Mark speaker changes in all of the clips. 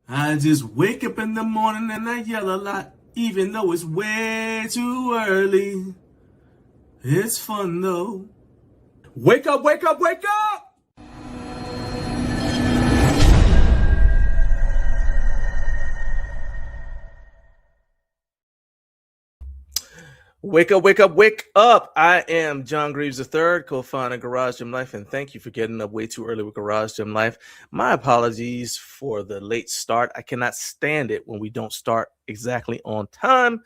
Speaker 1: I just wake up in the morning and I yell a lot, even though it's way too early. It's fun though. Wake up, wake up, wake up! Wake up, wake up, wake up. I am John Greaves III, co-founder of Garage Gym Life, and thank you for getting up way too early with Garage Gym Life. My apologies for the late start. I cannot stand it when we don't start exactly on time,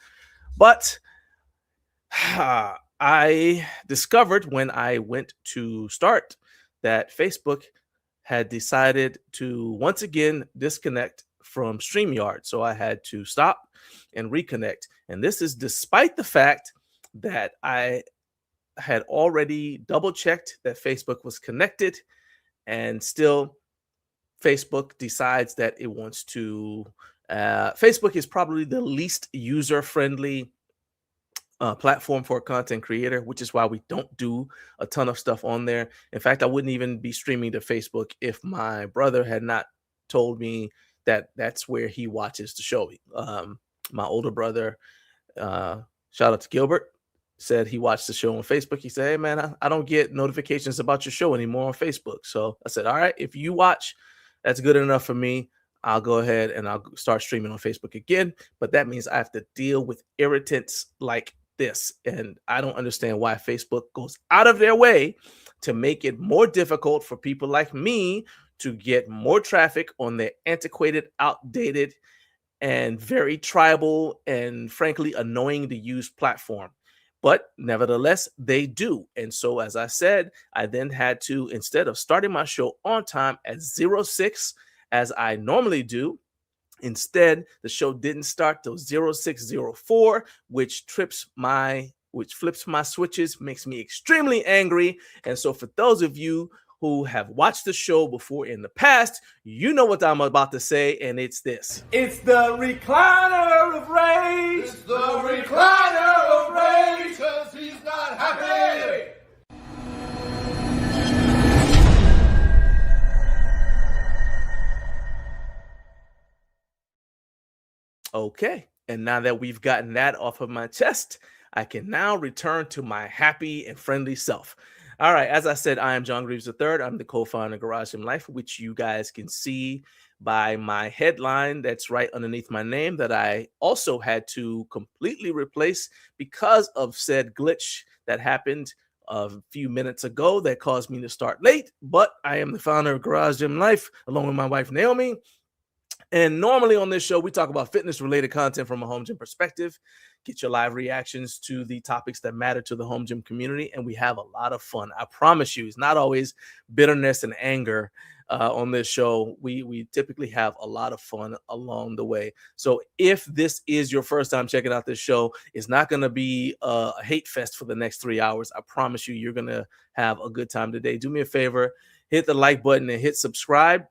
Speaker 1: but I discovered when I went to start that Facebook had decided to once again disconnect from StreamYard. So I had to stop and reconnect. And this is despite the fact that I had already double checked that Facebook was connected, and still Facebook decides that it wants to. Facebook is probably the least user-friendly platform for a content creator, which is why we don't do a ton of stuff on there. In fact, I wouldn't even be streaming to Facebook if my brother had not told me that that's where he watches the show. My older brother, shout out to Gilbert, said he watched the show on Facebook. He said, "Hey man, I don't get notifications about your show anymore on Facebook." So I said, "All right, if you watch, that's good enough for me. I'll go ahead and I'll start streaming on Facebook again." But that means I have to deal with irritants like this. And I don't understand why Facebook goes out of their way to make it more difficult for people like me to get more traffic on their antiquated, outdated, and very tribal and frankly annoying to use platform. But nevertheless, they do. And so, as I said, I then had to, instead of starting my show on time at 06, as I normally do, instead, the show didn't start till 0604, which flips my switches, makes me extremely angry. And so for those of you who have watched the show before in the past, you know what I'm about to say, and it's this. It's the Recliner of Rage!
Speaker 2: It's the Recliner of Rage, because he's not happy!
Speaker 1: Okay, and now that we've gotten that off of my chest, I can now return to my happy and friendly self. All right, as I said, I am John Greaves III. I'm the co-founder of Garage Gym Life, which you guys can see by my headline that's right underneath my name that I also had to completely replace because of said glitch that happened a few minutes ago that caused me to start late. But I am the founder of Garage Gym Life, along with my wife, Naomi. And normally on this show, we talk about fitness-related content from a home gym perspective, get your live reactions to the topics that matter to the home gym community, and we have a lot of fun. I promise you, it's not always bitterness and anger on this show. We typically have a lot of fun along the way. So if this is your first time checking out this show, it's not going to be a hate fest for the next 3 hours. I promise you, you're going to have a good time today. Do me a favor, hit the like button and hit subscribe,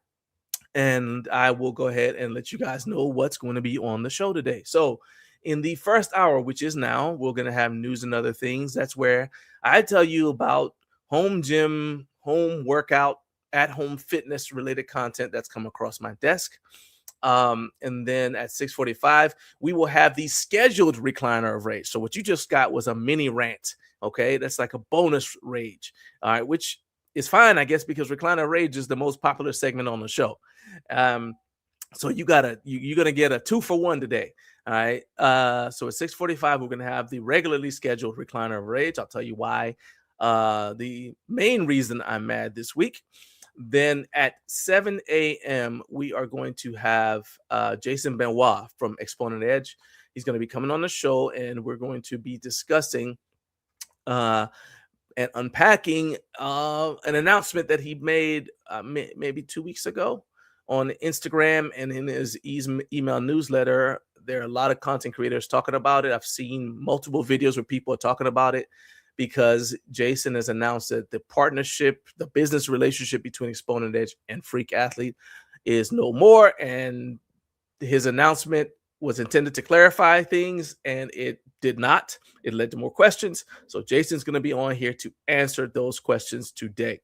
Speaker 1: and I will go ahead and let you guys know what's going to be on the show today. So in the first hour, which is now, we're going to have news and other things. That's where I tell you about home gym, home workout, at-home fitness related content that's come across my desk. And then at 6:45, we will have the scheduled Recliner of Rage. So what you just got was a mini rant. Okay, that's like a bonus rage. All right, which is fine, I guess, because Recliner Rage is the most popular segment on the show. So you're gonna get a 2-for-1 today. All right. So at 6:45, we're gonna have the regularly scheduled Recliner of Rage. I'll tell you why. The main reason I'm mad this week. Then at 7 a.m., we are going to have Jason Benoit from Exponent Edge. He's going to be coming on the show, and we're going to be discussing and unpacking an announcement that he made maybe 2 weeks ago on Instagram and in his email newsletter. There are a lot of content creators talking about it. I've seen multiple videos where people are talking about it because Jason has announced that the partnership, the business relationship between Exponent Edge and Freak Athlete is no more. And his announcement was intended to clarify things, and it did not. It led to more questions. So Jason's going to be on here to answer those questions today.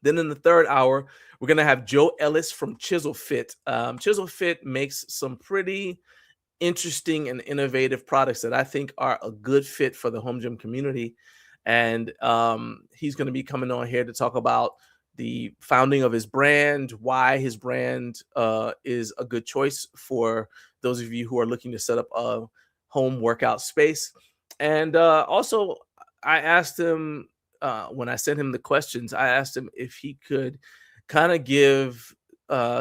Speaker 1: Then in the third hour, we're going to have Joe Ellis from ChiselFit. ChiselFit makes some pretty interesting and innovative products that I think are a good fit for the home gym community. And he's going to be coming on here to talk about the founding of his brand, why his brand is a good choice for those of you who are looking to set up a home workout space. And also, I asked him when I sent him the questions, I asked him if he could kind of give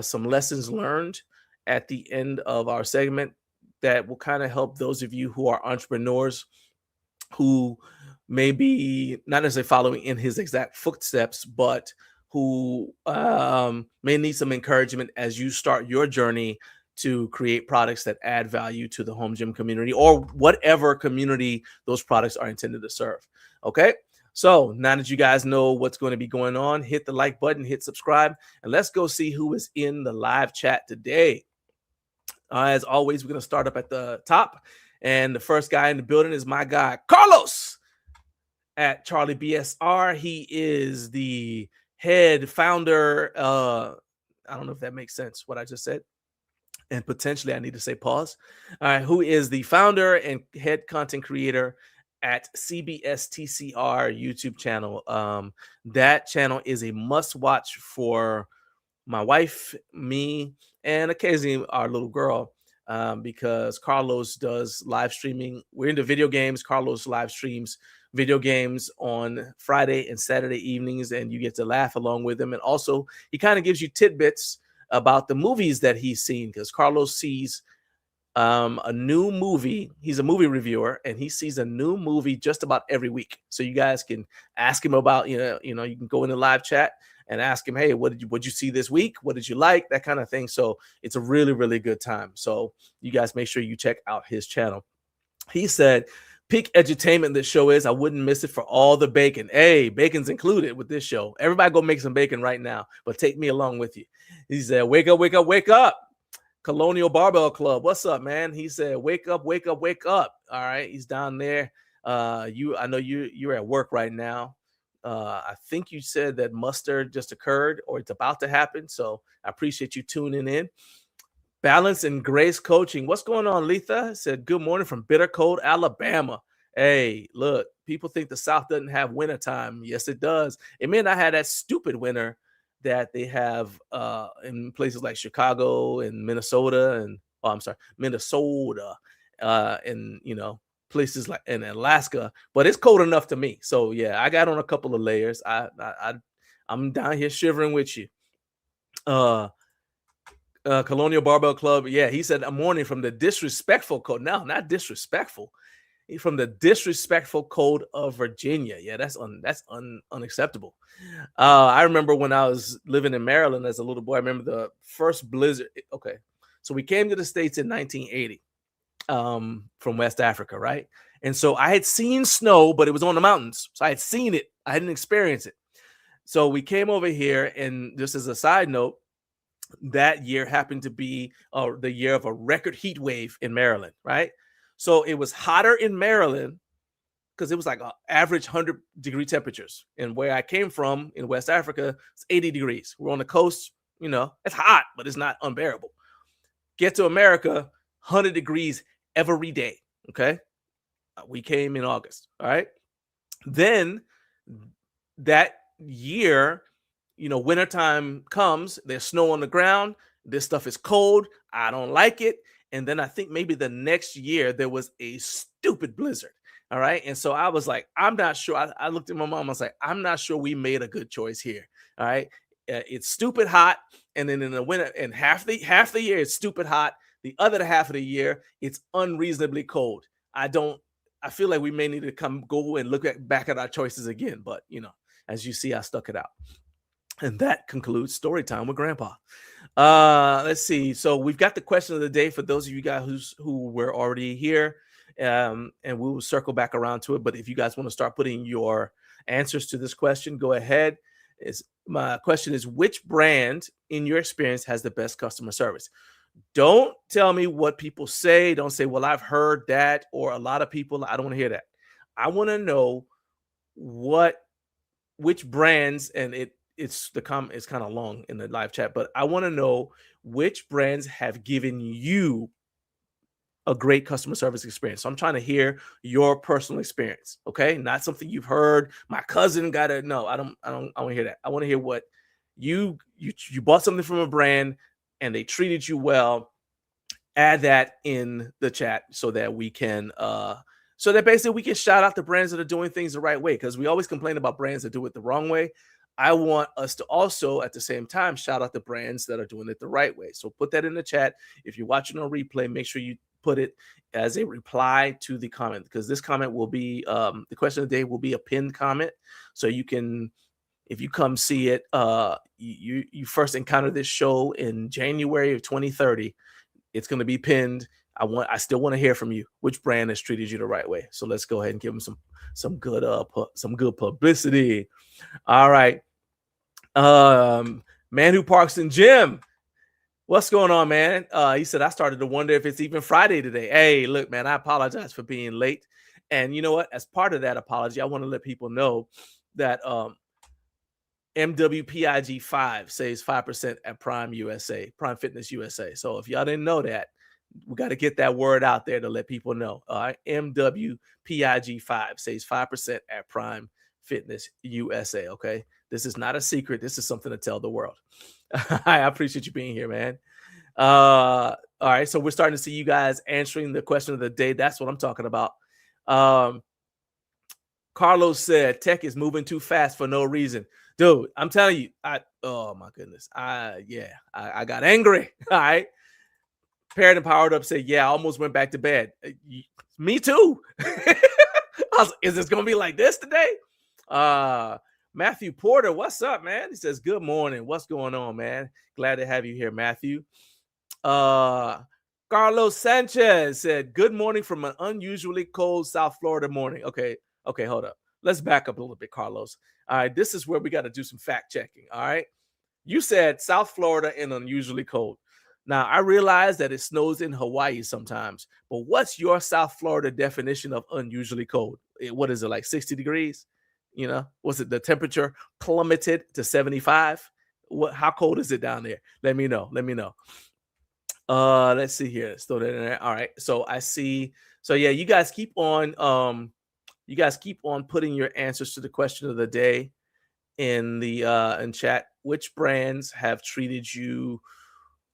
Speaker 1: some lessons learned at the end of our segment that will kind of help those of you who are entrepreneurs who may be not necessarily following in his exact footsteps, but who may need some encouragement as you start your journey to create products that add value to the home gym community or whatever community those products are intended to serve. Okay. So now that you guys know what's going to be going on, hit the like button, hit subscribe, and let's go see who is in the live chat today. As always, we're going to start up at the top. And the first guy in the building is my guy, Carlos at Charlie BSR. He is the head founder. I don't know if that makes sense, what I just said. And potentially I need to say pause. All right, who is the founder and head content creator at CBS TCR YouTube channel. That channel is a must watch for my wife, me, and occasionally our little girl, because Carlos does live streaming. We're into video games. Carlos live streams video games on Friday and Saturday evenings, and you get to laugh along with him. And also, he kind of gives you tidbits about the movies that he's seen, because Carlos sees a new movie. He's a movie reviewer, and he sees a new movie just about every week. So you guys can ask him about, you can go in the live chat and ask him, hey, what'd you see this week? What did you like? That kind of thing. So it's a really, really good time. So you guys make sure you check out his channel. He said, peak edutainment this show is. I wouldn't miss it for all the bacon. Hey, bacon's included with this show. Everybody go make some bacon right now, but take me along with you. He said, wake up, wake up, wake up. Colonial Barbell Club. What's up, man? He said, wake up, wake up, wake up. All right. He's down there. I know you're at work right now. I think you said that muster just occurred or it's about to happen. So I appreciate you tuning in. Balance and Grace Coaching. What's going on, Letha? Said, good morning from Bitter Cold, Alabama. Hey, look, people think the South doesn't have winter time. Yes, it does. It may not have that stupid winter that they have in places like Chicago and Minnesota and Minnesota and places like in Alaska, but it's cold enough to me. So yeah, I got on a couple of layers. I'm down here shivering with you. Colonial Barbell Club. Yeah, he said a morning from the disrespectful code. No, not disrespectful. From the disrespectful code of Virginia. Yeah, that's unacceptable. I remember when I was living in Maryland as a little boy. I remember the first blizzard. Okay, so we came to the States in 1980 from West Africa, right? And so I had seen snow, but it was on the mountains. So I had seen it. I didn't experience it. So we came over here, and just as a side note, that year happened to be the year of a record heat wave in Maryland, right? So it was hotter in Maryland because it was like an average 100-degree temperatures. And where I came from in West Africa, it's 80 degrees. We're on the coast, it's hot, but it's not unbearable. Get to America, 100 degrees every day, okay? We came in August, all right? Then that year, wintertime comes, there's snow on the ground, this stuff is cold, I don't like it. And then I think maybe the next year there was a stupid blizzard. All right. And so I was like, I'm not sure. I looked at my mom. I was like, I'm not sure we made a good choice here. All right. It's stupid hot. And then in the winter, and half the year it's stupid hot. The other half of the year, it's unreasonably cold. I feel like we may need to go and look back at our choices again. But, as you see, I stuck it out. And that concludes story time with Grandpa. Let's see. So we've got the question of the day for those of you guys who were already here, and we'll circle back around to it. But if you guys want to start putting your answers to this question, go ahead. My question is, which brand in your experience has the best customer service? Don't tell me what people say. Don't say, well, I've heard that, or a lot of people. I don't want to hear that. I want to know which brands, and it's kind of long in the live chat, but I want to know which brands have given you a great customer service experience. So I'm trying to hear your personal experience, okay? Not something you've heard. My cousin got to no, I want to hear that. I want to hear what you bought something from a brand and they treated you well. Add that in the chat so that we can so that basically we can shout out the brands that are doing things the right way, because we always complain about brands that do it the wrong way. I want us to also at the same time shout out the brands that are doing it the right way. So put that in the chat. If you're watching on replay, make sure you put it as a reply to the comment, because this comment will be the question of the day will be a pinned comment. So you can, if you come see it, you first encounter this show in January of 2030, it's going to be pinned. I still want to hear from you. Which brand has treated you the right way? So let's go ahead and give them some good publicity. All right. Man who parks in gym. What's going on, man? He said, I started to wonder if it's even Friday today. Hey, look, man, I apologize for being late. And you know what? As part of that apology, I want to let people know that MWPIG5 saves 5% at Prime USA, Prime Fitness USA. So if y'all didn't know that, we got to get that word out there to let people know. All right, MWPIG5 saves 5% at Prime Fitness USA. Okay, this is not a secret. This is something to tell the world. I appreciate you being here, man. All right, so we're starting to see you guys answering the question of the day. That's what I'm talking about. Carlos said tech is moving too fast for no reason. Dude, I'm telling you, oh my goodness. I got angry. All right. Paired and Powered Up said, yeah, I almost went back to bed. Me too. Is this gonna be like this today? Matthew Porter, what's up, man? He says, good morning. What's going on, man? Glad to have you here, Matthew. Carlos Sanchez said, good morning from an unusually cold South Florida morning. Okay, hold up. Let's back up a little bit, Carlos. All right, this is where we got to do some fact checking. All right. You said South Florida and unusually cold. Now, I realize that it snows in Hawaii sometimes, but what's your South Florida definition of unusually cold? What is it, like 60 degrees? You know, was it the temperature plummeted to 75? How cold is it down there? Let me know. Let's see here. Let's throw that in there. All right. So I see. So yeah, you guys keep on putting your answers to the question of the day in the in chat. Which brands have treated you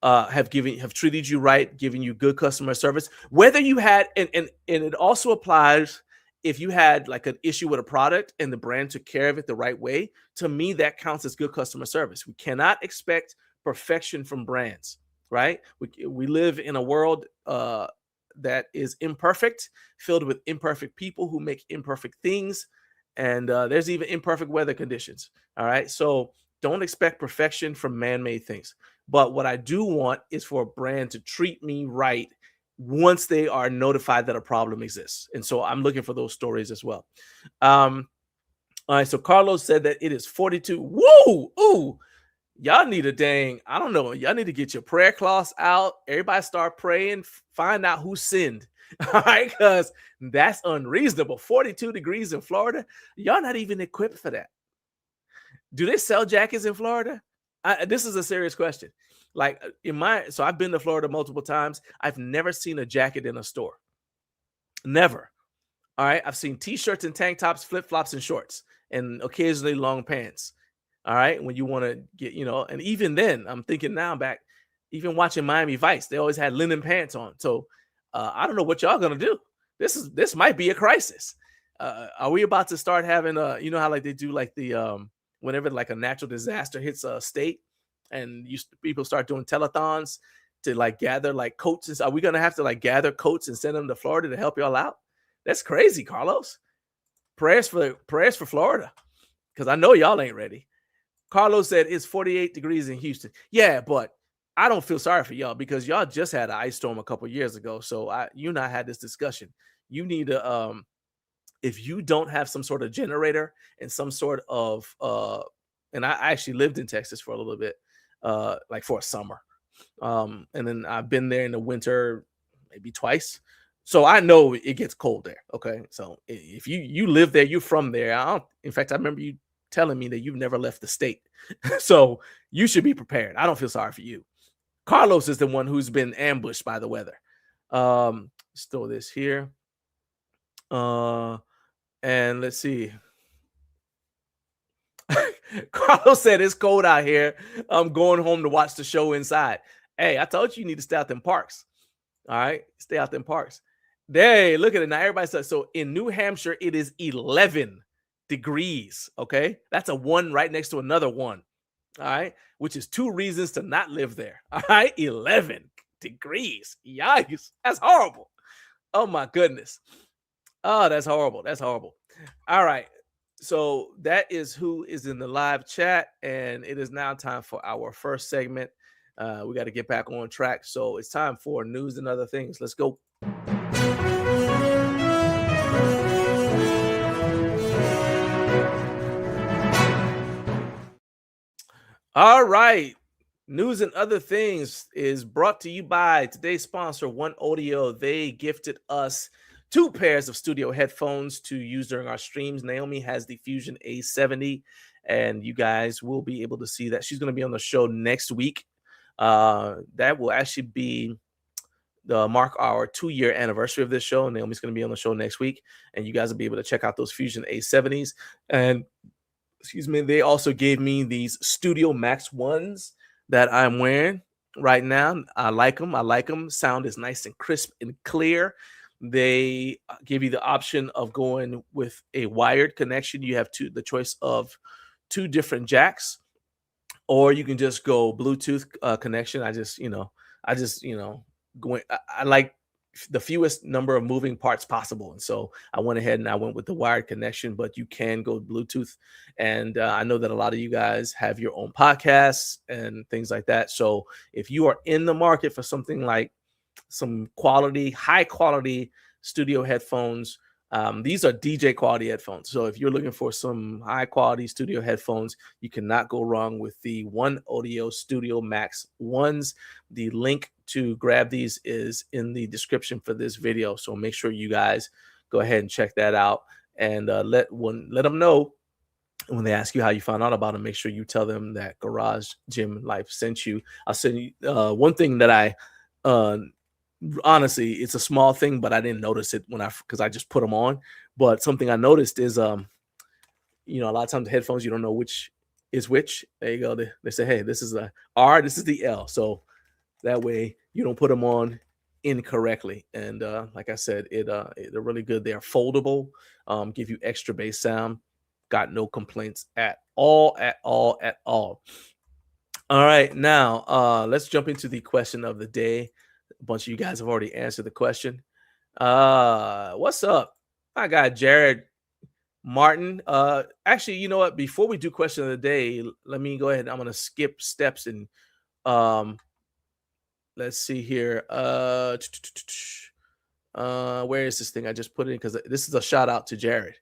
Speaker 1: have treated you right, giving you good customer service? Whether you had and it also applies if you had like an issue with a product and the brand took care of it the right way. To me, that counts as good customer service. We cannot expect perfection from brands, right? We live in a world that is imperfect, filled with imperfect people who make imperfect things, and there's even imperfect weather conditions. All right, so don't expect perfection from man-made things. But what I do want is for a brand to treat me right once they are notified that a problem exists. And so I'm looking for those stories as well. All right, so Carlos said that it is 42. Woo! Ooh! Y'all need I don't know. Y'all need to get your prayer cloths out. Everybody start praying. Find out who sinned. All right, because that's unreasonable. 42 degrees in Florida. Y'all not even equipped for that. Do they sell jackets in Florida? This is a serious question. Like so I've been to Florida multiple times. I've never seen a jacket in a store. Never. All right. I've seen t-shirts and tank tops, flip-flops and shorts, and occasionally long pants. All right. When you want to get, and even then, I'm thinking now back, even watching Miami Vice, they always had linen pants on. So I don't know what y'all gonna do. This might be a crisis. Are we about to start having how like they do like the whenever like a natural disaster hits a state and people start doing telethons to like gather like coats? Are we gonna have to like gather coats and send them to Florida to help y'all out? That's crazy, Carlos. Prayers for Florida, because I know y'all ain't ready. Carlos said it's 48 degrees in Houston. Yeah, but I don't feel sorry for y'all because y'all just had an ice storm a couple years ago. So you and I had this discussion. You need to if you don't have some sort of generator and some sort of and I actually lived in Texas for a little bit, like for a summer. And then I've been there in the winter maybe twice. So I know it gets cold there. Okay. So if you live there, you're from there. In fact, I remember you telling me that you've never left the state. So you should be prepared. I don't feel sorry for you. Carlos is the one who's been ambushed by the weather. Let's throw this here. And let's see. Carlos said it's cold out here. I'm going home to watch the show inside. Hey, I told you need to stay out them parks. All right, stay out them parks. Hey, look at it now. Everybody says so. In New Hampshire, it is 11 degrees. Okay, that's a 1 right next to another 1. All right, which is 2 reasons to not live there. All right, 11 degrees. Yikes, that's horrible. Oh my goodness. Oh, that's horrible. That's horrible. All right. So that is who is in the live chat, and it is now time for our first segment. We got to get back on track. So it's time for news and other things. Let's go. All right. News and other things is brought to you by today's sponsor, One Audio. They gifted us 2 pairs of studio headphones to use during our streams. Naomi has the Fusion A70, and you guys will be able to see that. She's going to be on the show next week. That will actually be the mark our 2-year anniversary of this show. Naomi's going to be on the show next week, and you guys will be able to check out those Fusion A70s. And excuse me, they also gave me these Studio Max 1s that I'm wearing right now. I like them. I like them. Sound is nice and crisp and clear. They give you the option of going with a wired connection. You have the choice of 2 different jacks, or you can just go Bluetooth connection. I like the fewest number of moving parts possible. And so I went ahead and I went with the wired connection, but you can go Bluetooth. And I know that a lot of you guys have your own podcasts and things like that. So if you are in the market for something like some high quality studio headphones, these are DJ quality headphones. So if you're looking for some high quality studio headphones, you cannot go wrong with the One Audio Studio Max 1s. The link to grab these is in the description for this video. So make sure you guys go ahead and check that out, and let them know when they ask you how you found out about them. Make sure you tell them that Garage Gym Life sent you. I'll send you one thing that I honestly, it's a small thing, but I didn't notice it because I just put them on. But something I noticed is, a lot of times the headphones, you don't know which is which. There you go. They say, hey, this is the R, this is the L. So that way you don't put them on incorrectly. And like I said, they're really good. They are foldable, give you extra bass sound. Got no complaints at all. All right, now let's jump into the question of the day. A bunch of you guys have already answered the question. What's up? I got Jared Martin. Actually, you know what? Before we do question of the day, let me go ahead. I'm going to skip steps and let's see here. Where is this thing? I just put it in because this is a shout out to Jared.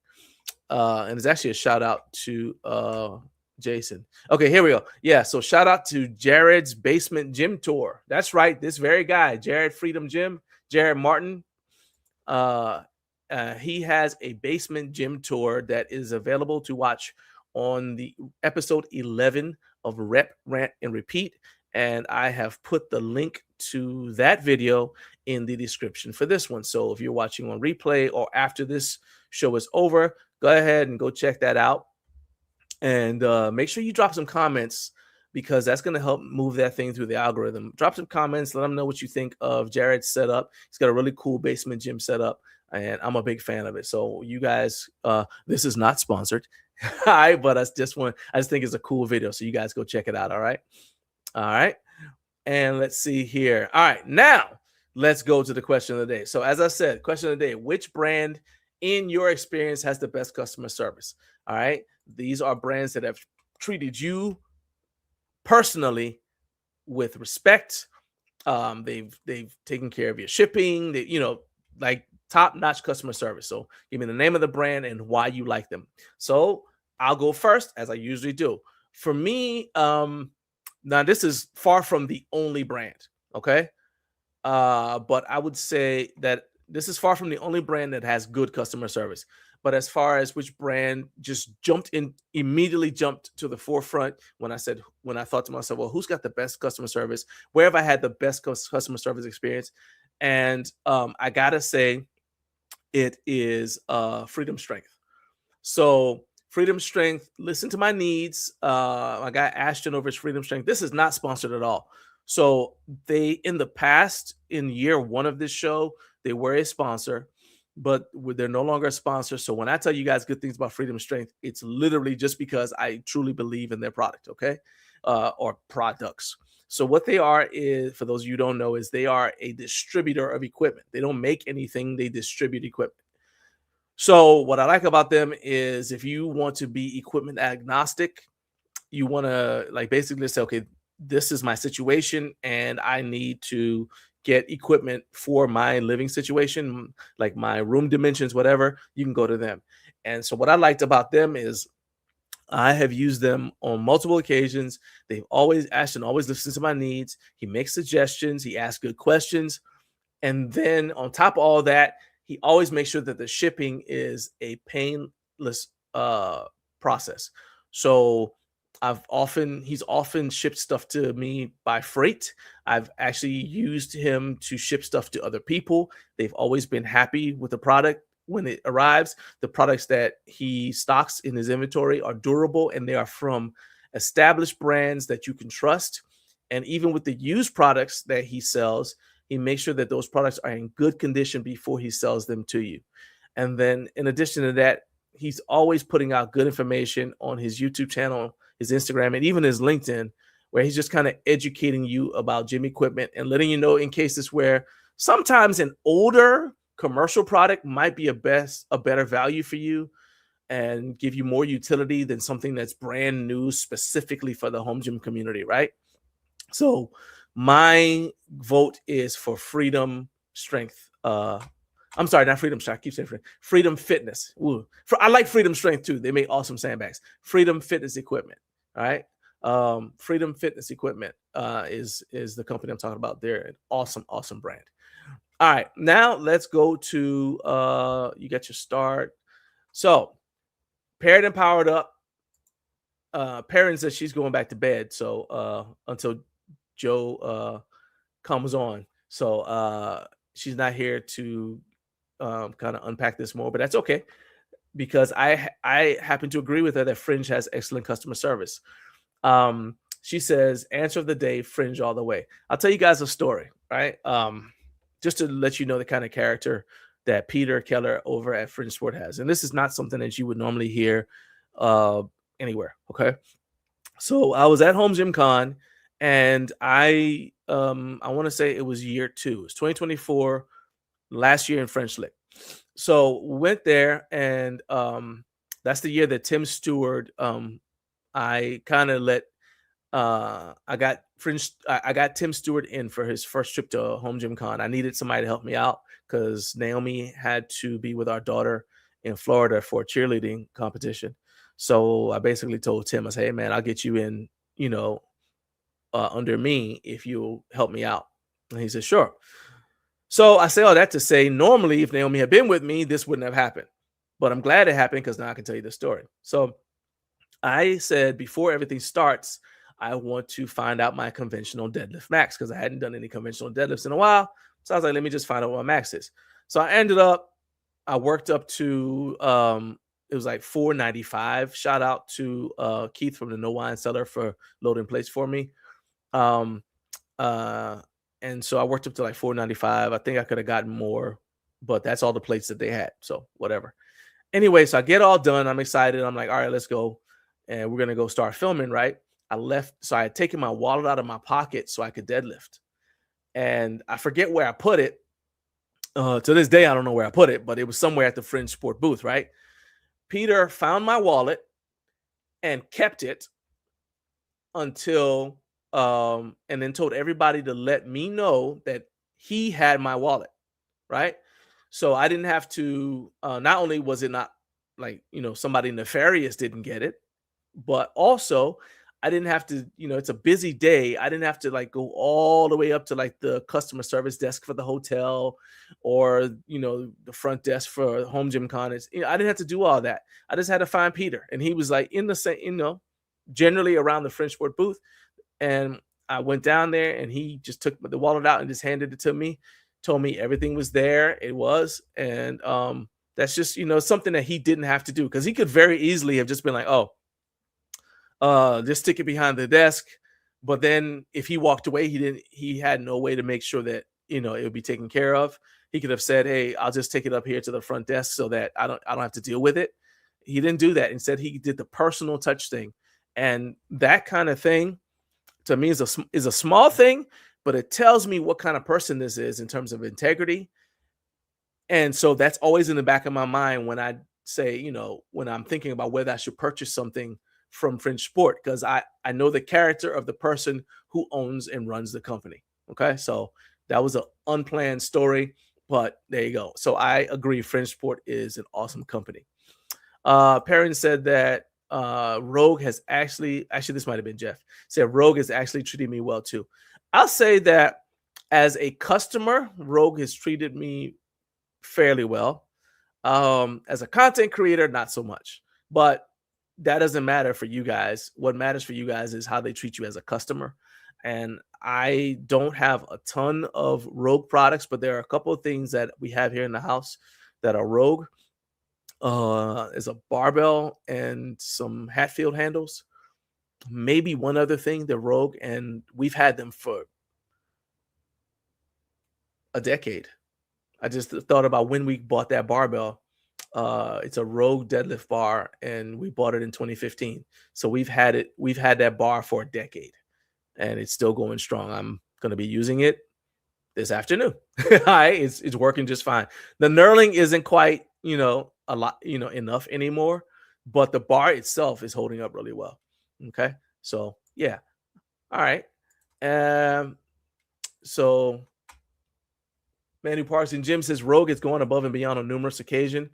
Speaker 1: And it's actually a shout out to Jason. Okay, here we go. Yeah, so shout out to Jared's Basement Gym Tour. That's right, this very guy, Jared Freedom Gym, Jared Martin. He has a basement gym tour that is available to watch on the episode 11 of Rep, Rant, and Repeat. And I have put the link to that video in the description for this one. So if you're watching on replay or after this show is over, go ahead and go check that out. And make sure you drop some comments, because that's going to help move that thing through the algorithm. Drop some comments. Let them know what you think of Jared's setup. He's got a really cool basement gym setup, and I'm a big fan of it. So you guys, this is not sponsored. All right, but I just think it's a cool video. So you guys go check it out. All right. All right. And let's see here. All right. Now let's go to the question of the day. So as I said, question of the day, which brand in your experience has the best customer service? All right. These are brands that have treated you personally with respect. They've taken care of your shipping. Like top-notch customer service. So give me the name of the brand and why you like them. So I'll go first, as I usually do. For me, now this is far from the only brand, okay? But I would say that this is far from the only brand that has good customer service. But as far as which brand just immediately jumped to the forefront when I thought to myself, well, who's got the best customer service? Where have I had the best customer service experience? And I gotta say, it is Freedom Strength. So Freedom Strength, listen to my needs. I got Ashton over at Freedom Strength. This is not sponsored at all. So they, in the past, in year one of this show, they were a sponsor, but they're no longer a sponsor. So when I tell you guys good things about Freedom Strength, it's literally just because I truly believe in their product, okay, or products. So what they are is, for those of you who don't know, is they are a distributor of equipment. They don't make anything; they distribute equipment. So what I like about them is if you want to be equipment agnostic, you want to like basically say, okay, this is my situation and I need to get equipment for my living situation, like my room dimensions, whatever, you can go to them. And so what I liked about them is I have used them on multiple occasions. Ashton always listens to my needs. He makes suggestions. He asks good questions. And then on top of all that, he always makes sure that the shipping is a painless process. So he's often shipped stuff to me by freight. I've actually used him to ship stuff to other people. They've always been happy with the product when it arrives. The products that he stocks in his inventory are durable and they are from established brands that you can trust. And even with the used products that he sells, he makes sure that those products are in good condition before he sells them to you. And then in addition to that, he's always putting out good information on his YouTube channel, his Instagram, and even his LinkedIn, where he's just kind of educating you about gym equipment and letting you know in cases where sometimes an older commercial product might be a better value for you and give you more utility than something that's brand new specifically for the home gym community, right? So my vote is for Freedom Strength. I'm sorry, not Freedom Strength. I keep saying Freedom Fitness. Ooh. I like Freedom Strength too. They make awesome sandbags. Freedom Fitness Equipment. All right. Freedom Fitness Equipment is the company I'm talking about. They're an awesome brand. All right. Now let's go to you got your start. So paired and powered up. Perrin says she's going back to bed. So until Joe comes on. So she's not here to kind of unpack this more, but that's okay because I happen to agree with her that Fringe has excellent customer service. She says, answer of the day, Fringe all the way. I'll tell you guys a story, right? Just to let you know the kind of character that Peter Keller over at Fringe Sport has. And this is not something that you would normally hear anywhere, okay? So I was at Home Gym Con, and I want to say it was year 2. It's 2024, last year in French Lick. So went there, and that's the year that Tim Stewart. I kind of let I got Tim Stewart in for his first trip to Home Gym Con. I needed somebody to help me out because Naomi had to be with our daughter in Florida for a cheerleading competition. So I basically told Tim, I said, hey man, I'll get you in, under me if you'll help me out. And he said, sure. So I say all that to say, normally if Naomi had been with me, this wouldn't have happened. But I'm glad it happened because now I can tell you the story. So I said, before everything starts, I want to find out my conventional deadlift max because I hadn't done any conventional deadlifts in a while. So I was like, let me just find out what my max is. So I worked up to, it was like 495. Shout out to Keith from the No Wine Cellar for loading plates for me. And so I worked up to like 495. I think I could have gotten more, but that's all the plates that they had. So whatever. Anyway, so I get all done. I'm excited. I'm like, all right, let's go. And we're going to go start filming, right? So I had taken my wallet out of my pocket so I could deadlift. And I forget where I put it. To this day, I don't know where I put it, but it was somewhere at the Fringe Sport booth, right? Peter found my wallet and kept it until, and then told everybody to let me know that he had my wallet, right? So I didn't have to, not only was it not like, somebody nefarious didn't get it, but also I didn't have to, it's a busy day. I didn't have to like go all the way up to like the customer service desk for the hotel or, the front desk for home gym con. I didn't have to do all that. I just had to find Peter. And he was like in the same, generally around the French Sport booth. And I went down there and he just took the wallet out and just handed it to me, told me everything was there. It was. And that's just, something that he didn't have to do, because he could very easily have just been like, oh, just stick it behind the desk. But then if he walked away, he had no way to make sure that, it would be taken care of. He could have said, hey, I'll just take it up here to the front desk so that I don't have to deal with it. He didn't do that. Instead, he did the personal touch thing. And that kind of thing to me is a small thing, but it tells me what kind of person this is in terms of integrity. And so that's always in the back of my mind when I say, when I'm thinking about whether I should purchase something from French Sport, because I know the character of the person who owns and runs the company. Okay, so that was an unplanned story, but there you go. So I agree, French Sport is an awesome company. Perrin said that Rogue has actually this might have been Jeff, said Rogue has actually treated me well too. I'll say that as a customer, Rogue has treated me fairly well. As a content creator, not so much, but that doesn't matter for you guys. What matters for you guys is how they treat you as a customer. And I don't have a ton of Rogue products, but there are a couple of things that we have here in the house that are Rogue. Is a barbell and some Hatfield handles. Maybe one other thing, the Rogue, and we've had them for a decade. I just thought about when we bought that barbell. It's a Rogue deadlift bar, and we bought it in 2015. So we've had that bar for a decade, and it's still going strong. I'm going to be using it this afternoon. It's working just fine. The knurling isn't quite, a lot, enough anymore, but the bar itself is holding up really well. Okay. So yeah. All right. So Manu Parson Jim says Rogue is going above and beyond on numerous occasions.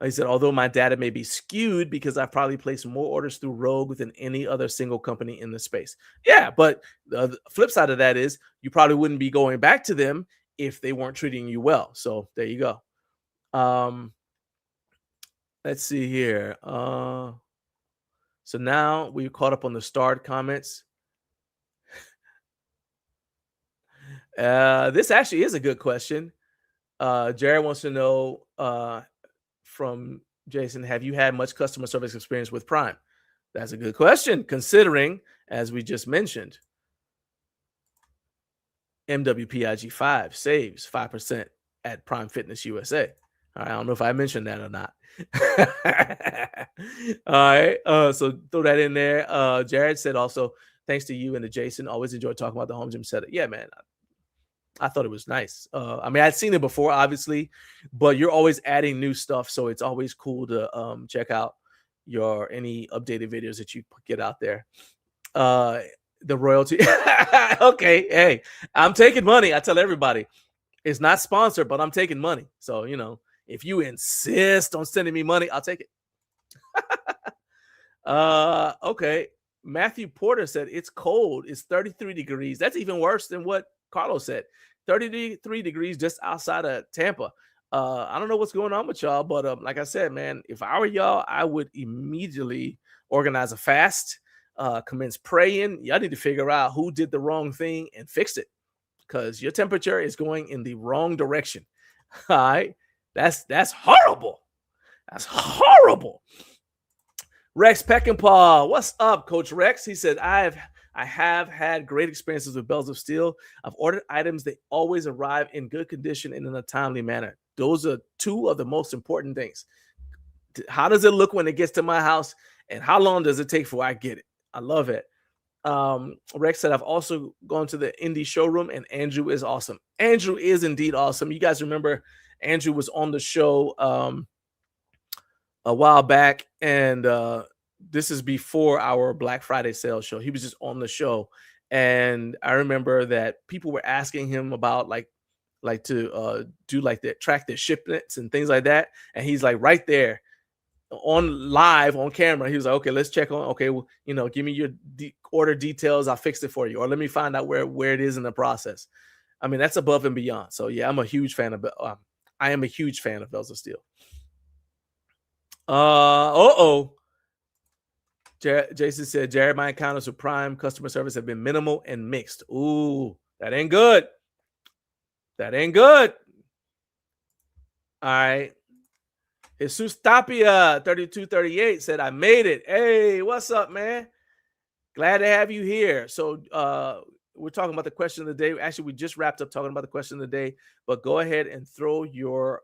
Speaker 1: He said, although my data may be skewed because I probably placed more orders through Rogue than any other single company in the space. Yeah, but the flip side of that is you probably wouldn't be going back to them if they weren't treating you well. So there you go. Let's see here. So now we're caught up on the starred comments. This actually is a good question. Jared wants to know from Jason, have you had much customer service experience with Prime? That's a good question, considering, as we just mentioned, MWPIG5 saves 5% at Prime Fitness USA. All right, I don't know if I mentioned that or not. All right, so throw that in there. Jared said also, thanks to you and to Jason, always enjoy talking about the home gym setup. Yeah, man, I thought it was nice. I mean, I'd seen it before, obviously, but you're always adding new stuff, so it's always cool to check out any updated videos that you get out there. The royalty. Okay, hey, I'm taking money. I tell everybody, it's not sponsored, but I'm taking money. So if you insist on sending me money, I'll take it. Okay. Matthew Porter said it's cold. It's 33 degrees. That's even worse than what Carlos said. 33 degrees just outside of Tampa. I don't know what's going on with y'all, but like I said, man, if I were y'all, I would immediately organize a fast, commence praying. Y'all need to figure out who did the wrong thing and fix it, because your temperature is going in the wrong direction. All right, that's horrible. That's horrible. Rex Peckinpah, what's up, Coach Rex? He said, I have had great experiences with Bells of Steel. I've ordered items that always arrive in good condition and in a timely manner. Those are two of the most important things. How does it look when it gets to my house, and how long does it take before I get it? I love it. Rex said, I've also gone to the indie showroom, and Andrew is awesome. Andrew is indeed awesome. You guys remember Andrew was on the show a while back, and this is before our Black Friday sales show. He was just on the show, and I remember that people were asking him about like to do like that, track their shipments and things like that, and he's like right there on live on camera. He was like, okay, let's check on, okay, well, give me your order details. I'll fix it for you. Or let me find out where it is in the process. I mean, that's above and beyond. So yeah, I'm a huge fan of, I am a huge fan of Bells of Steel. Jason said, Jared, my encounters with Prime customer service have been minimal and mixed. Ooh, that ain't good. That ain't good. All right. Jesus Tapia 3238 said, I made it. Hey, what's up, man? Glad to have you here. So we're talking about the question of the day. Actually, we just wrapped up talking about the question of the day, but go ahead and throw your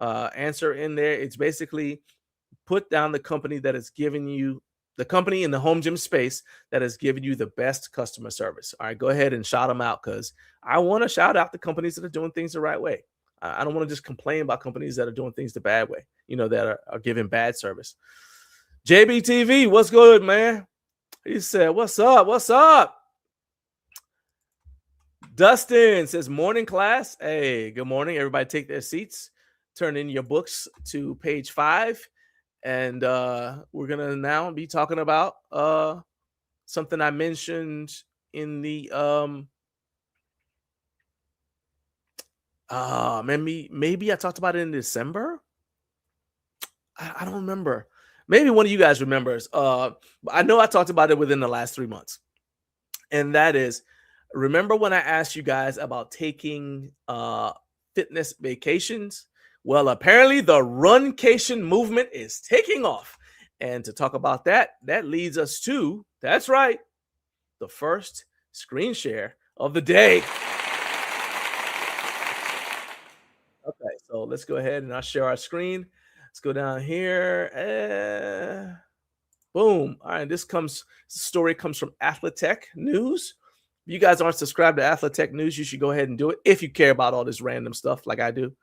Speaker 1: answer in there. It's basically put down the company that is giving you, the company in the home gym space that has given you the best customer service. All right, go ahead and shout them out, because I want to shout out the companies that are doing things the right way. I don't want to just complain about companies that are doing things the bad way, that are giving bad service. JBTV, what's good, man? He said, what's up? What's up? Dustin says, morning class. Hey, good morning. Everybody take their seats. Turn in your books to page 5. And we're going to now be talking about something I mentioned in the maybe I talked about it in December. I don't remember. Maybe one of you guys remembers. I know I talked about it within the last 3 months. And that is, remember when I asked you guys about taking fitness vacations? Well, apparently the Runcation movement is taking off. And to talk about that, that leads us to, that's right, the first screen share of the day. Okay, so let's go ahead and I'll share our screen. Let's go down here. Boom. All right, this story comes from Athletech News. If you guys aren't subscribed to Athletech News, you should go ahead and do it if you care about all this random stuff like I do.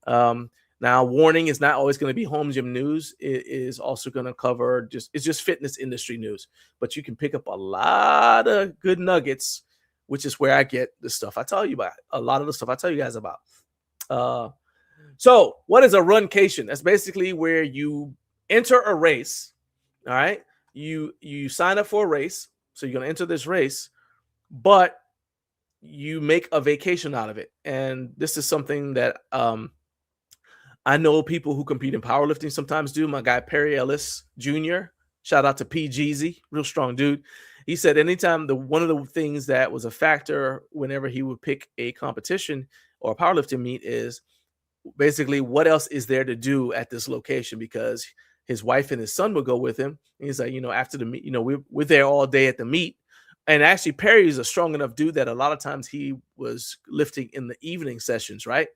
Speaker 1: Now, warning, is not always going to be home gym news. It is also going to cover it's just fitness industry news. But you can pick up a lot of good nuggets, which is where I get the stuff I tell you about. A lot of the stuff I tell you guys about. So what is a runcation? That's basically where you enter a race. All right. You sign up for a race. So you're going to enter this race, but you make a vacation out of it. And this is something that I know people who compete in powerlifting sometimes do. My guy, Perry Ellis Jr., shout out to P. Jeezy, real strong dude. He said anytime one of the things that was a factor whenever he would pick a competition or a powerlifting meet is basically what else is there to do at this location, because his wife and his son would go with him. And he's like, after the meet, we're there all day at the meet. And actually, Perry is a strong enough dude that a lot of times he was lifting in the evening sessions, right?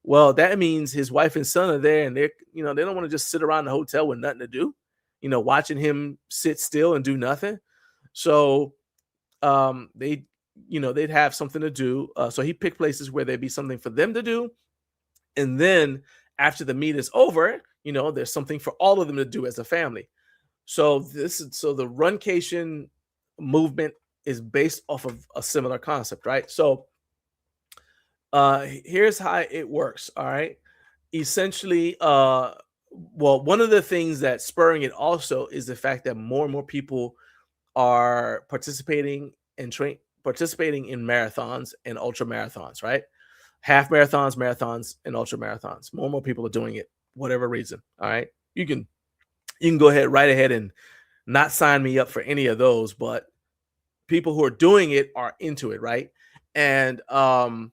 Speaker 1: Well, that means his wife and son are there, and they don't want to just sit around the hotel with nothing to do, watching him sit still and do nothing. So they'd have something to do. So he picked places where there'd be something for them to do. And then after the meet is over, there's something for all of them to do as a family. So the Runcation movement is based off of a similar concept, right? So here's how it works. All right. Essentially, one of the things that's spurring it also is the fact that more and more people are participating in marathons and ultra marathons, right? Half marathons, marathons, and ultra marathons. More and more people are doing it, whatever reason. All right. You can go right ahead and not sign me up for any of those, but people who are doing it are into it, right? And one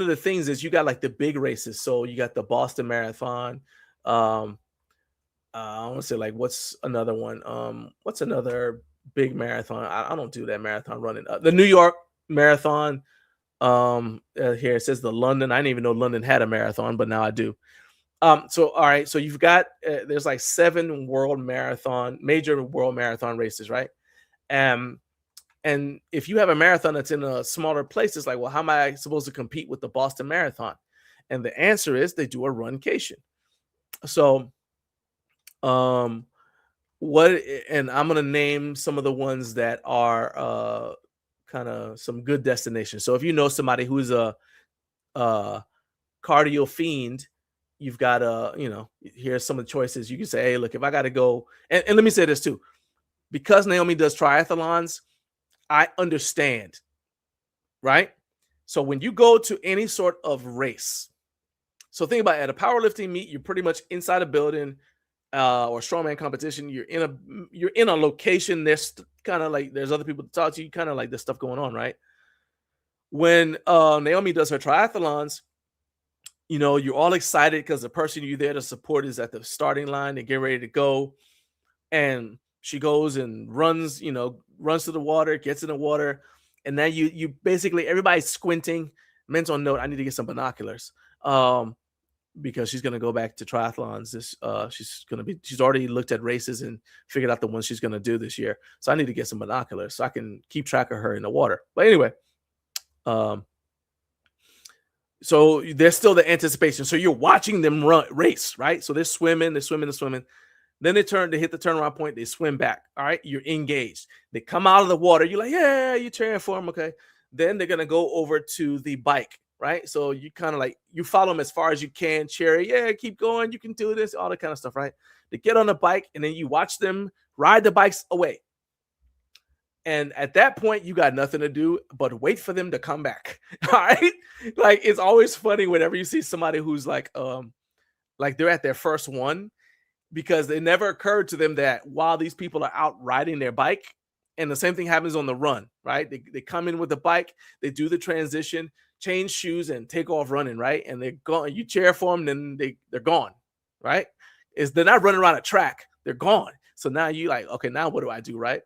Speaker 1: of the things is you got like the big races. So you got the Boston Marathon. I want to say, like, what's another one? What's another big marathon? I don't do that marathon running. The New York Marathon. Here it says the London. I didn't even know London had a marathon, but now I do. So all right, so you've got there's like 7 major world marathon races, right? And if you have a marathon that's in a smaller place, it's like, well, how am I supposed to compete with the Boston Marathon? And the answer is they do a runcation. So and I'm gonna name some of the ones that are kind of some good destinations. So if you know somebody who's a cardio fiend, you've got here's some of the choices. You can say, hey, look, if I got to go, and let me say this too, because Naomi does triathlons, I understand, right? So when you go to any sort of race, so think about it, at a powerlifting meet, you're pretty much inside a building, or strongman competition. You're in a location. There's kind of like there's other people to talk to. You kind of like there's stuff going on, right? When Naomi does her triathlons, you're all excited because the person you're there to support is at the starting line. They get ready to go, and she goes and runs to the water, gets in the water, and then you basically everybody's squinting. Mental note: I need to get some binoculars. Because she's gonna go back to triathlons. She's already looked at races and figured out the ones she's gonna do this year. So I need to get some binoculars so I can keep track of her in the water. But anyway, so there's still the anticipation. So you're watching them race, right? So they're swimming. Then they hit the turnaround point. They swim back. All right, you're engaged. They come out of the water. You're like, yeah, you're cheering for them. Okay. Then they're gonna go over to the bike. Right. So you kind of like you follow them as far as you can, cherry. Yeah, keep going. You can do this, all that kind of stuff. Right. They get on the bike and then you watch them ride the bikes away. And at that point, you got nothing to do but wait for them to come back. All right. Like it's always funny whenever you see somebody who's like they're at their first one, because it never occurred to them that while these people are out riding their bike, and the same thing happens on the run, right? They come in with the bike, they do the transition, change shoes, and take off running, right? And they're gone. You cheer for them, then they're gone, right? They're not running around a track, they're gone. So now you like, okay, now what do I do, right?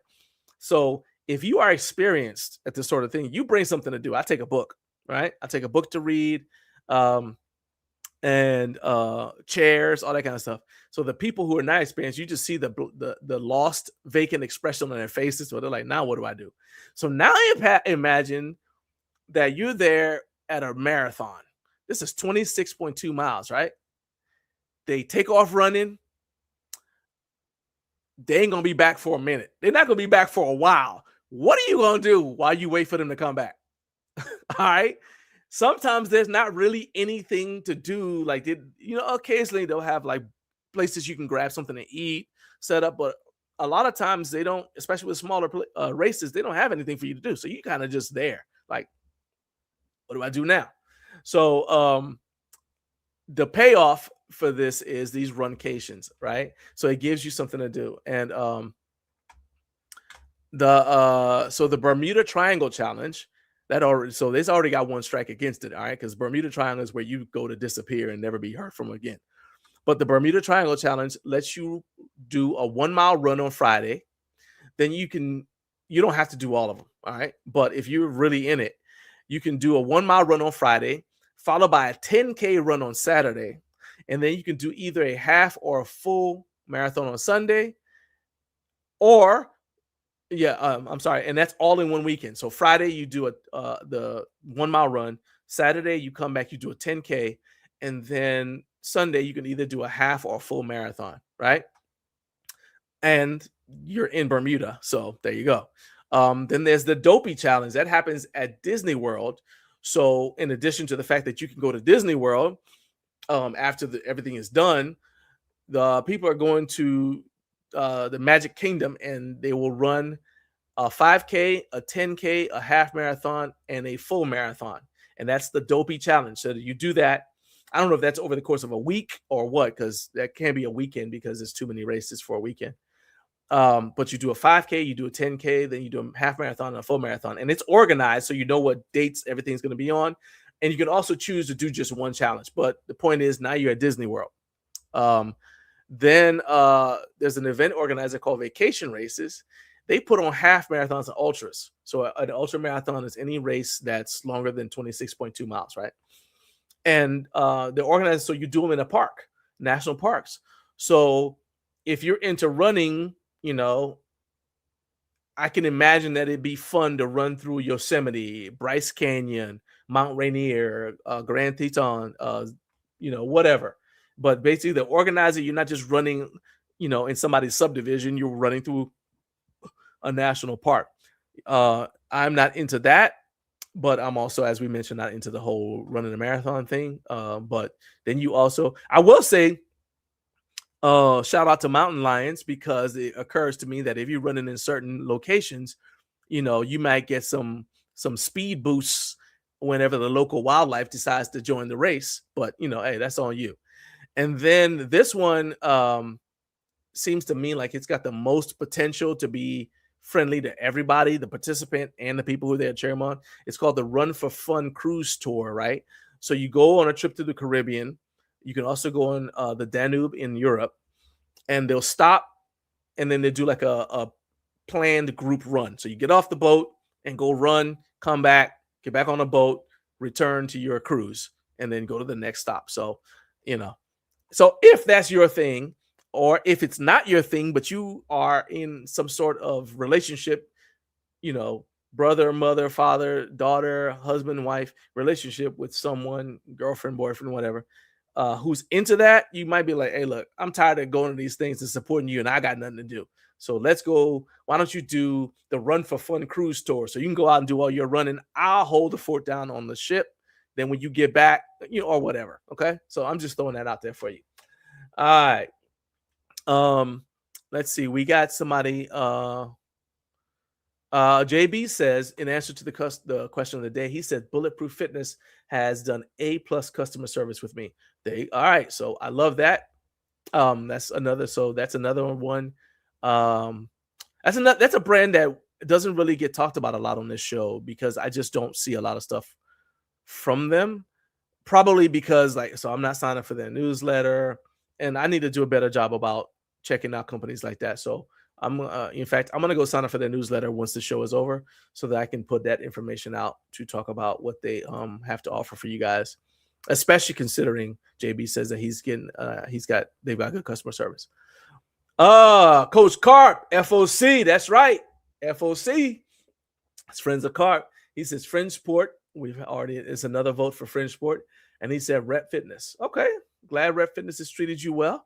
Speaker 1: So if you are experienced at this sort of thing, you bring something to do. I take a book, right? I take a book to read, and chairs, all that kind of stuff. So the people who are not experienced, you just see the lost, vacant expression on their faces. So they're like, now what do I do? So now imagine that you're there at a marathon. This is 26.2 miles, right? They take off running. They ain't going to be back for a minute. They're not going to be back for a while. What are you going to do while you wait for them to come back? All right. Sometimes there's not really anything to do. Like, occasionally they'll have like places you can grab something to eat, set up. But a lot of times they don't, especially with smaller races, they don't have anything for you to do. So you kind of just there. Like, what do I do now? So the payoff for this is these runcations, right? So it gives you something to do. And the Bermuda Triangle Challenge, so they've already got one strike against it, all right? Because Bermuda Triangle is where you go to disappear and never be heard from again. But the Bermuda Triangle Challenge lets you do a 1 mile run on Friday. Then you don't have to do all of them, all right? But if you're really in it, you can do a 1 mile run on Friday, followed by a 10K run on Saturday. And then you can do either a half or a full marathon on Sunday, or I'm sorry. And that's all in one weekend. So Friday, you do the 1 mile run. Saturday, you come back, you do a 10K. And then Sunday, you can either do a half or a full marathon, right? And you're in Bermuda. So there you go. Then there's the Dopey Challenge. That happens at Disney World. So in addition to the fact that you can go to Disney World after everything is done, the people are going to the Magic Kingdom, and they will run a 5K, a 10K, a half marathon, and a full marathon. And that's the Dopey Challenge. So you do that. I don't know if that's over the course of a week or what, because that can be a weekend because there's too many races for a weekend. But you do a 5K, you do a 10K, then you do a half marathon and a full marathon. And it's organized so you know what dates everything's going to be on. And you can also choose to do just one challenge. But the point is, now you're at Disney World. Then there's an event organizer called Vacation Races. They put on half marathons and ultras. So an ultra marathon is any race that's longer than 26.2 miles, right? And they're organized so you do them in a park, national parks. So if you're into running, I can imagine that it'd be fun to run through Yosemite, Bryce Canyon, Mount Rainier, Grand Teton, whatever. But basically, the organizer, you're not just running, in somebody's subdivision. You're running through a national park. I'm not into that. but I'm also, as we mentioned, not into the whole running a marathon thing. But then you also, I will say, shout out to mountain lions, because it occurs to me that if you're running in certain locations, you might get some speed boosts whenever the local wildlife decides to join the race. But hey, that's on you. And then this one seems to me like it's got the most potential to be friendly to everybody, the participant and the people who they're cheering on. It's called the Run for Fun Cruise Tour, right? So you go on a trip to the Caribbean. You can also go on the Danube in Europe, and they'll stop, and then they do like a planned group run. So you get off the boat and go run, come back, get back on a boat, return to your cruise, and then go to the next stop. So, so if that's your thing, or if it's not your thing, but you are in some sort of relationship, brother, mother, father, daughter, husband, wife relationship with someone, girlfriend, boyfriend, whatever, who's into that, you might be like, hey, look, I'm tired of going to these things and supporting you, and I got nothing to do. So let's go. Why don't you do the Run for Fun Cruise Tour? So you can go out and do all your running. I'll hold the fort down on the ship. Then when you get back, or whatever. Okay. So I'm just throwing that out there for you. All right. Let's see. We got somebody. JB says, in answer to the question of the day, he said Bulletproof Fitness has done A+ customer service with me. All right. So I love that. That's another. So that's another one. That's a brand that doesn't really get talked about a lot on this show, because I just don't see a lot of stuff from them. Probably because I'm not signed up for their newsletter, and I need to do a better job about checking out companies like that. So in fact, I'm gonna go sign up for their newsletter once the show is over, so that I can put that information out to talk about what they have to offer for you guys. Especially considering JB says that they've got good customer service. Coach Carp, FOC, that's right, FOC. It's Friends of Carp. He says Fringe Sport. It's another vote for Fringe Sport, and he said Rep Fitness. Okay, glad Rep Fitness has treated you well.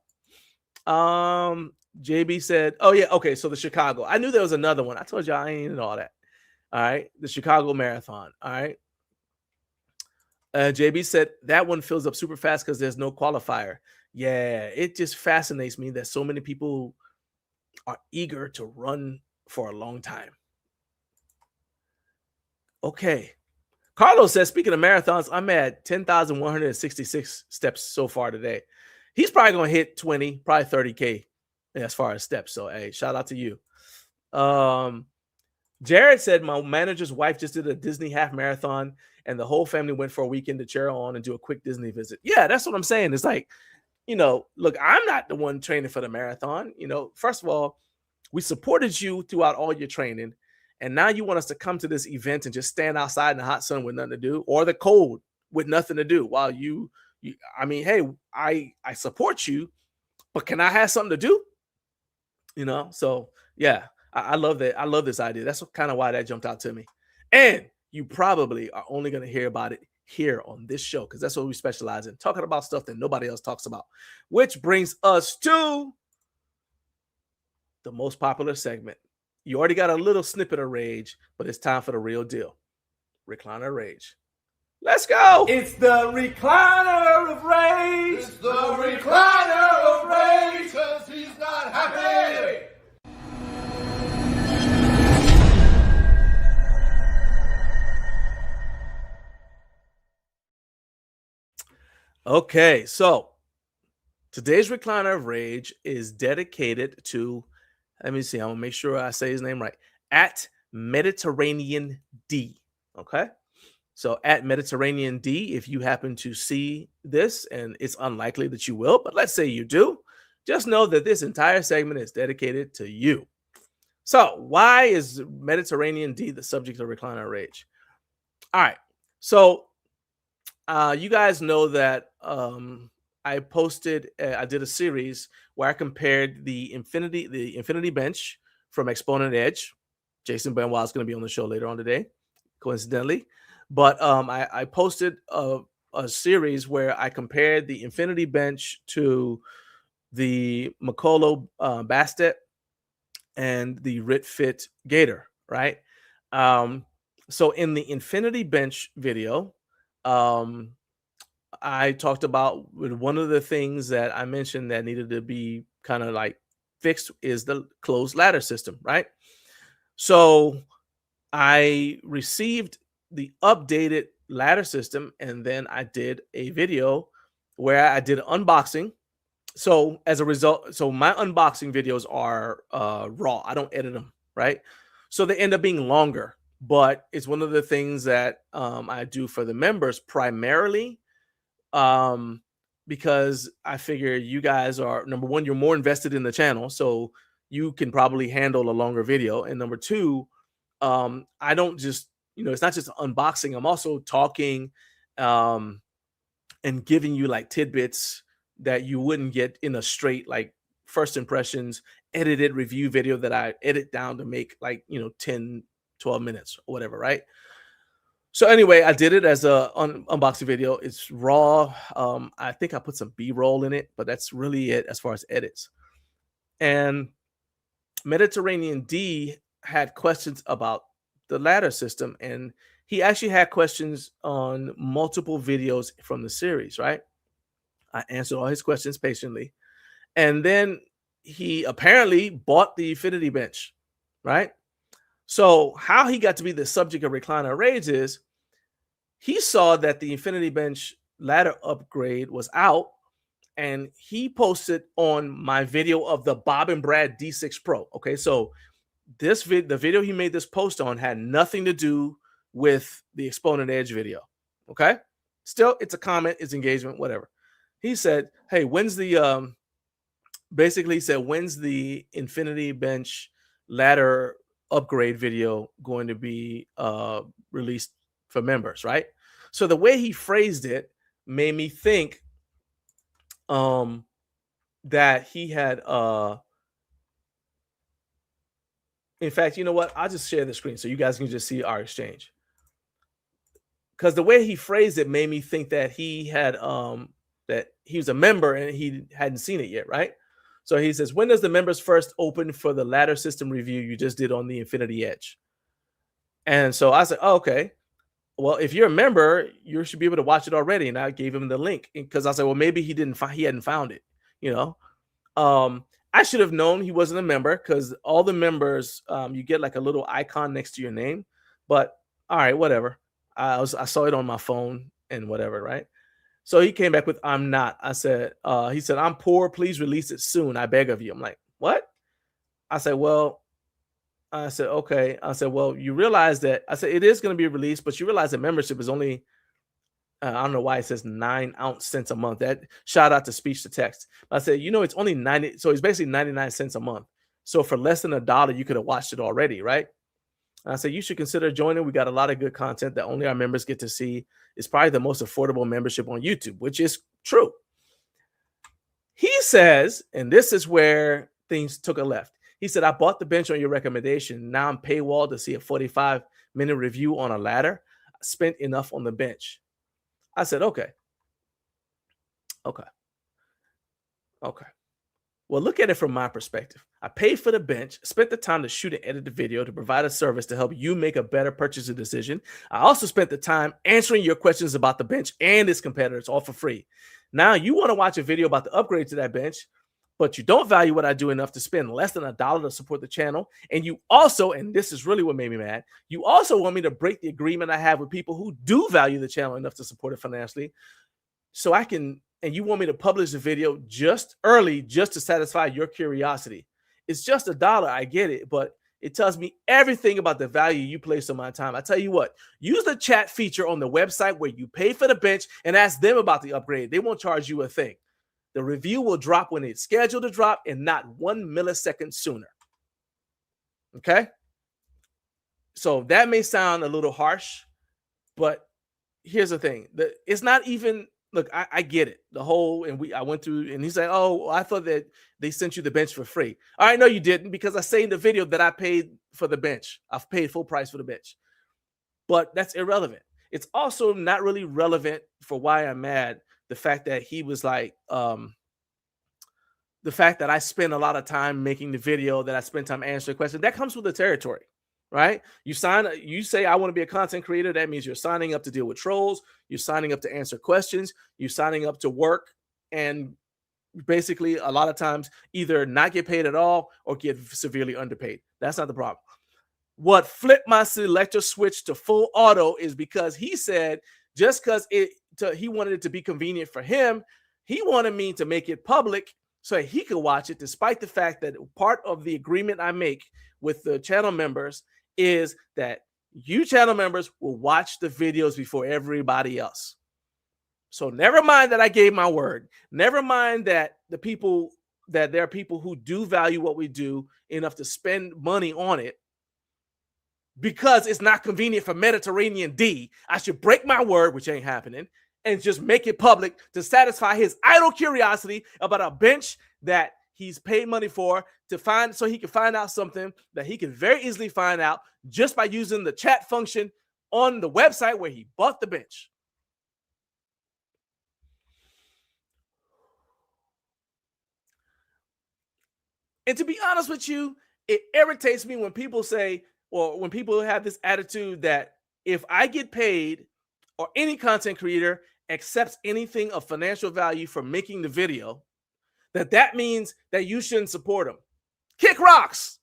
Speaker 1: JB said, oh yeah, okay, so the Chicago. I knew there was another one. I told you I ain't in all that. All right, the Chicago Marathon. All right. JB said that one fills up super fast because there's no qualifier. Yeah, it just fascinates me that so many people are eager to run for a long time. Okay. Carlos says, speaking of marathons, I'm at 10,166 steps so far today. He's probably going to hit 20, probably 30K as far as steps. So, hey, shout out to you. Jared said, my manager's wife just did a Disney half marathon, and the whole family went for a weekend to cheer on and do a quick Disney visit. Yeah, that's what I'm saying. It's like, look, I'm not the one training for the marathon. First of all, we supported you throughout all your training, and now you want us to come to this event and just stand outside in the hot sun with nothing to do, or the cold with nothing to do, while hey, I support you, but can I have something to do? So yeah, I love that. I love this idea. That's kind of why that jumped out to me. And you probably are only going to hear about it here on this show, because that's what we specialize in, talking about stuff that nobody else talks about. Which brings us to the most popular segment. You already got a little snippet of rage, but it's time for the real deal. Recliner Rage. Let's go.
Speaker 2: It's the Recliner of Rage. It's the Recliner of Rage, 'cause he's not happy.
Speaker 1: Okay, so today's Recliner of Rage is dedicated to, let me see, I'm gonna make sure I say his name right, at Mediterranean D. Okay, so at Mediterranean D, if you happen to see this, and it's unlikely that you will, but let's say you do, just know that this entire segment is dedicated to you. So why is Mediterranean D the subject of Recliner of Rage? All right, so you guys know that I did a series where I compared the Infinity Bench from Exponent Edge. Jason Benoit is going to be on the show later on today, coincidentally. But I posted a series where I compared the Infinity Bench to the Makolo Bastet and the RitFit Gator, right? So in the infinity bench video, um, I talked about one of the things that I mentioned that needed to be kind of like fixed is the closed ladder system, right? So I received the updated ladder system, and then I did a video where I did an unboxing. So as a result, so my unboxing videos are raw. I don't edit them, right? So they end up being longer, but it's one of the things that I do for the members primarily, um, because I figure you guys are, number one, you're more invested in the channel, so you can probably handle a longer video, and number two, I don't just, it's not just unboxing. I'm also talking um, and giving you like tidbits that you wouldn't get in a straight like first impressions edited review video that I edit down to make like 10, 12 minutes or whatever, right? So anyway, I did it as a unboxing video. It's raw. I think I put some B-roll in it, but that's really it as far as edits. And Mediterranean D had questions about the ladder system, and he actually had questions on multiple videos from the series, right? I answered all his questions patiently. And then he apparently bought the Infinity Bench, right? So how he got to be the subject of Recliner Rage is he saw that the Infinity Bench ladder upgrade was out, and he posted on my video of the Bob and Brad D6 Pro. Okay, so the video he made this post on had nothing to do with the Exponent Edge video. Okay, still, it's a comment, it's engagement, whatever. He said, "Hey, when's the basically he said, when's the Infinity Bench ladder upgrade video going to be released for members?" Right. So the way he phrased it made me think that he had in fact, you know what? I'll just share the screen so you guys can just see our exchange. Because the way he phrased it made me think that he had that he was a member and he hadn't seen it yet, right? So he says, when does the members first open for the ladder system review you just did on the Infinity Edge? And so I said, oh, okay. Well, if you're a member, you should be able to watch it already. And I gave him the link because I said, well, maybe he hadn't found it, you know. I should have known he wasn't a member because all the members, you get like a little icon next to your name. But all right, whatever. I saw it on my phone and whatever, right? So he came back with, I'm not. I said, he said, I'm poor. Please release it soon. I beg of you. I'm like, what? I said, well, I said, okay. I said, well, you realize that, I said, it is going to be released, but you realize that membership is only, I don't know why it says 9 ounce cents a month. That shout out to speech to text. I said, it's only 90. So it's basically 99 cents a month. So for less than $1, you could have watched it already, right? And I said, you should consider joining. We got a lot of good content that only our members get to see. It's probably the most affordable membership on YouTube, which is true. He says, and this is where things took a left. He said, I bought the bench on your recommendation. Now I'm paywall to see a 45-minute review on a ladder. I spent enough on the bench. I said, okay. Well, look at it from my perspective. I paid for the bench, spent the time to shoot and edit the video to provide a service to help you make a better purchasing decision. I also spent the time answering your questions about the bench and its competitors, all for free. Now you want to watch a video about the upgrade to that bench, but you don't value what I do enough to spend less than $1 to support the channel. And you also, and this is really what made me mad, you also want me to break the agreement I have with people who do value the channel enough to support it financially. So I can, and you want me to publish the video just early, just to satisfy your curiosity. It's just $1. I get it, but it tells me everything about the value you place on my time. I tell you what, use the chat feature on the website where you pay for the bench and ask them about the upgrade. They won't charge you a thing. The review will drop when it's scheduled to drop and not 1 millisecond sooner. Okay? So that may sound a little harsh, but here's the thing. It's not even, look, I get it. The whole, and I went through, and he's like, oh, I thought that they sent you the bench for free. All right, no, you didn't, because I say in the video that I paid for the bench. I've paid full price for the bench. But that's irrelevant. It's also not really relevant for why I'm mad. The fact that he was like, the fact that I spent a lot of time making the video, that I spent time answering questions, that comes with the territory. right? You say, I want to be a content creator. That means you're signing up to deal with trolls. You're signing up to answer questions. You're signing up to work and basically a lot of times either not get paid at all or get severely underpaid. That's not the problem. What flipped my selector switch to full auto is because he said just because he wanted it to be convenient for him, he wanted me to make it public so he could watch it, despite the fact that part of the agreement I make with the channel members is that you channel members will watch the videos before everybody else. So never mind that I gave my word. Never mind that there are people who do value what we do enough to spend money on it. Because it's not convenient for Mediterranean D, I should break my word, which ain't happening, and just make it public to satisfy his idle curiosity about a bench that he's paid money for to find, so he can find out something that he can very easily find out just by using the chat function on the website where he bought the bench. And to be honest with you, it irritates me when people say, or when people have this attitude that if I get paid or any content creator accepts anything of financial value for making the video, that means that you shouldn't support them. Kick rocks.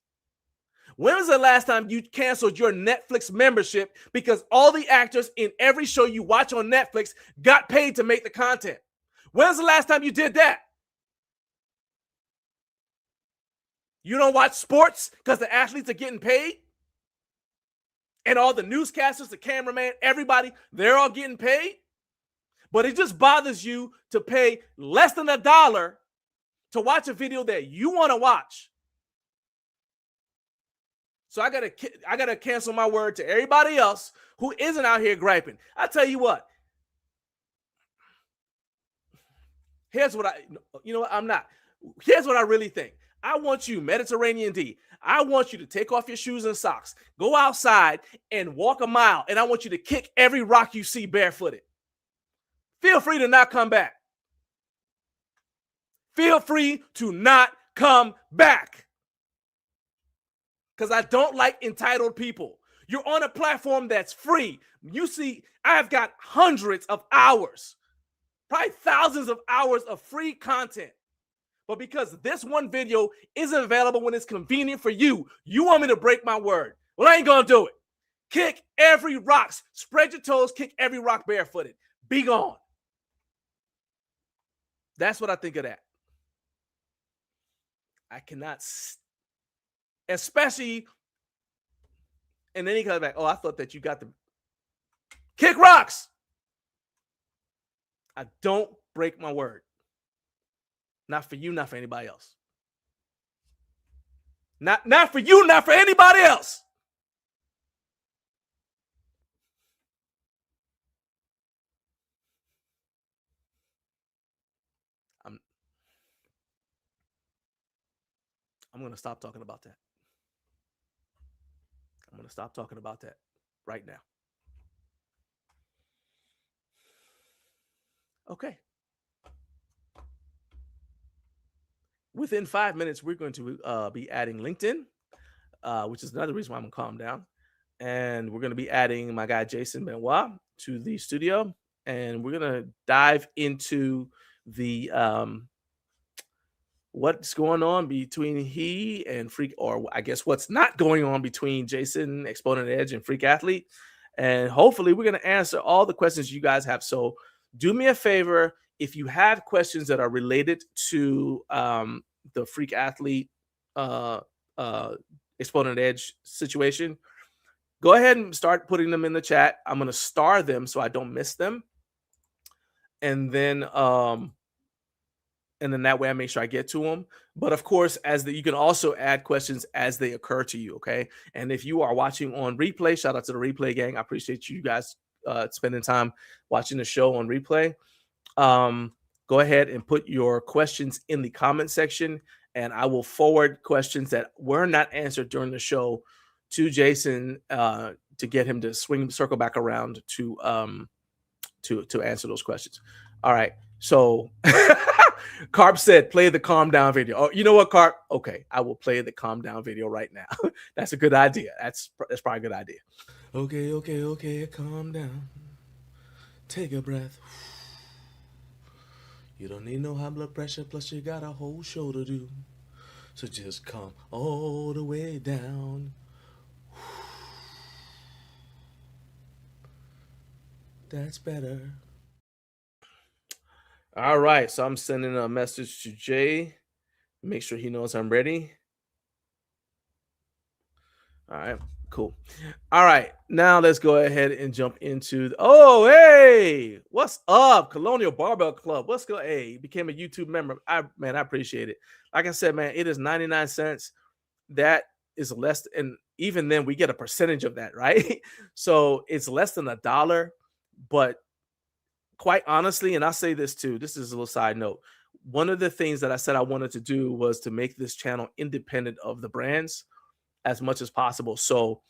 Speaker 1: When was the last time you canceled your Netflix membership because all the actors in every show you watch on Netflix got paid to make the content? When was the last time you did that? You don't watch sports because the athletes are getting paid? And all the newscasters, the cameraman, everybody, they're all getting paid? But it just bothers you to pay less than $1 to watch a video that you want to watch. So I gotta cancel my word to everybody else who isn't out here griping. I tell you what. Here's what I'm not. Here's what I really think. I want you, Mediterranean D, I want you to take off your shoes and socks, go outside and walk a mile, and I want you to kick every rock you see barefooted. Feel free to not come back. Feel free to not come back. Because I don't like entitled people. You're on a platform that's free. You see, I've got hundreds of hours, probably thousands of hours of free content. But because this one video isn't available when it's convenient for you, you want me to break my word. Well, I ain't gonna do it. Kick every rock. Spread your toes, kick every rock barefooted. Be gone. That's what I think of that. I cannot, especially, and then he comes back, oh, I thought that you got the kick rocks. I don't break my word. Not for you, not for anybody else. Not for you, not for anybody else. I'm going to stop talking about that. I'm going to stop talking about that right now. Okay. Within 5 minutes, we're going to be adding LinkedIn, which is another reason why I'm going to calm down. And we're going to be adding my guy, Jason Benoit, to the studio. And we're going to dive into the what's going on between he and Freak, or I guess what's not going on between Jason, Exponent Edge, and Freak Athlete. And hopefully we're going to answer all the questions you guys have. So do me a favor. If you have questions that are related to the Freak Athlete Exponent Edge situation, go ahead and start putting them in the chat. I'm going to star them so I don't miss them. And then that way I make sure I get to them. But of course, you can also add questions as they occur to you, okay? And if you are watching on replay, shout out to the replay gang. I appreciate you guys spending time watching the show on replay. Go ahead and put your questions in the comment section, and I will forward questions that were not answered during the show to Jason to get him to circle back around to answer those questions. All right. So Carp said, play the calm down video. Oh, you know what, Carp? Okay, I will play the calm down video right now. That's a good idea. That's probably a good idea. Okay, calm down. Take a breath. You don't need no high blood pressure, plus you got a whole show to do. So just calm all the way down. That's better. All right, so I'm sending a message to Jay. Make sure he knows I'm ready. All right, cool. All right, now let's go ahead and jump into oh, hey, what's up, Colonial Barbell Club? What's going? Hey, you became a YouTube member. I appreciate it. Like I said, man, it is 99 cents. That is less, and even then, we get a percentage of that, right? So it's less than $1, but quite honestly, and I'll say this too, this is a little side note. One of the things that I said I wanted to do was to make this channel independent of the brands as much as possible. So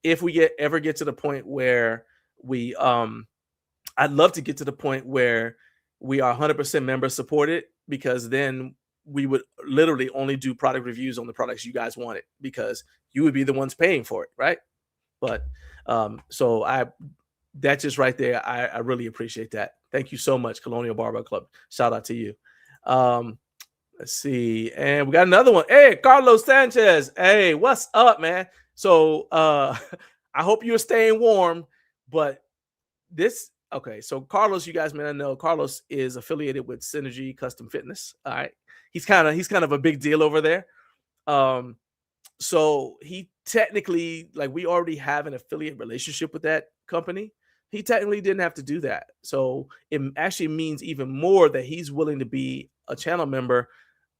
Speaker 1: if we ever get to the point where we I'd love to get to the point where we are 100% member supported, because then we would literally only do product reviews on the products you guys wanted, because you would be the ones paying for it, right? But so that just right there, I really appreciate that. Thank you so much, Colonial Barbell Club. Shout out to you. Let's see. And we got another one. Hey, Carlos Sanchez. Hey, what's up, man? So I hope you're staying warm. But okay, so Carlos, you guys may not know, Carlos is affiliated with Synergy Custom Fitness. All right. He's kind of a big deal over there. So he technically, like, we already have an affiliate relationship with that company. He technically didn't have to do that. So it actually means even more that he's willing to be a channel member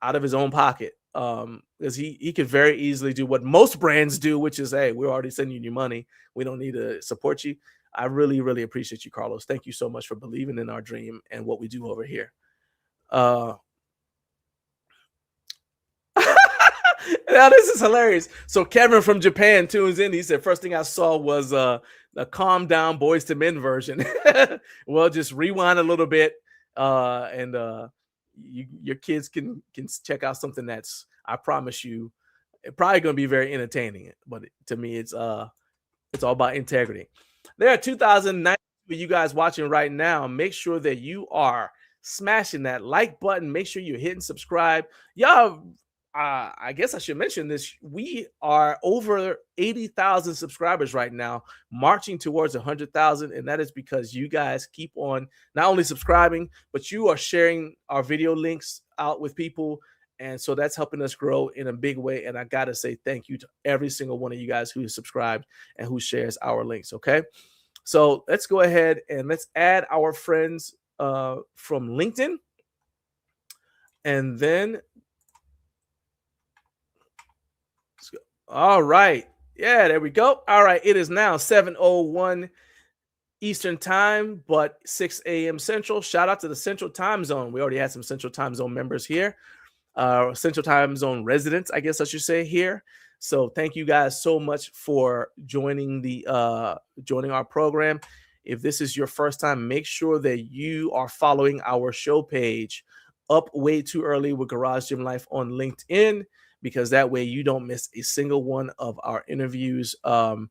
Speaker 1: out of his own pocket. Because he could very easily do what most brands do, which is, hey, we're already sending you money. We don't need to support you. I really, really appreciate you, Carlos. Thank you so much for believing in our dream and what we do over here. Now this is hilarious. So Kevin from Japan tunes in. He said, first thing I saw was the calm down Boys to Men version. Well, just rewind a little bit, and your kids can check out something that's, I promise you, probably going to be very entertaining. But to me, it's all about integrity. There are 2009 for you guys watching right now. Make sure that you are smashing that like button. Make sure you're hitting subscribe. Y'all, I guess I should mention this. We are over 80,000 subscribers right now, marching towards 100,000. And that is because you guys keep on not only subscribing, but you are sharing our video links out with people. And so that's helping us grow in a big way. And I got to say thank you to every single one of you guys who subscribed and who shares our links. Okay. So let's go ahead and let's add our friends from LinkedIn. And then all right. Yeah, there we go. All right. It is now 7:01 Eastern time, but 6 a.m. Central. Shout out to the Central Time Zone. We already had some Central Time Zone members here. Central Time Zone residents, I guess I should say, here. So thank you guys so much for joining our program. If this is your first time, make sure that you are following our show page, Up Way Too Early with Garage Gym Life, on LinkedIn, because that way you don't miss a single one of our interviews. On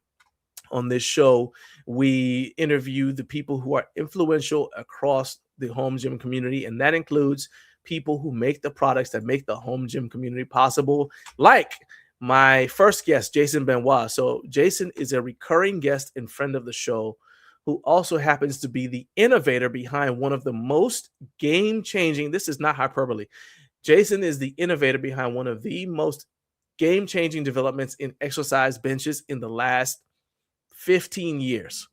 Speaker 1: this show, we interview the people who are influential across the home gym community, and that includes people who make the products that make the home gym community possible, like my first guest, Jason Benoit. So Jason is a recurring guest and friend of the show, who also happens to be the innovator behind one of the most game-changing, this is not hyperbole, Jason is the innovator behind one of the most game-changing developments in exercise benches in the last 15 years.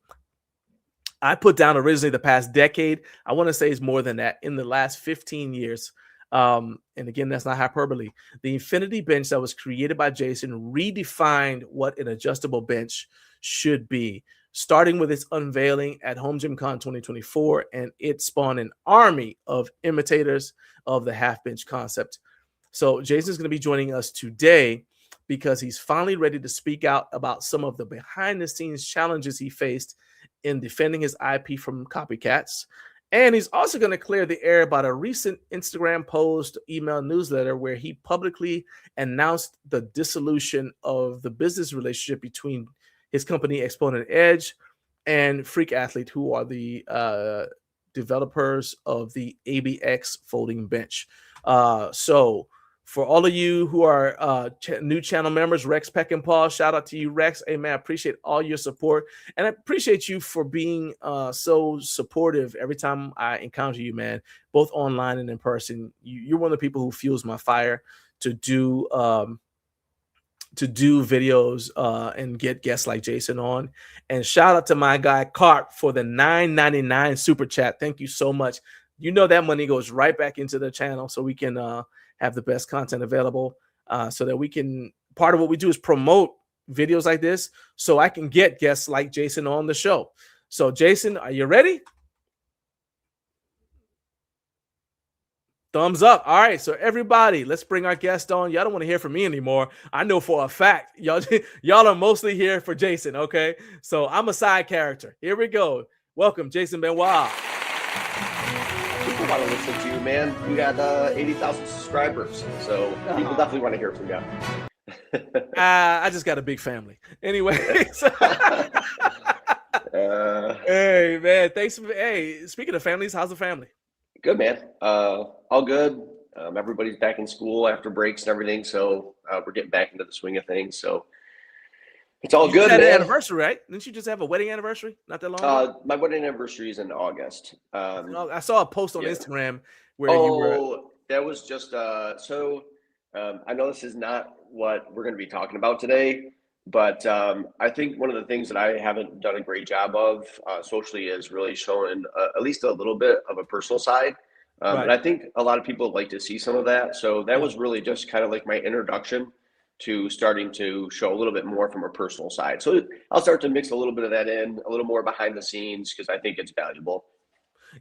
Speaker 1: I put down originally the past decade. I want to say it's more than that, in the last 15 years. And again, that's not hyperbole. The Infinity Bench that was created by Jason redefined what an adjustable bench should be, starting with its unveiling at Home Gym Con 2024, and it spawned an army of imitators of the half bench concept. So Jason's going to be joining us today because he's finally ready to speak out about some of the behind the scenes challenges he faced in defending his IP from copycats, And he's also going to clear the air about a recent Instagram post, email newsletter where he publicly announced the dissolution of the business relationship between his company Exponent Edge and Freak Athlete, who are the developers of the ABX folding bench. So for all of you who are new channel members, Rex, Peck, and Paul, shout out to you, Rex. Hey, man, I appreciate all your support. And I appreciate you for being so supportive every time I encounter you, man, both online and in person. You're one of the people who fuels my fire to do videos and get guests like Jason on. And shout out to my guy Cart for the $9.99 super chat. Thank you so much. You know that money goes right back into the channel so we can have the best content available, so that we can, part of what we do is promote videos like this so I can get guests like Jason on the show. So Jason, are you ready? Thumbs up. All right, so everybody, let's bring our guest on. Y'all don't want to hear from me anymore. I know for a fact y'all are mostly here for Jason, okay? So I'm a side character. Here we go. Welcome, Jason Benoit.
Speaker 3: People want to listen to you, man. You got 80,000 subscribers, so people definitely want to hear from you.
Speaker 1: I just got a big family. Anyways. Hey, man, thanks. Hey, speaking of families, how's the family?
Speaker 3: Good, man. All good. Everybody's back in school after breaks and everything, so we're getting back into the swing of things. So it's all good,
Speaker 1: man.
Speaker 3: An
Speaker 1: anniversary, right? Didn't you just have a wedding anniversry not that long ago?
Speaker 3: My wedding anniversary is in August.
Speaker 1: I saw a post on Instagram where you were.
Speaker 3: That was just so. I know this is not what we're going to be talking about today, but I think one of the things that I haven't done a great job of socially is really showing at least a little bit of a personal side. Right. And I think a lot of people like to see some of that. So that was really just kind of like my introduction to starting to show a little bit more from a personal side. So I'll start to mix a little bit of that in, a little more behind the scenes, because I think it's valuable.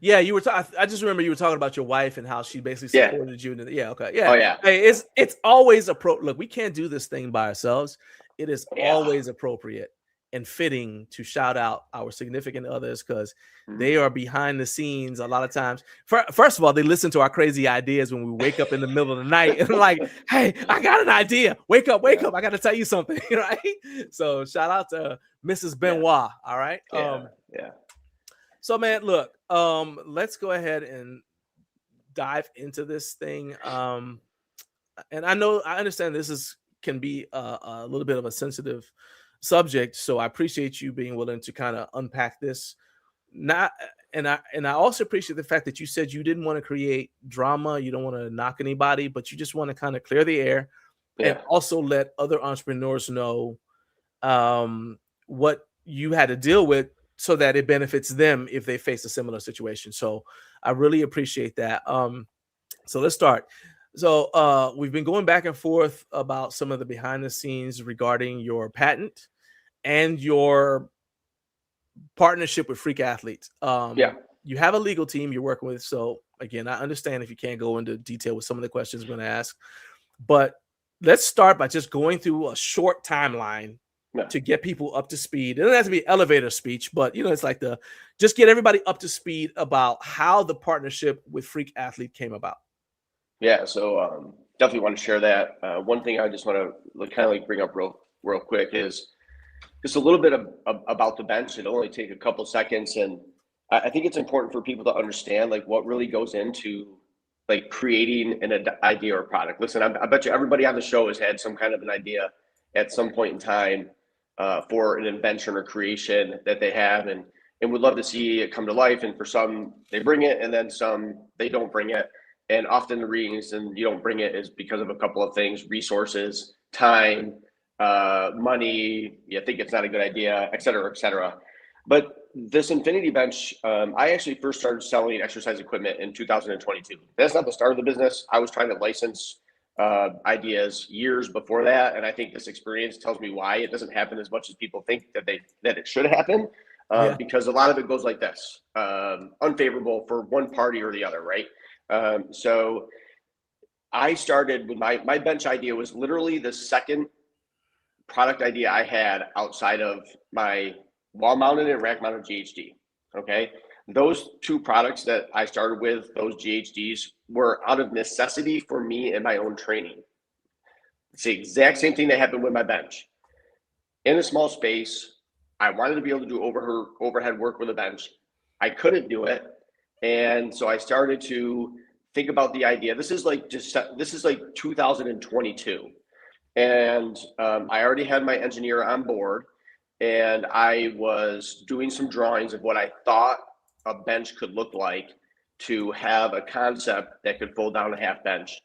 Speaker 1: Yeah, you were. I just remember you were talking about your wife and how she basically supported you. Yeah, okay, yeah.
Speaker 3: Oh yeah.
Speaker 1: Hey, it's always look, we can't do this thing by ourselves. It is always appropriate and fitting to shout out our significant others because they are behind the scenes a lot of times. First of all, they listen to our crazy ideas when we wake up in the middle of the night and like, hey, I got an idea. Wake up. I got to tell you something, right? So shout out to Mrs. Benoit. All right.
Speaker 3: Yeah.
Speaker 1: So, man, look, let's go ahead and dive into this thing. And I understand this can be a little bit of a sensitive subject, so I appreciate you being willing to kind of unpack this. And I also appreciate the fact that you said you didn't want to create drama, you don't want to knock anybody, but you just want to kind of clear the air and also let other entrepreneurs know what you had to deal with so that it benefits them if they face a similar situation. So I really appreciate that. So let's start. So we've been going back and forth about some of the behind the scenes regarding your patent and your partnership with Freak Athletes. You have a legal team you're working with. So again, I understand if you can't go into detail with some of the questions I'm going to ask, but let's start by just going through a short timeline to get people up to speed. It doesn't have to be elevator speech, but it's like just get everybody up to speed about how the partnership with Freak Athlete came about.
Speaker 3: Yeah, so definitely want to share that. One thing I just want to kind of like bring up real quick is just a little bit about the bench. It'll only take a couple seconds, and I think it's important for people to understand like what really goes into like creating an idea or product. Listen, I bet you everybody on the show has had some kind of an idea at some point in time for an invention or creation that they have, and would love to see it come to life. And for some, they bring it, and then some they don't bring it. And often the reason you don't bring it is because of a couple of things: resources, time, money. You think it's not a good idea, et cetera, et cetera. But this Infinity Bench, I actually first started selling exercise equipment in 2022. That's not the start of the business. I was trying to license ideas years before that, and I think this experience tells me why it doesn't happen as much as people think that it should happen. Because a lot of it goes like this: unfavorable for one party or the other, right? So I started with my bench idea was literally the second product idea I had outside of my wall mounted and rack mounted GHD. Okay. those two products that I started with, those GHDs, were out of necessity for me in my own training. It's the exact same thing that happened with my bench. In a small space, I wanted to be able to do overhead work with a bench. I couldn't do it. And so I started to think about the idea. This is like 2022. And I already had my engineer on board, and I was doing some drawings of what I thought a bench could look like to have a concept that could fold down a half bench.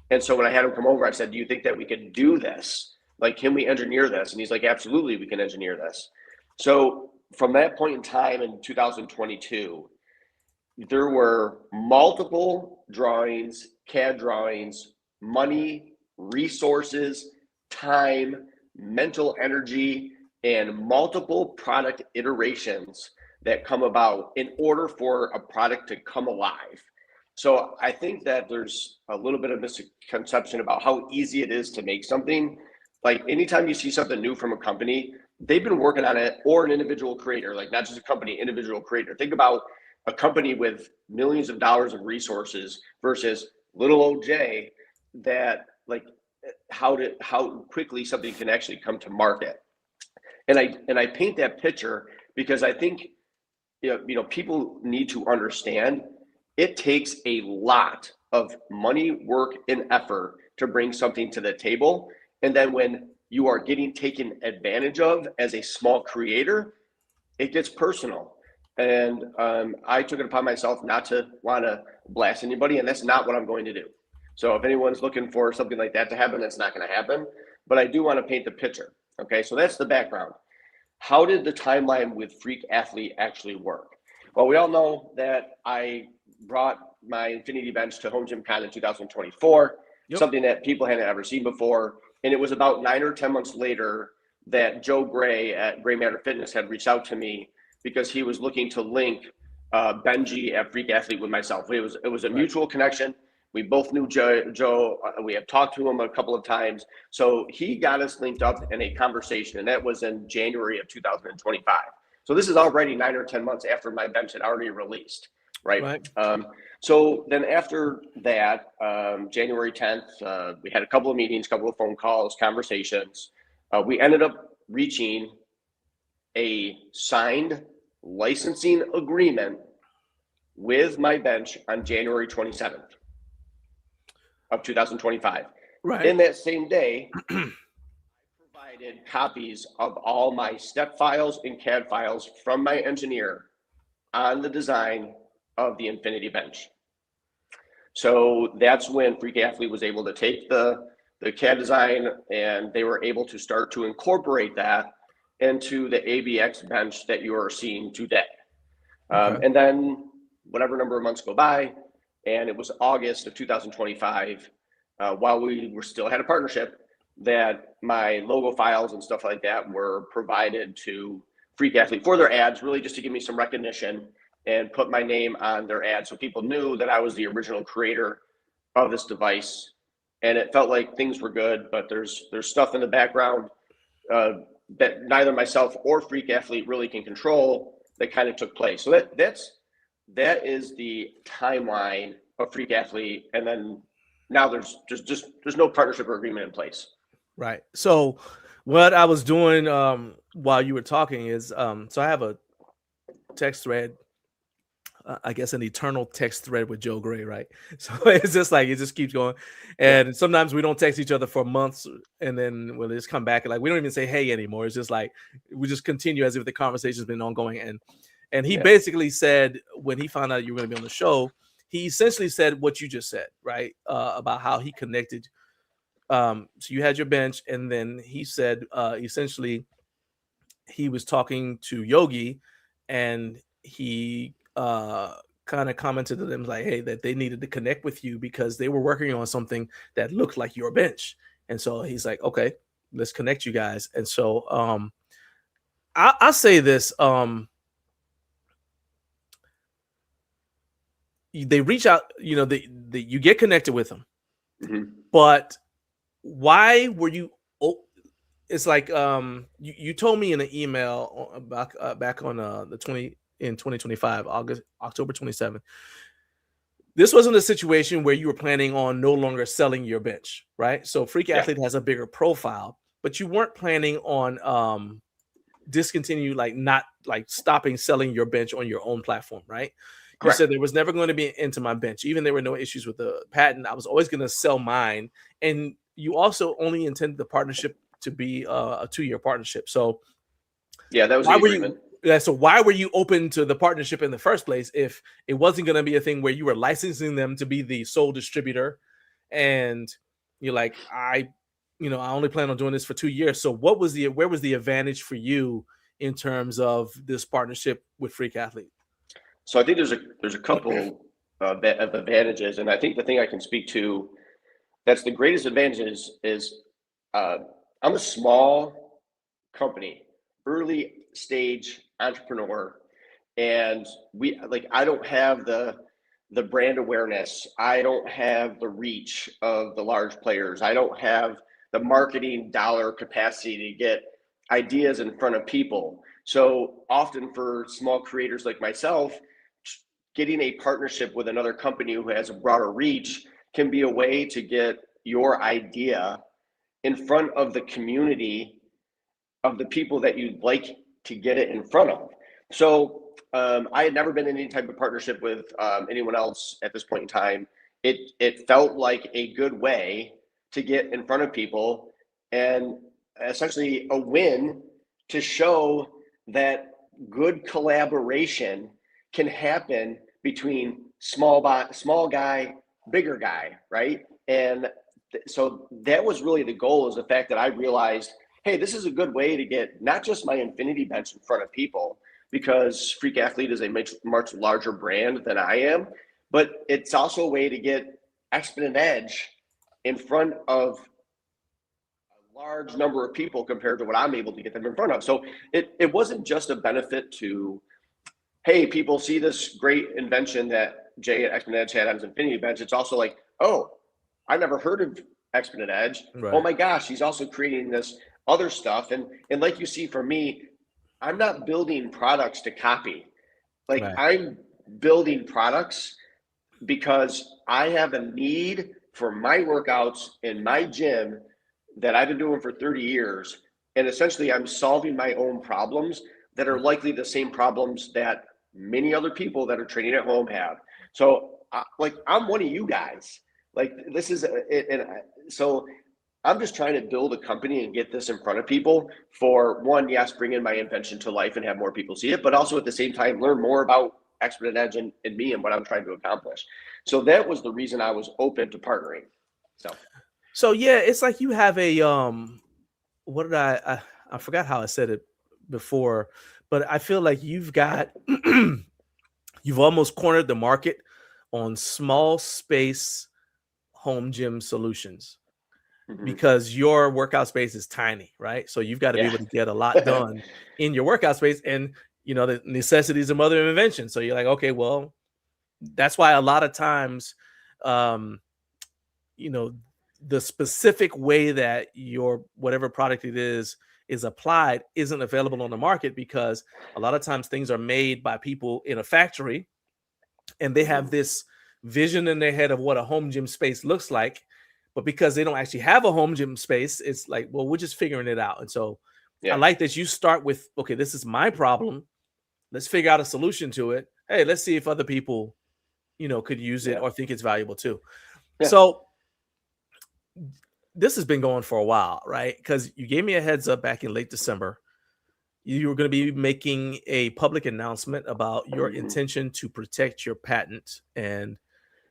Speaker 3: And so when I had him come over, I said, do you think that we could do this? Like, can we engineer this? And he's like, absolutely, we can engineer this. So from that point in time in 2022, there were multiple drawings, CAD drawings, money, resources, time, mental energy, and multiple product iterations that come about in order for a product to come alive. So I think that there's a little bit of misconception about how easy it is to make something. Like, anytime you see something new from a company, they've been working on it, or an individual creator, like not just a company, individual creator. Think about a company with millions of dollars of resources versus little old Jay, that like how quickly something can actually come to market. And I paint that picture because I think people need to understand it takes a lot of money, work, and effort to bring something to the table. And then when you are getting taken advantage of as a small creator, it gets personal. And I took it upon myself not to want to blast anybody, and that's not what I'm going to do. So if anyone's looking for something like that to happen, that's not going to happen. But I do want to paint the picture. Okay, so that's the background. How did the timeline with Freak Athlete actually work? Well, we all know that I brought my Infinity Bench to Home Gym Con in 2024, something that people hadn't ever seen before. And it was about 9 or 10 months later that Joe Gray at Gray Matter Fitness had reached out to me because he was looking to link Benji at Freak Athlete with myself. It was a mutual connection. We both knew Joe. We have talked to him a couple of times. So he got us linked up in a conversation, and that was in January of 2025. So this is already 9 or 10 months after my bench had already released, right? So then after that, January 10th, we had a couple of meetings, couple of phone calls, conversations. We ended up reaching a signed licensing agreement with my bench on January 27th of 2025. Right. In that same day, I provided copies of all my step files and CAD files from my engineer on the design of the Infinity Bench. So that's when Freak Athlete was able to take the CAD design, and they were able to start to incorporate that into the ABX bench that you are seeing today. And then whatever number of months go by, and it was August of 2025, while we were still had a partnership, that my logo files and stuff like that were provided to Freak Athlete for their ads, really just to give me some recognition and put my name on their ad so people knew that I was the original creator of this device. And it felt like things were good, but there's stuff in the background that neither myself or Freak Athlete really can control that kind of took place. So that is the timeline of Freak Athlete. And then now there's no partnership or agreement in place.
Speaker 1: Right. So what I was doing while you were talking is, so I have a text thread, I guess an eternal text thread with Joe Gray, right? So it's just like, it just keeps going. And sometimes we don't text each other for months, and then we'll just come back and like, we don't even say hey anymore. It's just like, we just continue as if the conversation's been ongoing. And he basically said, when he found out you were going to be on the show, he essentially said what you just said, right? About how he connected. So you had your bench, and then he said, essentially, he was talking to Yogi, and he kind of commented to them like, hey, that they needed to connect with you because they were working on something that looked like your bench. And so he's like, okay, let's connect you guys. And so I say this, they reach out, you get connected with them, but why were you? It's like you told me in an email back on the in 2025, October 27th. This wasn't a situation where you were planning on no longer selling your bench, right? So Freak Athlete has a bigger profile, but you weren't planning on discontinue, like not like stopping selling your bench on your own platform, right?
Speaker 3: Correct.
Speaker 1: You said there was never going to be an end to my bench. Even there were no issues with the patent, I was always going to sell mine. And you also only intended the partnership to be a 2-year partnership. So
Speaker 3: yeah, that was the agreement.
Speaker 1: So why were you open to the partnership in the first place if it wasn't going to be a thing where you were licensing them to be the sole distributor and you're like, I only plan on doing this for 2 years. So where was the advantage for you in terms of this partnership with Freak Athlete?
Speaker 3: So I think there's a couple of advantages, and I think the thing I can speak to that's the greatest advantage is I'm a small company, early stage entrepreneur, and I don't have the brand awareness, I don't have the reach of the large players, I don't have the marketing dollar capacity to get ideas in front of people. So often for small creators like myself, getting a partnership with another company who has a broader reach can be a way to get your idea in front of the community of the people that you'd like to get it in front of. So I had never been in any type of partnership with anyone else at this point in time. It felt like a good way to get in front of people and essentially a win to show that good collaboration can happen between small guy, bigger guy, right? And so that was really the goal, is the fact that I realized, hey, this is a good way to get not just my Infinity bench in front of people, because Freak Athlete is a much larger brand than I am, but it's also a way to get Exponent Edge in front of a large number of people compared to what I'm able to get them in front of. So it wasn't just a benefit to, hey, people see this great invention that Jay at Exponent Edge had on his Infinity bench. It's also like, oh, I never heard of Exponent Edge. Right. Oh my gosh, he's also creating this other stuff. And like you see for me, I'm not building products to copy. Like right. I'm building products because I have a need for my workouts in my gym that I've been doing for 30 years. And essentially I'm solving my own problems that are likely the same problems that many other people that are training at home have. So I'm one of you guys. Like this is so I'm just trying to build a company and get this in front of people for one, yes, bring in my invention to life and have more people see it, but also at the same time, learn more about Exponent Edge and me and what I'm trying to accomplish. So that was the reason I was open to partnering.
Speaker 1: So yeah, it's like you have a, what did I forgot how I said it before, but I feel like you've got, you've almost cornered the market on small space home gym solutions. Because your workout space is tiny, right? So you've got to be able to get a lot done in your workout space, and the necessity is the mother of invention. So you're like, okay, well, that's why a lot of times, the specific way that your whatever product it is applied isn't available on the market, because a lot of times things are made by people in a factory, and they have this vision in their head of what a home gym space looks like. But because they don't actually have a home gym space, it's like, well, we're just figuring it out. And so I like that you start with, okay, this is my problem. Let's figure out a solution to it. Hey, let's see if other people, could use it or think it's valuable too. Yeah. So this has been going for a while, right? Because you gave me a heads up back in late December. You were going to be making a public announcement about your intention to protect your patent. And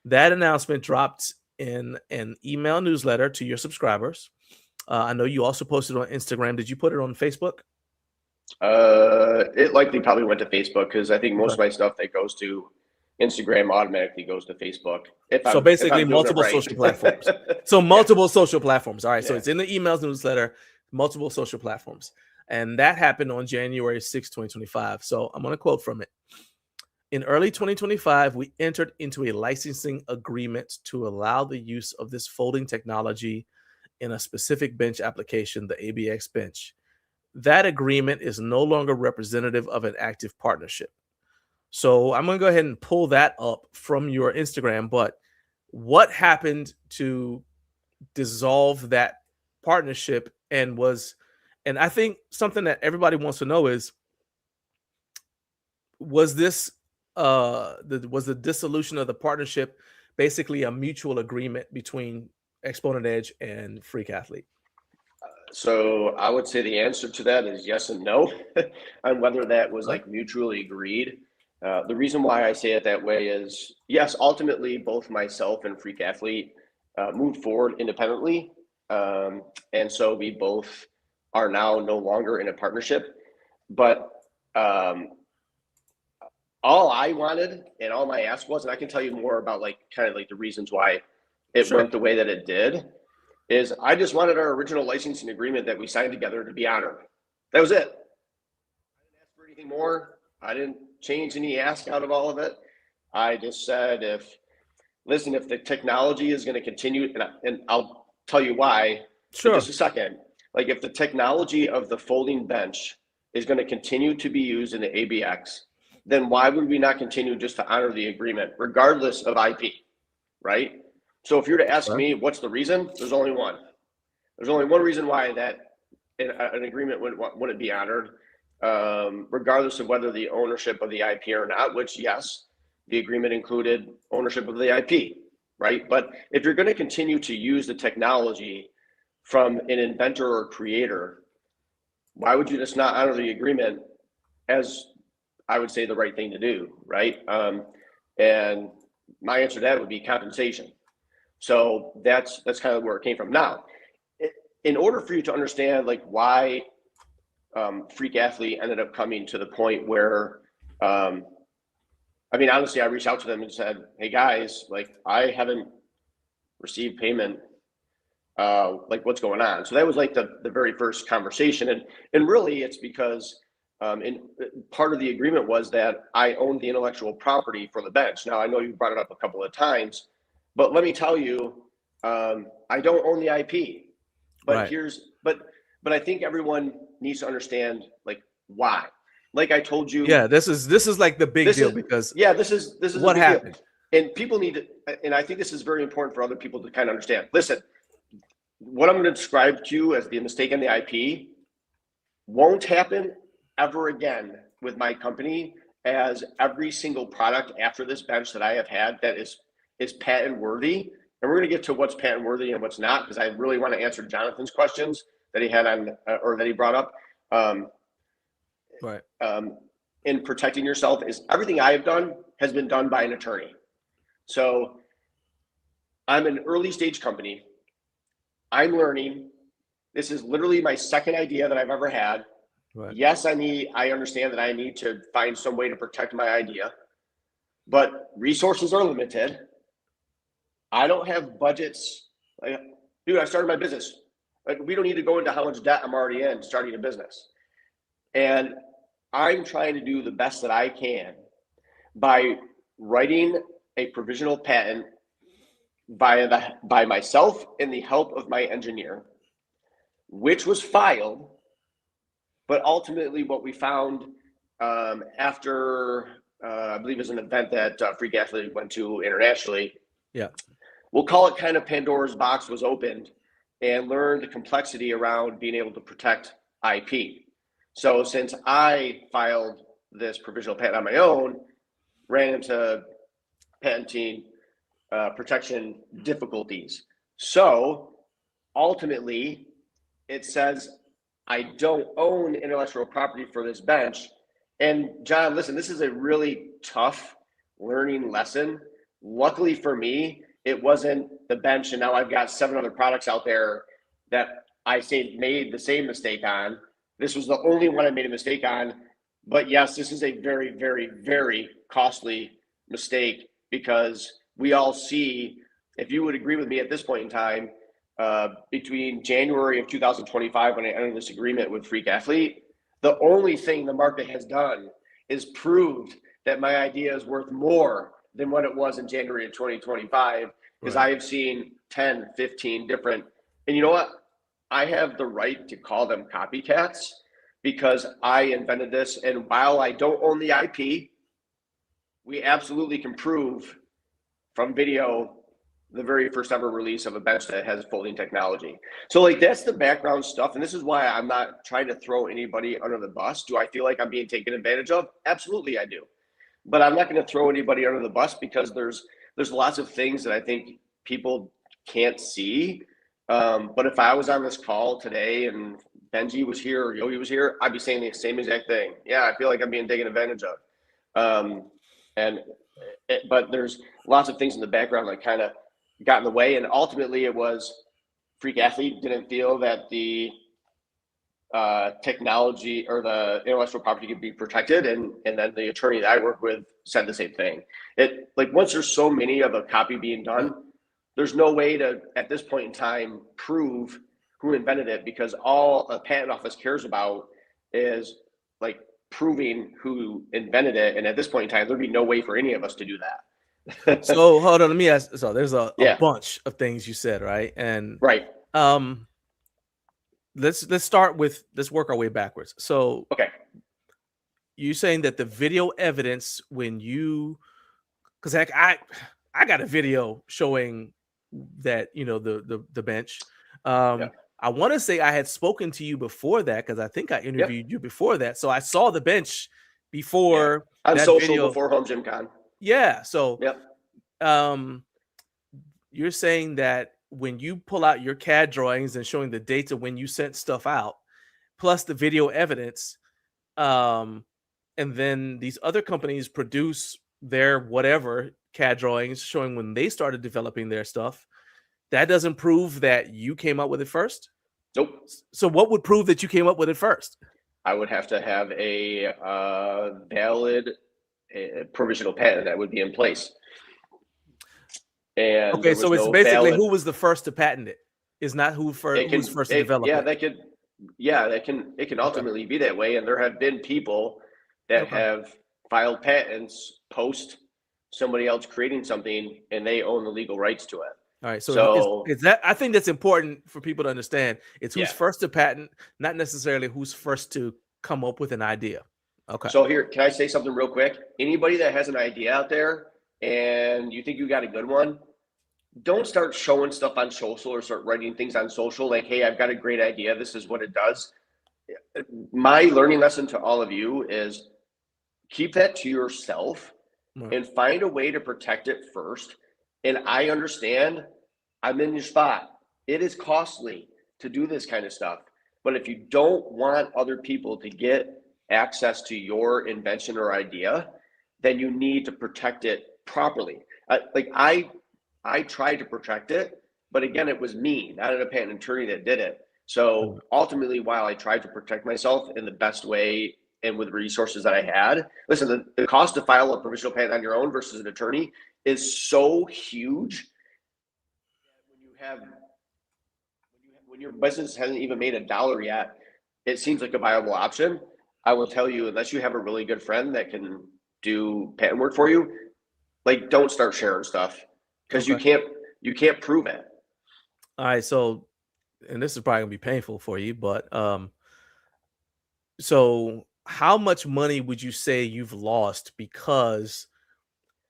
Speaker 1: that announcement dropped in an email newsletter to your subscribers. I know you also posted on Instagram. Did you put it on Facebook?
Speaker 3: It likely probably went to Facebook, because I think most of my stuff that goes to Instagram automatically goes to Facebook.
Speaker 1: So basically multiple social platforms. So multiple social platforms. All right. So it's in the emails newsletter, multiple social platforms. And that happened on January 6, 2025. So I'm going to quote from it. In early 2025, we entered into a licensing agreement to allow the use of this folding technology in a specific bench application, the ABX bench. That agreement is no longer representative of an active partnership. So I'm going to go ahead and pull that up from your Instagram. But what happened to dissolve that partnership? And I think something that everybody wants to know is, was this was the dissolution of the partnership basically a mutual agreement between Exponent Edge and Freak Athlete?
Speaker 3: So I would say the answer to that is yes and no on whether that was
Speaker 1: Huh?
Speaker 3: like mutually agreed. The reason why I say it that way is yes, ultimately both myself and Freak Athlete moved forward independently. And so we both are now no longer in a partnership. But all I wanted and all my ask was, and I can tell you more about like kind of like the reasons why it
Speaker 1: Sure.
Speaker 3: went the way that it did, is I just wanted our original licensing agreement that we signed together to be honored. That was it. I didn't ask for anything more. I didn't change any ask out of all of it. I just said, if the technology is going to continue, and I'll tell you why
Speaker 1: Sure.
Speaker 3: in just a second. Like if the technology of the folding bench is going to continue to be used in the ABX, then why would we not continue just to honor the agreement, regardless of IP, right? So if you're to ask me, what's the reason? There's only one. There's only one reason why that an agreement wouldn't be honored, regardless of whether the ownership of the IP or not, which yes, the agreement included ownership of the IP, right? But if you're going to continue to use the technology from an inventor or creator, why would you just not honor the agreement as I would say the right thing to do, right? And my answer to that would be compensation. So that's kind of where it came from. Now, in order for you to understand like why Freak Athlete ended up coming to the point where, I mean, honestly, I reached out to them and said, hey guys, like I haven't received payment. Like what's going on? So that was like the very first conversation. And really it's because part of the agreement was that I owned the intellectual property for the bench. Now I know you brought it up a couple of times, but let me tell you, I don't own the IP. But
Speaker 1: Right.
Speaker 3: but I think everyone needs to understand like why. Like I told you,
Speaker 1: Yeah, this is like the big deal because
Speaker 3: this is
Speaker 1: what
Speaker 3: a big
Speaker 1: happened?
Speaker 3: deal. And people need to, and I think this is very important for other people to kind of understand. Listen, what I'm going to describe to you as the mistake on the IP won't happen ever again with my company, as every single product after this bench that I have had that is patent worthy. And we're going to get to what's patent worthy and what's not, because I really want to answer Jonathan's questions that he had on or that he brought up.
Speaker 1: Right.
Speaker 3: In protecting yourself is everything I have done has been done by an attorney. So I'm an early stage company. I'm learning. This is literally my second idea that I've ever had.
Speaker 1: Right.
Speaker 3: Yes, I understand that I need to find some way to protect my idea, but resources are limited. I don't have budgets. Dude, I started my business. We don't need to go into how much debt I'm already in starting a business. And I'm trying to do the best that I can by writing a provisional patent by myself and the help of my engineer, which was filed. But ultimately what we found after, I believe it was an event that Freak Athlete went to internationally.
Speaker 1: Yeah.
Speaker 3: We'll call it kind of Pandora's box was opened, and learned the complexity around being able to protect IP. So since I filed this provisional patent on my own, ran into patenting protection difficulties. So ultimately, it says I don't own intellectual property for this bench. And John, listen, this is a really tough learning lesson. Luckily for me, it wasn't the bench, and now I've got 7 other products out there that I say made the same mistake on. This was the only one I made a mistake on. But yes, this is a very, very, very costly mistake, because we all see, if you would agree with me at this point in time, between January of 2025, when I entered this agreement with Freak Athlete, the only thing the market has done is proved that my idea is worth more than what it was in January of 2025, because I have seen 10, 15 different, and you know what? I have the right to call them copycats because I invented this. And while I don't own the IP, we absolutely can prove from video the very first ever release of a bench that has folding technology. So like that's the background stuff. And this is why I'm not trying to throw anybody under the bus. Do I feel like I'm being taken advantage of? Absolutely I do. But I'm not going to throw anybody under the bus because there's lots of things that I think people can't see. But if I was on this call today and Benji was here or Yogi was here, I'd be saying the same exact thing. Yeah, I feel like I'm being taken advantage of. But there's lots of things in the background that kind of got in the way. And ultimately it was Freak Athlete didn't feel that the technology or the intellectual property could be protected, and then the attorney that I work with said the same thing. It like once there's so many of a copy being done, there's no way to at this point in time prove who invented it, because all a patent office cares about is like proving who invented it, and at this point in time there'd be no way for any of us to do that.
Speaker 1: So hold on, let me ask. So there's a
Speaker 3: Yeah.
Speaker 1: bunch of things you said, right? And
Speaker 3: Right.
Speaker 1: let's start with, let's work our way backwards. So
Speaker 3: Okay.
Speaker 1: you're saying that the video evidence when you, because heck, I got a video showing that, you know, the bench.
Speaker 3: Yeah.
Speaker 1: I want to say I had spoken to you before that, because I think I interviewed you before that. So I saw the bench before
Speaker 3: on
Speaker 1: that
Speaker 3: social
Speaker 1: video.
Speaker 3: before Home Gym Con.
Speaker 1: Yeah. So
Speaker 3: Yep.
Speaker 1: You're saying that when you pull out your CAD drawings and showing the dates of when you sent stuff out, plus the video evidence, and then these other companies produce their whatever CAD drawings showing when they started developing their stuff, that doesn't prove that you came up with it first?
Speaker 3: Nope.
Speaker 1: So what would prove that you came up with it first?
Speaker 3: I would have to have a valid provisional patent that would be in place. And
Speaker 1: okay, so it's
Speaker 3: no
Speaker 1: basically
Speaker 3: valid,
Speaker 1: who was the first to patent it. It's not who's first to develop
Speaker 3: yeah,
Speaker 1: it.
Speaker 3: it can ultimately be that way. And there have been people that have filed patents post somebody else creating something, and they own the legal rights to it.
Speaker 1: All right, so it's that, I think that's important for people to understand. It's who's first to patent, not necessarily who's first to come up with an idea. Okay.
Speaker 3: So here, can I say something real quick? Anybody that has an idea out there and you think you got a good one, don't start showing stuff on social or start writing things on social like, hey, I've got a great idea, this is what it does. My learning lesson to all of you is keep that to yourself and find a way to protect it first. And I understand, I'm in your spot. It is costly to do this kind of stuff. But if you don't want other people to get access to your invention or idea, then you need to protect it properly. I tried to protect it, but again, it was me, not a patent attorney that did it. So ultimately, while I tried to protect myself in the best way and with resources that I had, listen, the cost to file a provisional patent on your own versus an attorney is so huge. When your business hasn't even made $1 yet, it seems like a viable option. I will tell you, unless you have a really good friend that can do patent work for you, like don't start sharing stuff, because you can't prove it.
Speaker 1: All right, so, and this is probably gonna be painful for you, but so how much money would you say you've lost because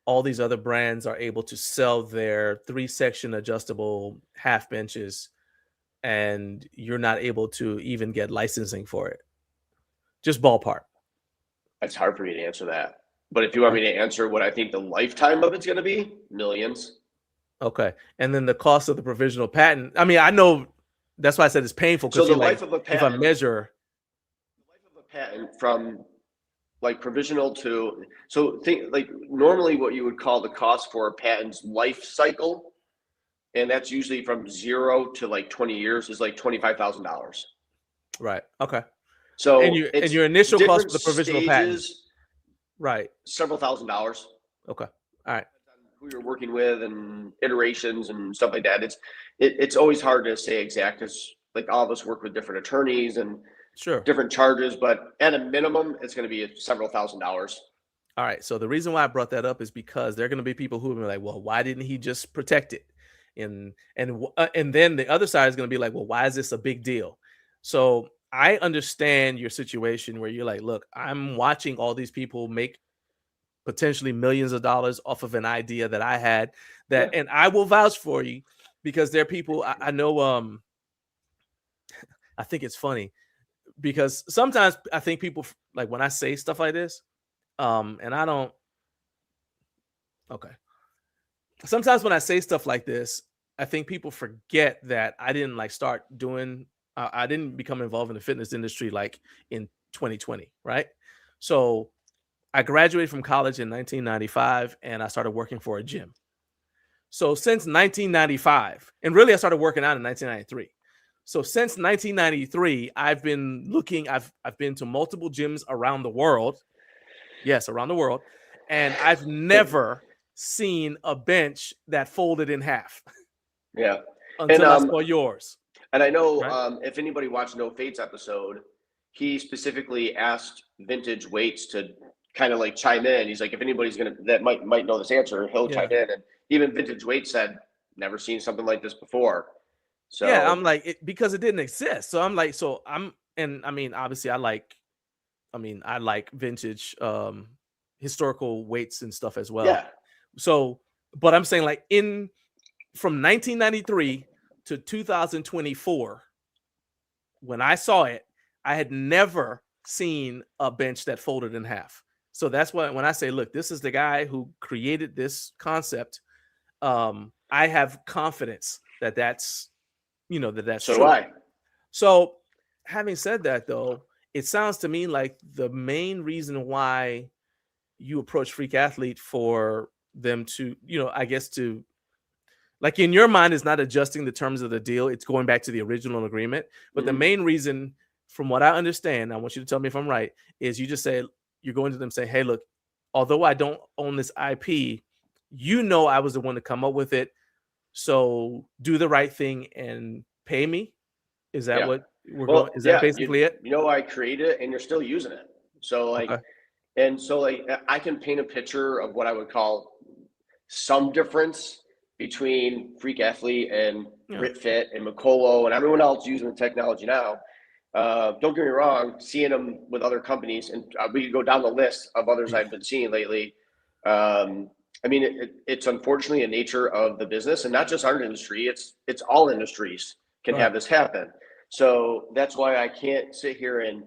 Speaker 1: all these other brands are able to sell their 3-section adjustable half benches and you're not able to even get licensing for it? Just ballpark.
Speaker 3: It's hard for me to answer that. But if you want me to answer what I think the lifetime of it's going to be, millions.
Speaker 1: Okay. And then the cost of the provisional patent. I mean, I know that's why I said it's painful, because
Speaker 3: so the life of a patent,
Speaker 1: if I measure
Speaker 3: the life of a patent from like provisional to, so think like normally what you would call the cost for a patent's life cycle, and that's usually from 0 to like 20 years, is like $25,000.
Speaker 1: Right. Okay.
Speaker 3: So
Speaker 1: and your initial cost for the provisional patent, right,
Speaker 3: several $1,000s.
Speaker 1: Okay. All right.
Speaker 3: Who you're working with and iterations and stuff like that. It's always hard to say exact, because like all of us work with different attorneys and different charges, but at a minimum, it's going to be several $1,000s.
Speaker 1: All right. So the reason why I brought that up is because there are going to be people who are like, well, why didn't he just protect it? And then the other side is going to be like, well, why is this a big deal? So I understand your situation where you're like, look, I'm watching all these people make potentially millions of dollars off of an idea that I had that, and I will vouch for you because there are people I know. I think it's funny because sometimes I think people like when I say stuff like this, and I don't. Okay. Sometimes when I say stuff like this, I think people forget that I didn't like start doing. I didn't become involved in the fitness industry like in 2020, right? So I graduated from college in 1995, and I started working for a gym. So since 1995, and really I started working out in 1993. So since 1993, I've been looking. I've been to multiple gyms around the world. Yes, around the world, and I've never seen a bench that folded in half.
Speaker 3: Yeah.
Speaker 1: Until I saw yours.
Speaker 3: And I know
Speaker 1: right?
Speaker 3: if anybody watched No Fates episode, he specifically asked Vintage Weights to kind of like chime in. He's like, if anybody's that might know this answer, he'll chime in. And even Vintage Weights said, never seen something like this before. So
Speaker 1: yeah, I'm like because it didn't exist. So I'm like, and I mean, obviously I like vintage historical weights and stuff as well.
Speaker 3: Yeah.
Speaker 1: So, but I'm saying like from 1993 to 2024, when I saw it, I had never seen a bench that folded in half. So that's why when I say, look, this is the guy who created this concept. I have confidence that that's
Speaker 3: so
Speaker 1: true.
Speaker 3: Do I.
Speaker 1: So having said that, though, it sounds to me like the main reason why you approach Freak Athlete for them to, I guess to, like in your mind, is not adjusting the terms of the deal. It's going back to the original agreement. But the main reason, from what I understand, I want you to tell me if I'm right, is you just say, you're going to them say, hey, look, although I don't own this IP, I was the one to come up with it. So do the right thing and pay me. Is that what we're going? Is that basically it?
Speaker 3: I created it and you're still using it. So like, and so like, I can paint a picture of what I would call some difference between Freak Athlete and RitFit and Macolo and everyone else using the technology now. Don't get me wrong, seeing them with other companies, and we could go down the list of others I've been seeing lately. I mean, it's unfortunately a nature of the business, and not just our industry. It's all industries can have this happen. So that's why I can't sit here and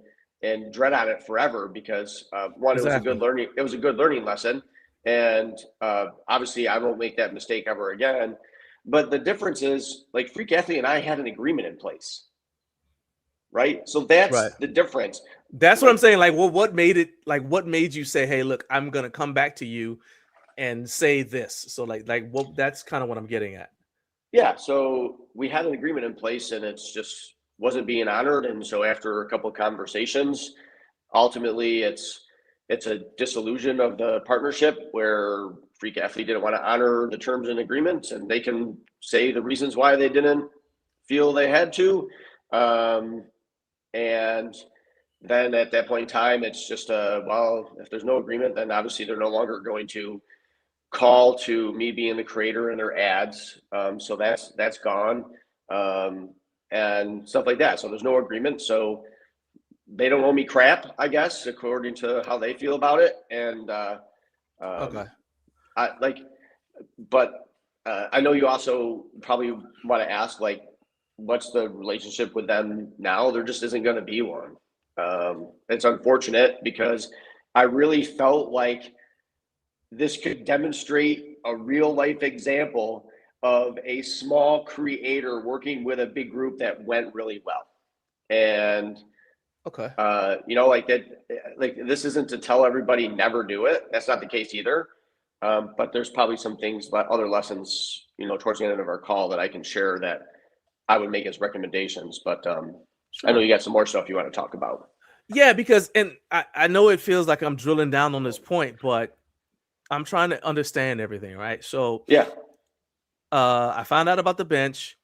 Speaker 3: dread on it forever because one, it was a good learning. It was a good learning lesson, and obviously I won't make that mistake ever again. But the difference is, like, Freak Athlete and I had an agreement in place, right? So that's the difference.
Speaker 1: That's what I'm saying. Like, well, what made you say, hey, look, I'm gonna come back to you and say this? So that's kind of what I'm getting at.
Speaker 3: Yeah, so we had an agreement in place and it's just wasn't being honored. And so after a couple of conversations, ultimately it's a dissolution of the partnership where Freak Athlete didn't want to honor the terms and agreements, and they can say the reasons why they didn't feel they had to. And then at that point in time, it's just if there's no agreement, then obviously they're no longer going to call to me being the creator in their ads. So that's gone, and stuff like that. So there's no agreement. So they don't owe me crap, I guess, according to how they feel about it. And I know you also probably want to ask, like, what's the relationship with them now? There just isn't going to be one. It's unfortunate because I really felt like this could demonstrate a real life example of a small creator working with a big group that went really well. And like that, like, this isn't to tell everybody never do it. That's not the case either. But there's probably some things, other lessons, towards the end of our call that I can share that I would make as recommendations. But I know you got some more stuff you want to talk about.
Speaker 1: Yeah, because, and I know it feels like I'm drilling down on this point, but I'm trying to understand everything, right? So I found out about the bench.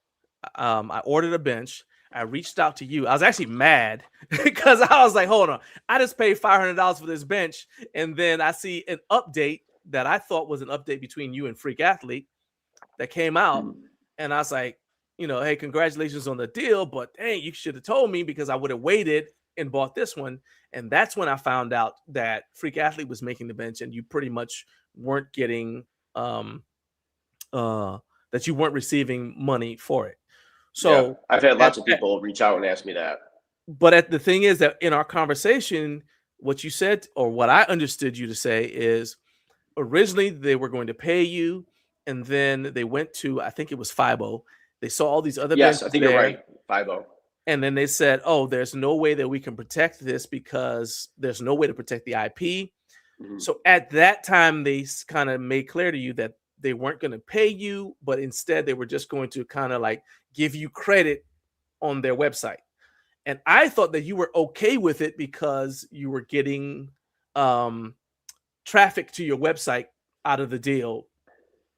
Speaker 1: I ordered a bench. I reached out to you. I was actually mad because I was like, hold on. I just paid $500 for this bench. And then I see an update that I thought was an update between you and Freak Athlete that came out. And I was like, hey, congratulations on the deal, but dang, you should have told me because I would have waited and bought this one. And that's when I found out that Freak Athlete was making the bench, and you pretty much weren't getting that you weren't receiving money for it. So
Speaker 3: I've had lots of people reach out and ask me that.
Speaker 1: But the thing is that in our conversation, what you said, or what I understood you to say, is originally they were going to pay you, and then they went to, I think it was FIBO. They saw all these other benches
Speaker 3: I think
Speaker 1: there,
Speaker 3: you're right, FIBO.
Speaker 1: and then they said, "Oh, there's no way that we can protect this because there's no way to protect the IP."
Speaker 3: Mhm.
Speaker 1: So at that time, they kind of made clear to you that they weren't going to pay you, but instead they were just going to kind of like give you credit on their website. And I thought that you were okay with it because you were getting traffic to your website out of the deal.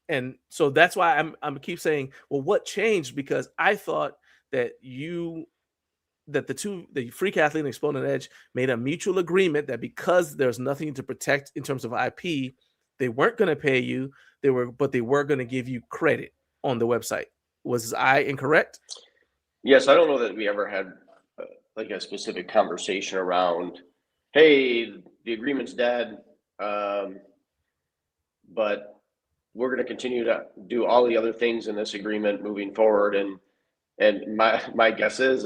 Speaker 1: And so that's why I'm keep saying, well, what changed? Because I thought that the Freak Athlete and Exponent Edge made a mutual agreement that because there's nothing to protect in terms of IP, they weren't going to pay you. But they were going to give you credit on the website. Was I incorrect?
Speaker 3: Yes, I don't know that we ever had like a specific conversation around, hey, the agreement's dead, but we're going to continue to do all the other things in this agreement moving forward. And my guess is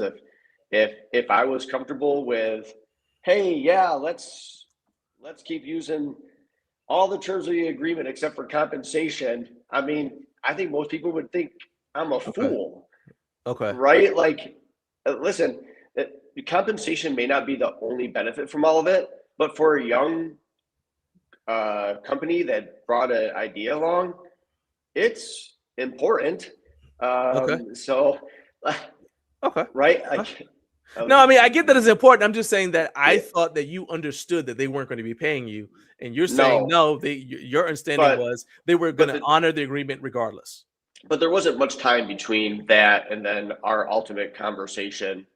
Speaker 3: if I was comfortable with, hey, yeah, let's keep using all the terms of the agreement except for compensation. I mean, I think most people would think I'm a fool.
Speaker 1: Okay.
Speaker 3: Right? Like, listen, compensation may not be the only benefit from all of it, but for a young company that brought an idea along, it's important. So,
Speaker 1: okay,
Speaker 3: right?
Speaker 1: No, I mean, I get that it's important. I'm just saying that I thought that you understood that they weren't going to be paying you, and you're saying no. Your understanding was they were going to honor the agreement regardless.
Speaker 3: But there wasn't much time between that and then our ultimate conversation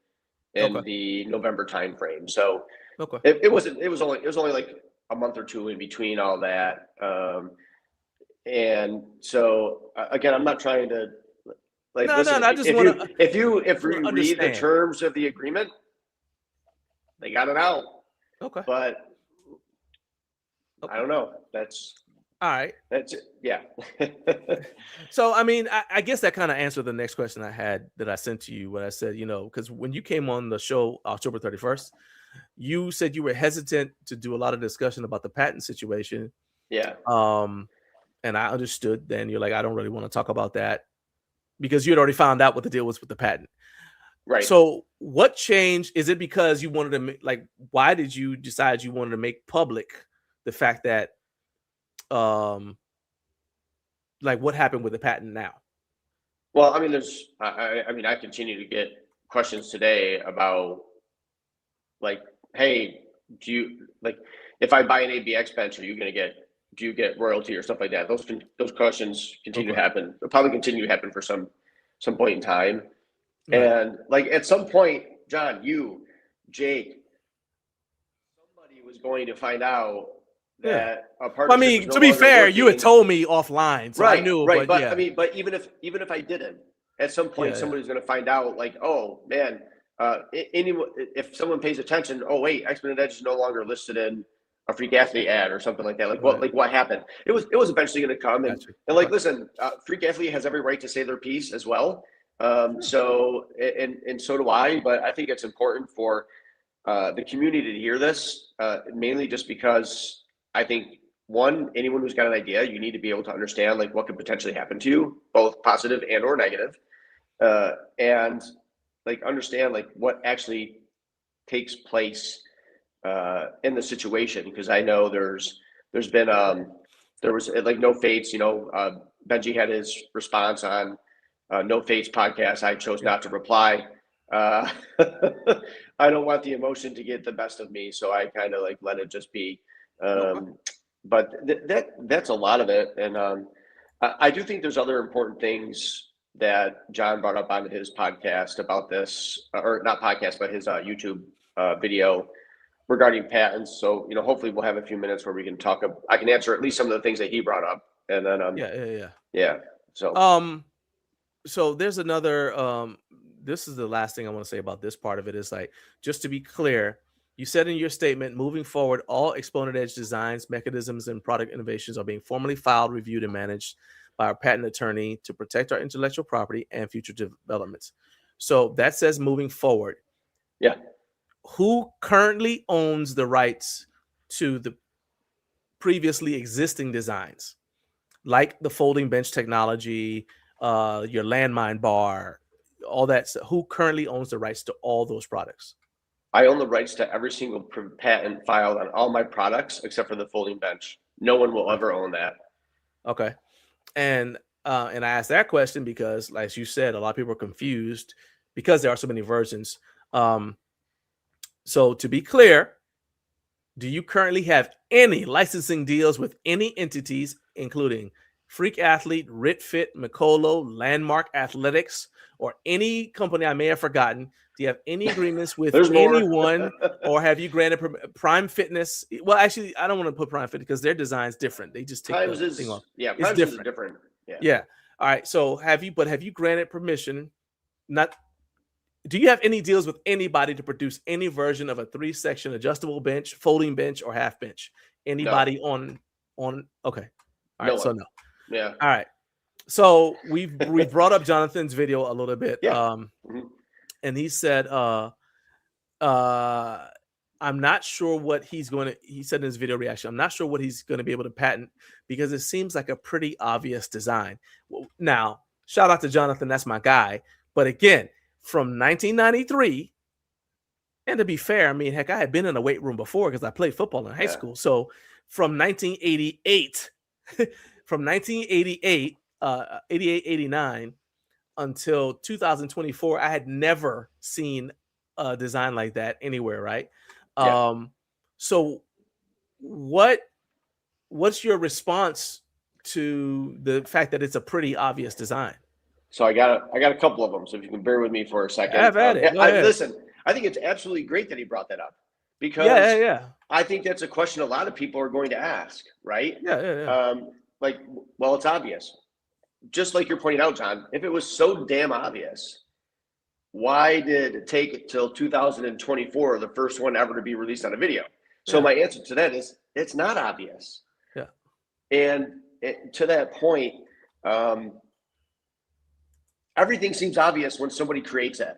Speaker 3: in the November timeframe. So it was only like a month or two in between all that. And so again, I'm not trying to listen.
Speaker 1: I just want to.
Speaker 3: If you read the terms of the agreement, they got it out.
Speaker 1: Okay.
Speaker 3: But I don't know. That's
Speaker 1: all right.
Speaker 3: That's it. Yeah.
Speaker 1: So, I mean, I guess that kind of answered the next question I had that I sent to you when I said, because when you came on the show October 31st, you said you were hesitant to do a lot of discussion about the patent situation.
Speaker 3: Yeah.
Speaker 1: And I understood then. You're like, I don't really want to talk about that because you had already found out what the deal was with the patent.
Speaker 3: Right.
Speaker 1: So what changed? Is it because you wanted to why did you decide you wanted to make public the fact that what happened with the patent now?
Speaker 3: Well, I mean, I continue to get questions today about hey, do you if I buy an ABX bench, do you get royalty or stuff like that? Those questions continue to happen. They'll probably continue to happen for some point in time. Right. And at some point, John, you, Jake, somebody was going to find out that a partnership.
Speaker 1: I mean, to be fair, you had told me offline, so I knew.
Speaker 3: Right, but I mean, but even if I didn't, at some point somebody's going to find out. Oh man, if someone pays attention, oh wait, Exponent Edge is no longer listed in a Freak Athlete ad or something like that. What happened? It was eventually going to come, and listen, Freak Athlete has every right to say their piece as well. So so do I. But I think it's important for the community to hear this, mainly just because I think anyone who's got an idea, you need to be able to understand what could potentially happen to you, both positive and or negative, and understand what actually takes place in the situation. Because I know there's been there was No Fates, Benji had his response on No Fates podcast. I chose not to reply. I don't want the emotion to get the best of me, so I kind of let it just be. But that's a lot of it, and I do think there's other important things that John brought up on his podcast about this, or not podcast, but his YouTube video regarding patents. So hopefully we'll have a few minutes where we can talk. I can answer at least some of the things that he brought up, and then
Speaker 1: yeah.
Speaker 3: So
Speaker 1: so there's another this is the last thing I want to say about this part of it is like, just to be clear, you said in your statement, moving forward, all Exponent Edge designs, mechanisms, and product innovations are being formally filed, reviewed, and managed by our patent attorney to protect our intellectual property and future developments. So that says moving forward.
Speaker 3: Yeah.
Speaker 1: Who currently owns the rights to the previously existing designs, like the folding bench technology, your landmine bar, all that stuff? Who currently owns the rights to all those products?
Speaker 3: I own the rights to every single patent filed on all my products except for the folding bench. No one will ever own that.
Speaker 1: Okay. And I asked that question because, like you said, a lot of people are confused because there are so many versions. So to be clear, do you currently have any licensing deals with any entities, including Freak Athlete, RitFit, Mikolo, Landmark Athletics, or any company I may have forgotten? Do you have any agreements with anyone, or have you granted Prime Fitness? Well, actually, I don't want to put Prime Fitness because their design's different. They just take the thing off.
Speaker 3: Yeah,
Speaker 1: it's different.
Speaker 3: different.
Speaker 1: Yeah. All right. So have you granted permission? Do you have any deals with anybody to produce any version of a 3-section adjustable bench, folding bench, or half bench? Anybody on? Okay. All right. So no.
Speaker 3: Yeah.
Speaker 1: All right. So we've brought up Jonathan's video a little bit.
Speaker 3: Yeah.
Speaker 1: And he said, I'm not sure what he said in his video reaction, I'm not sure what he's going to be able to patent because it seems like a pretty obvious design. Well, now, shout out to Jonathan. That's my guy. But again, from 1993, and to be fair, I mean, heck, I had been in a weight room before because I played football in high school. So from 1988, 88, 89 until 2024, I had never seen a design like that anywhere, right? So what's your response to the fact that it's a pretty obvious design?
Speaker 3: So I got a couple of them. So if you can bear with me for a second.
Speaker 1: Have at it.
Speaker 3: Listen, I think it's absolutely great that he brought that up because I think that's a question a lot of people are going to ask, right? Well, it's obvious. Just like you're pointing out, John, if it was so damn obvious, why did it take till 2024, the first one ever to be released on a video? So my answer to that is it's not obvious.
Speaker 1: Yeah.
Speaker 3: And to that point, everything seems obvious when somebody creates it,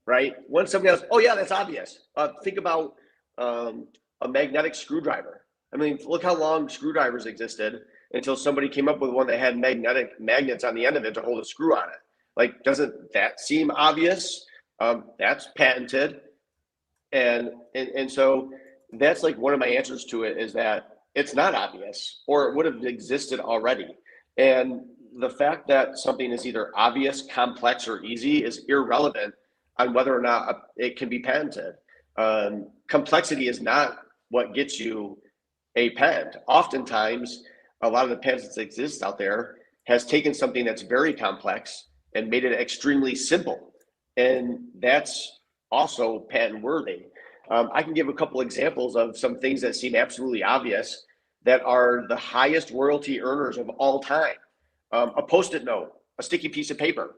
Speaker 3: right? When somebody else, oh yeah, that's obvious. Think about a magnetic screwdriver. I mean, look how long screwdrivers existed until somebody came up with one that had magnetic magnets on the end of it to hold a screw on it. Like, doesn't that seem obvious? That's patented. And so that's like one of my answers to it is that it's not obvious, or it would have existed already. And the fact that something is either obvious, complex, or easy is irrelevant on whether or not it can be patented. Complexity is not what gets you a patent. Oftentimes, a lot of the patents that exist out there has taken something that's very complex and made it extremely simple. And that's also patent worthy. I can give a couple examples of some things that seem absolutely obvious that are the highest royalty earners of all time. A Post-it note, a sticky piece of paper.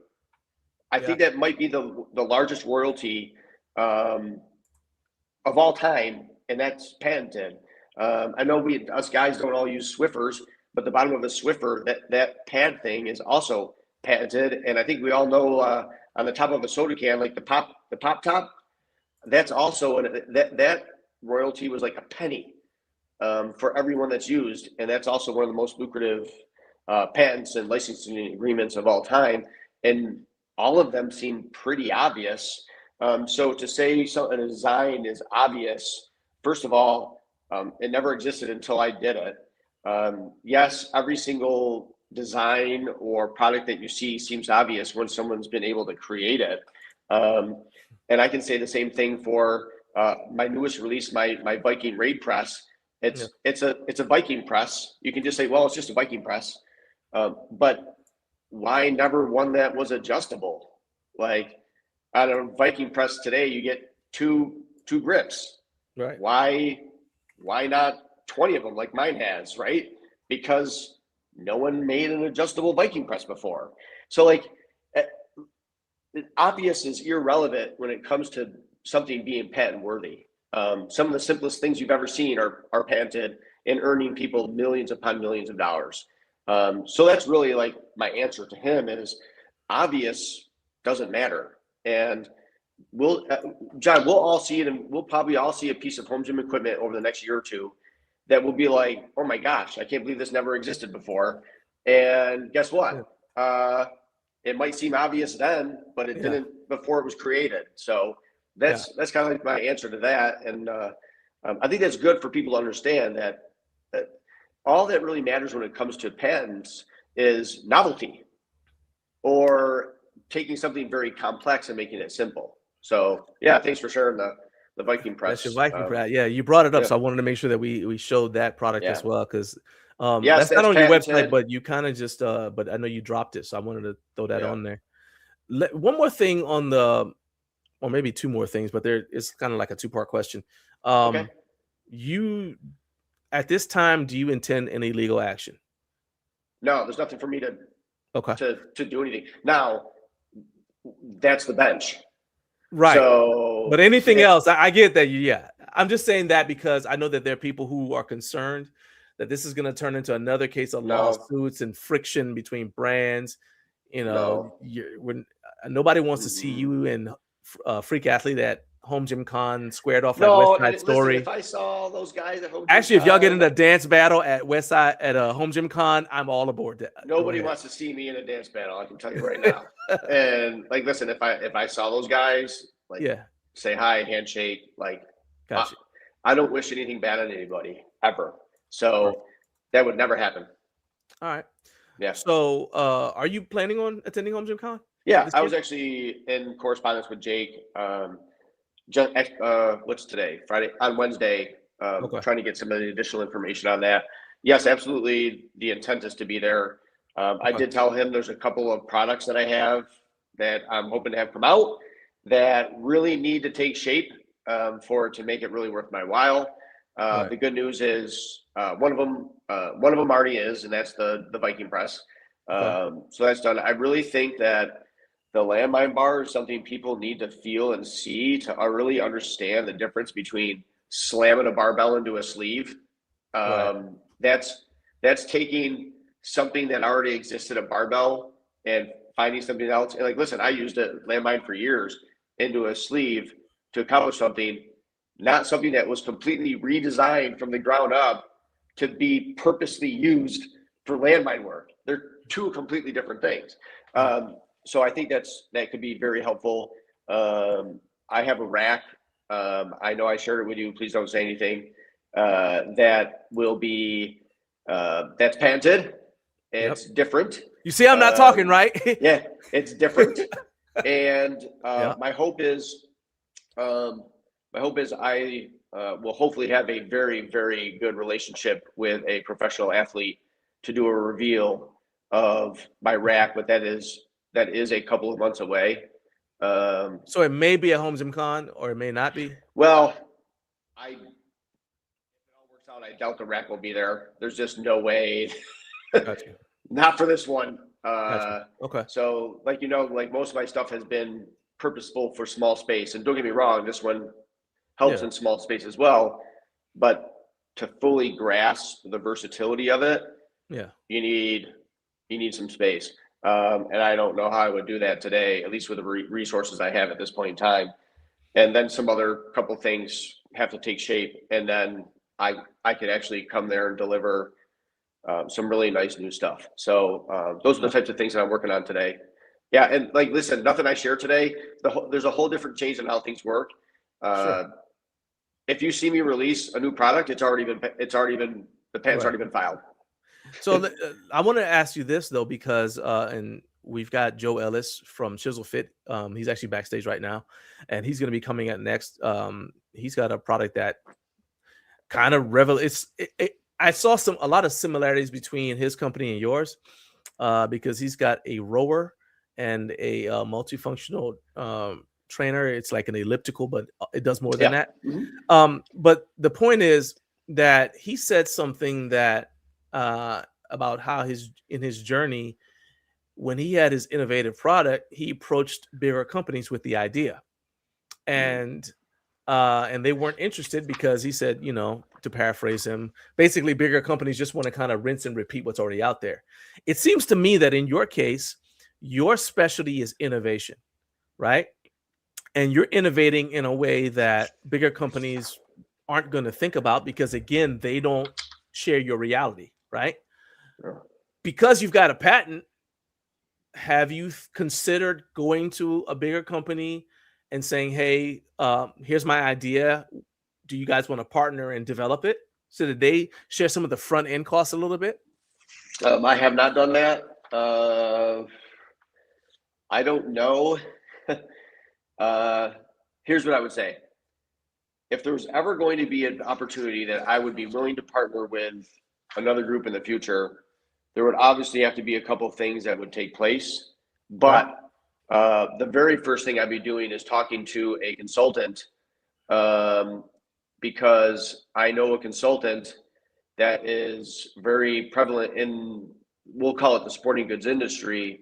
Speaker 3: I think that might be the largest royalty of all time, and that's patented. I know us guys don't all use Swiffers, but the bottom of a Swiffer, that pad thing is also patented. And I think we all know on the top of a soda can, like the pop top, that's also that royalty was like a penny for everyone that's used, and that's also one of the most lucrative patents and licensing agreements of all time, and all of them seem pretty obvious. So to say a design is obvious, first of all, it never existed until I did it. Yes, every single design or product that you see seems obvious when someone's been able to create it. And I can say the same thing for my newest release, my Viking Raid Press. It's a Viking press. You can just say, well, it's just a Viking press. But why never one that was adjustable? Like on a Viking press today, you get two grips.
Speaker 1: Right.
Speaker 3: Why not 20 of them like mine has, right? Because no one made an adjustable Viking press before. So like obvious is irrelevant when it comes to something being patent worthy. Some of the simplest things you've ever seen are patented and earning people millions upon millions of dollars. So that's really like my answer to him is obvious doesn't matter. And John, we'll all see it, and we'll probably all see a piece of home gym equipment over the next year or two that will be like, oh my gosh, I can't believe this never existed before. And guess what? It might seem obvious then, but it didn't before it was created. So that's kind of like my answer to that. And I think that's good for people to understand that all that really matters when it comes to patents is novelty, or taking something very complex and making it simple. So yeah, thanks for sharing the Viking press.
Speaker 1: That's your Viking press. Yeah, you brought it up, so I wanted to make sure that we showed that product as well, because that's not on your website, but you kind of just but I know you dropped it, so I wanted to throw that on there. One more thing on the, or maybe two more things, but there is kind of like a two-part question. You at this time, do you intend any legal action?
Speaker 3: No, there's nothing for me to do anything. Now, that's the bench.
Speaker 1: Right.
Speaker 3: So,
Speaker 1: but anything else, I get that. I'm just saying that because I know that there are people who are concerned that this is going to turn into another case of lawsuits and friction between brands. You know, when nobody wants to see you and Freak Athlete at Home Gym Con squared off like West Side Story.
Speaker 3: If I saw those guys at Home Gym
Speaker 1: Actually, if y'all get in a dance battle at West Side at a Home Gym Con, I'm all aboard that.
Speaker 3: Nobody wants to see me in a dance battle. I can tell you right now. And like, listen, if I saw those guys, like, say hi, handshake, like,
Speaker 1: gotcha.
Speaker 3: I don't wish anything bad on anybody ever. So that would never happen.
Speaker 1: All right.
Speaker 3: Yeah.
Speaker 1: So, are you planning on attending Home Gym Con?
Speaker 3: Yeah, I was actually in correspondence with Jake. What's today? Friday, on Wednesday, trying to get some of the additional information on that. Yes, absolutely. The intent is to be there. I did tell him there's a couple of products that I have that I'm hoping to have come out that really need to take shape for it to make it really worth my while. The good news is one of them already is, and that's the Viking press. So that's done. I really think that the landmine bar is something people need to feel and see to really understand the difference between slamming a barbell into a sleeve. That's taking something that already existed, a barbell, and finding something else. And like, listen, I used a landmine for years into a sleeve to accomplish something, not something that was completely redesigned from the ground up to be purposely used for landmine work. They're two completely different things. So I think that could be very helpful. I have a rack. I know I shared it with you. Please don't say anything. That will be that's patented. It's different.
Speaker 1: You see, I'm not talking, right?
Speaker 3: Yeah, it's different. And my hope is I will hopefully have a very, very good relationship with a professional athlete to do a reveal of my rack, but that is a couple of months away.
Speaker 1: So it may be a Home Gym Con, or it may not be.
Speaker 3: Well, if it all works out, I doubt the rack will be there. There's just no way.
Speaker 1: Gotcha.
Speaker 3: Not for this one.
Speaker 1: Gotcha. Okay.
Speaker 3: So, like most of my stuff has been purposeful for small space, and don't get me wrong, this one helps in small space as well. But to fully grasp the versatility of it, you need some space. And I don't know how I would do that today, at least with the resources I have at this point in time. And then some other couple things have to take shape, and then I could actually come there and deliver some really nice new stuff. So those are the types of things that I'm working on today. Yeah, and like, listen, nothing I share today, there's a whole different change in how things work. If you see me release a new product, the patent's already been filed.
Speaker 1: So I want to ask you this though, because and we've got Joe Ellis from ChiselFit. He's actually backstage right now, and he's going to be coming up next. He's got a product that kind of I saw a lot of similarities between his company and yours, because he's got a rower and a multifunctional trainer. It's like an elliptical, but it does more than that. But the point is that he said something that about how in his journey when he had his innovative product, he approached bigger companies with the idea, and they weren't interested because he said, to paraphrase him, basically bigger companies just want to kind of rinse and repeat what's already out there. It seems to me that in your case, your specialty is innovation, right? And you're innovating in a way that bigger companies aren't going to think about because, again, they don't share your reality, right?
Speaker 3: Sure.
Speaker 1: Because you've got a patent, have you considered going to a bigger company and saying, hey, here's my idea. Do you guys want to partner and develop it so that they share some of the front end costs a little bit?
Speaker 3: I have not done that. I don't know. Here's what I would say. If there was ever going to be an opportunity that I would be willing to partner with another group in the future, there would obviously have to be a couple of things that would take place. But the very first thing I'd be doing is talking to a consultant, because I know a consultant that is very prevalent in, we'll call it the sporting goods industry.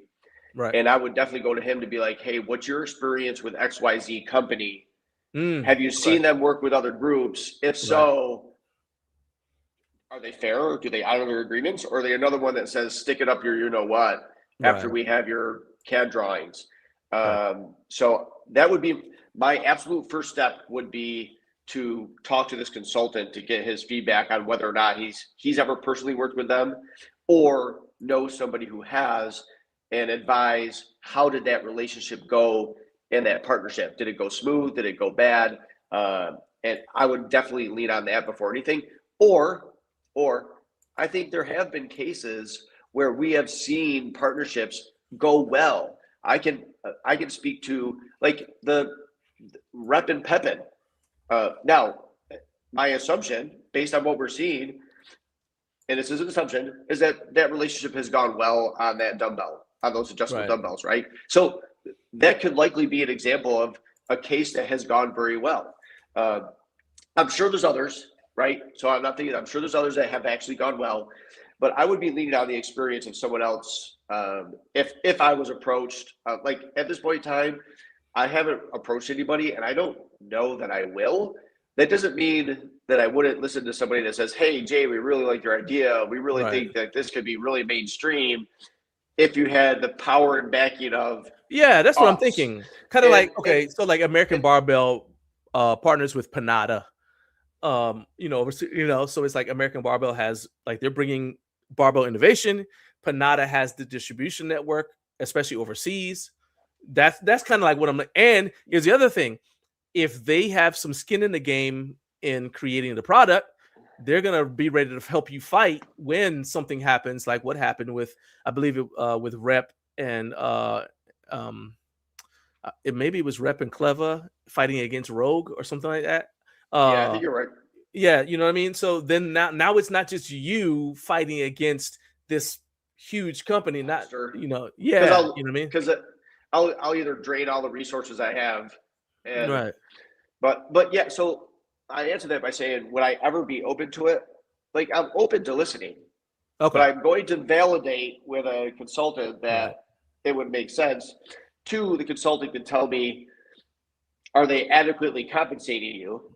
Speaker 1: Right.
Speaker 3: And I would definitely go to him to be like, hey, what's your experience with XYZ company? Have you seen them work with other groups? If so, are they fair, or do they honor their agreements? Or are they another one that says, stick it up your you-know-what after we have your CAD drawings? So that would be my absolute first step, would be to talk to this consultant to get his feedback on whether or not he's ever personally worked with them or knows somebody who has, and advise how did that relationship go in that partnership. Did it go smooth? Did it go bad? And I would definitely lean on that before anything. Or I think there have been cases where we have seen partnerships go well. I can speak to like the Rep and Pepin. Now, my assumption, based on what we're seeing, and this is an assumption, is that that relationship has gone well on that dumbbell, on those adjustable dumbbells, right? So that could likely be an example of a case that has gone very well. I'm sure there's others, right? So I'm sure there's others that have actually gone well, but I would be leaning on the experience of someone else. If I was approached, like at this point in time, I haven't approached anybody, and I don't know that I will. That doesn't mean that I wouldn't listen to somebody that says, hey, Jay, we really like your idea. We really think that this could be really mainstream if you had the power and backing of.
Speaker 1: Yeah, that's what I'm thinking. Kind of like, okay, so like American Barbell partners with Panada. So it's like American Barbell has, like, they're bringing barbell innovation. Panada has the distribution network, especially overseas. That's kind of like what I'm like. And here's the other thing. If they have some skin in the game in creating the product, they're going to be ready to help you fight when something happens, like what happened with, I believe with Rep and maybe it was Rep and Clever fighting against Rogue or something like that.
Speaker 3: Yeah, I think you're right.
Speaker 1: Yeah, you know what I mean? So then now it's not just you fighting against this huge company, not, you know what I mean?
Speaker 3: Because I'll either drain all the resources I have, and but yeah, so I answer that by saying, would I ever be open to it? Like, I'm open to listening. Okay. But I'm going to validate with a consultant that it would make sense. Two, the consultant can tell me, are they adequately compensating you,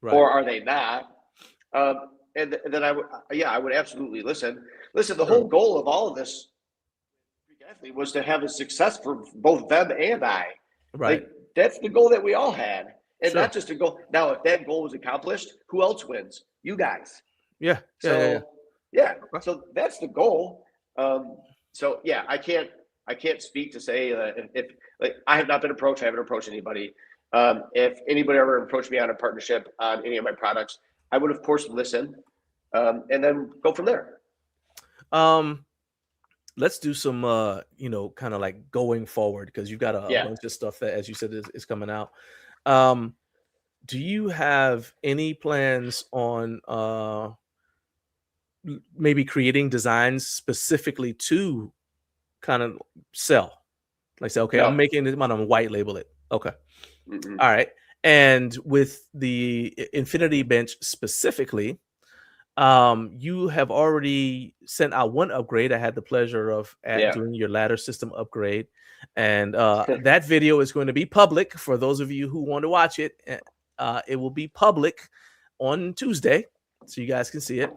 Speaker 3: or are they not? And then I would absolutely listen. Listen, the whole goal of all of this was to have a success for both them and I. Right. Like, that's the goal that we all had. And not just a goal. Now, if that goal was accomplished, who else wins? You guys.
Speaker 1: Yeah.
Speaker 3: So that's the goal. I can't speak to say if like, I have not been approached. I haven't approached anybody. If anybody ever approached me on a partnership on any of my products, I would of course listen, and then go from there.
Speaker 1: Let's do some kind of like going forward, because you've got a bunch of stuff that, as you said, is coming out. Do you have any plans on maybe creating designs specifically to kind of sell? Like, say, okay, I'm making this, I'm gonna white label it. Okay. Mm-hmm. All right. And with the Infinity Bench specifically, You have already sent out one upgrade. I had the pleasure of
Speaker 3: Yeah.
Speaker 1: doing your ladder system upgrade, and that video is going to be public for those of you who want to watch it. It will be public on Tuesday, so you guys can see it.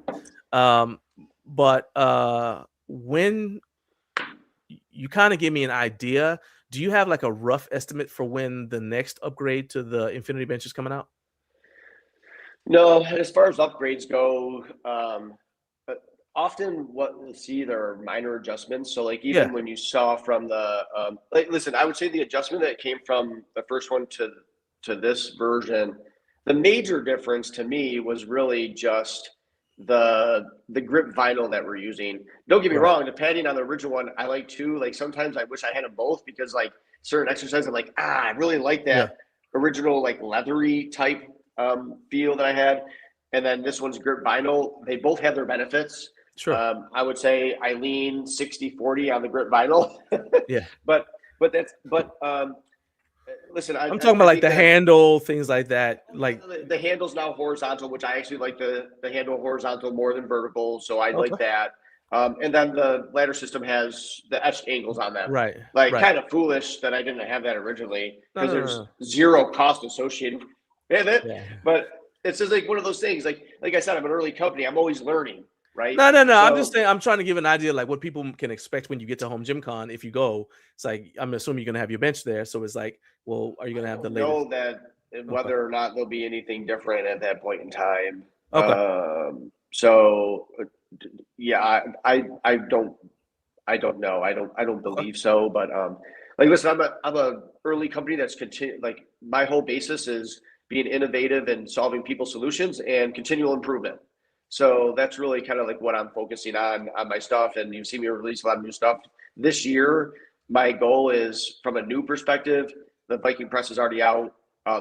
Speaker 1: But when you kind of give me an idea, do you have like a rough estimate for when the next upgrade to the Infinity Bench is coming out?
Speaker 3: No, as far as upgrades go, often what we'll see there are minor adjustments. So like even
Speaker 1: Yeah.
Speaker 3: when you saw from the listen, I would say the adjustment that came from the first one to this version, the major difference to me was really just the grip vinyl that we're using. Don't get me
Speaker 1: Right.
Speaker 3: wrong, the padding on the original one I like too. Like sometimes I wish I had them both because like certain exercises I'm like, I really like
Speaker 1: Yeah.
Speaker 3: that original like leathery type feel that I had. And then this one's grip vinyl. They both have their benefits.
Speaker 1: Sure.
Speaker 3: I would say I lean 60-40 on the grip vinyl.
Speaker 1: Yeah.
Speaker 3: but listen,
Speaker 1: I'm talking about like the handle, things like that. Like
Speaker 3: the handle's now horizontal, which I actually like the handle horizontal more than vertical. So I like that. And then the ladder system has the etched angles on them.
Speaker 1: right.
Speaker 3: Like
Speaker 1: Right.
Speaker 3: kind of foolish that I didn't have that originally
Speaker 1: No,
Speaker 3: because
Speaker 1: no, no,
Speaker 3: there's
Speaker 1: no.
Speaker 3: zero cost associated with it.
Speaker 1: Yeah.
Speaker 3: But it's just like one of those things. Like I said, I'm an early company. I'm always learning, right?
Speaker 1: No. I'm just
Speaker 3: So-
Speaker 1: saying, I'm trying to give an idea like what people can expect when you get to Home Gym Con. If you go, it's like I'm assuming you're gonna have your bench there. So it's like, well, are you gonna have the latest?
Speaker 3: know that whether or not there'll be anything different at that point in time.
Speaker 1: Okay.
Speaker 3: So yeah, I don't know. I don't believe so. But like listen, I'm a early company that's like my whole basis is being innovative and solving people's solutions and continual improvement. So that's really kind of like what I'm focusing on my stuff. And you've seen me release a lot of new stuff this year. My goal is from a new perspective, the Viking press is already out,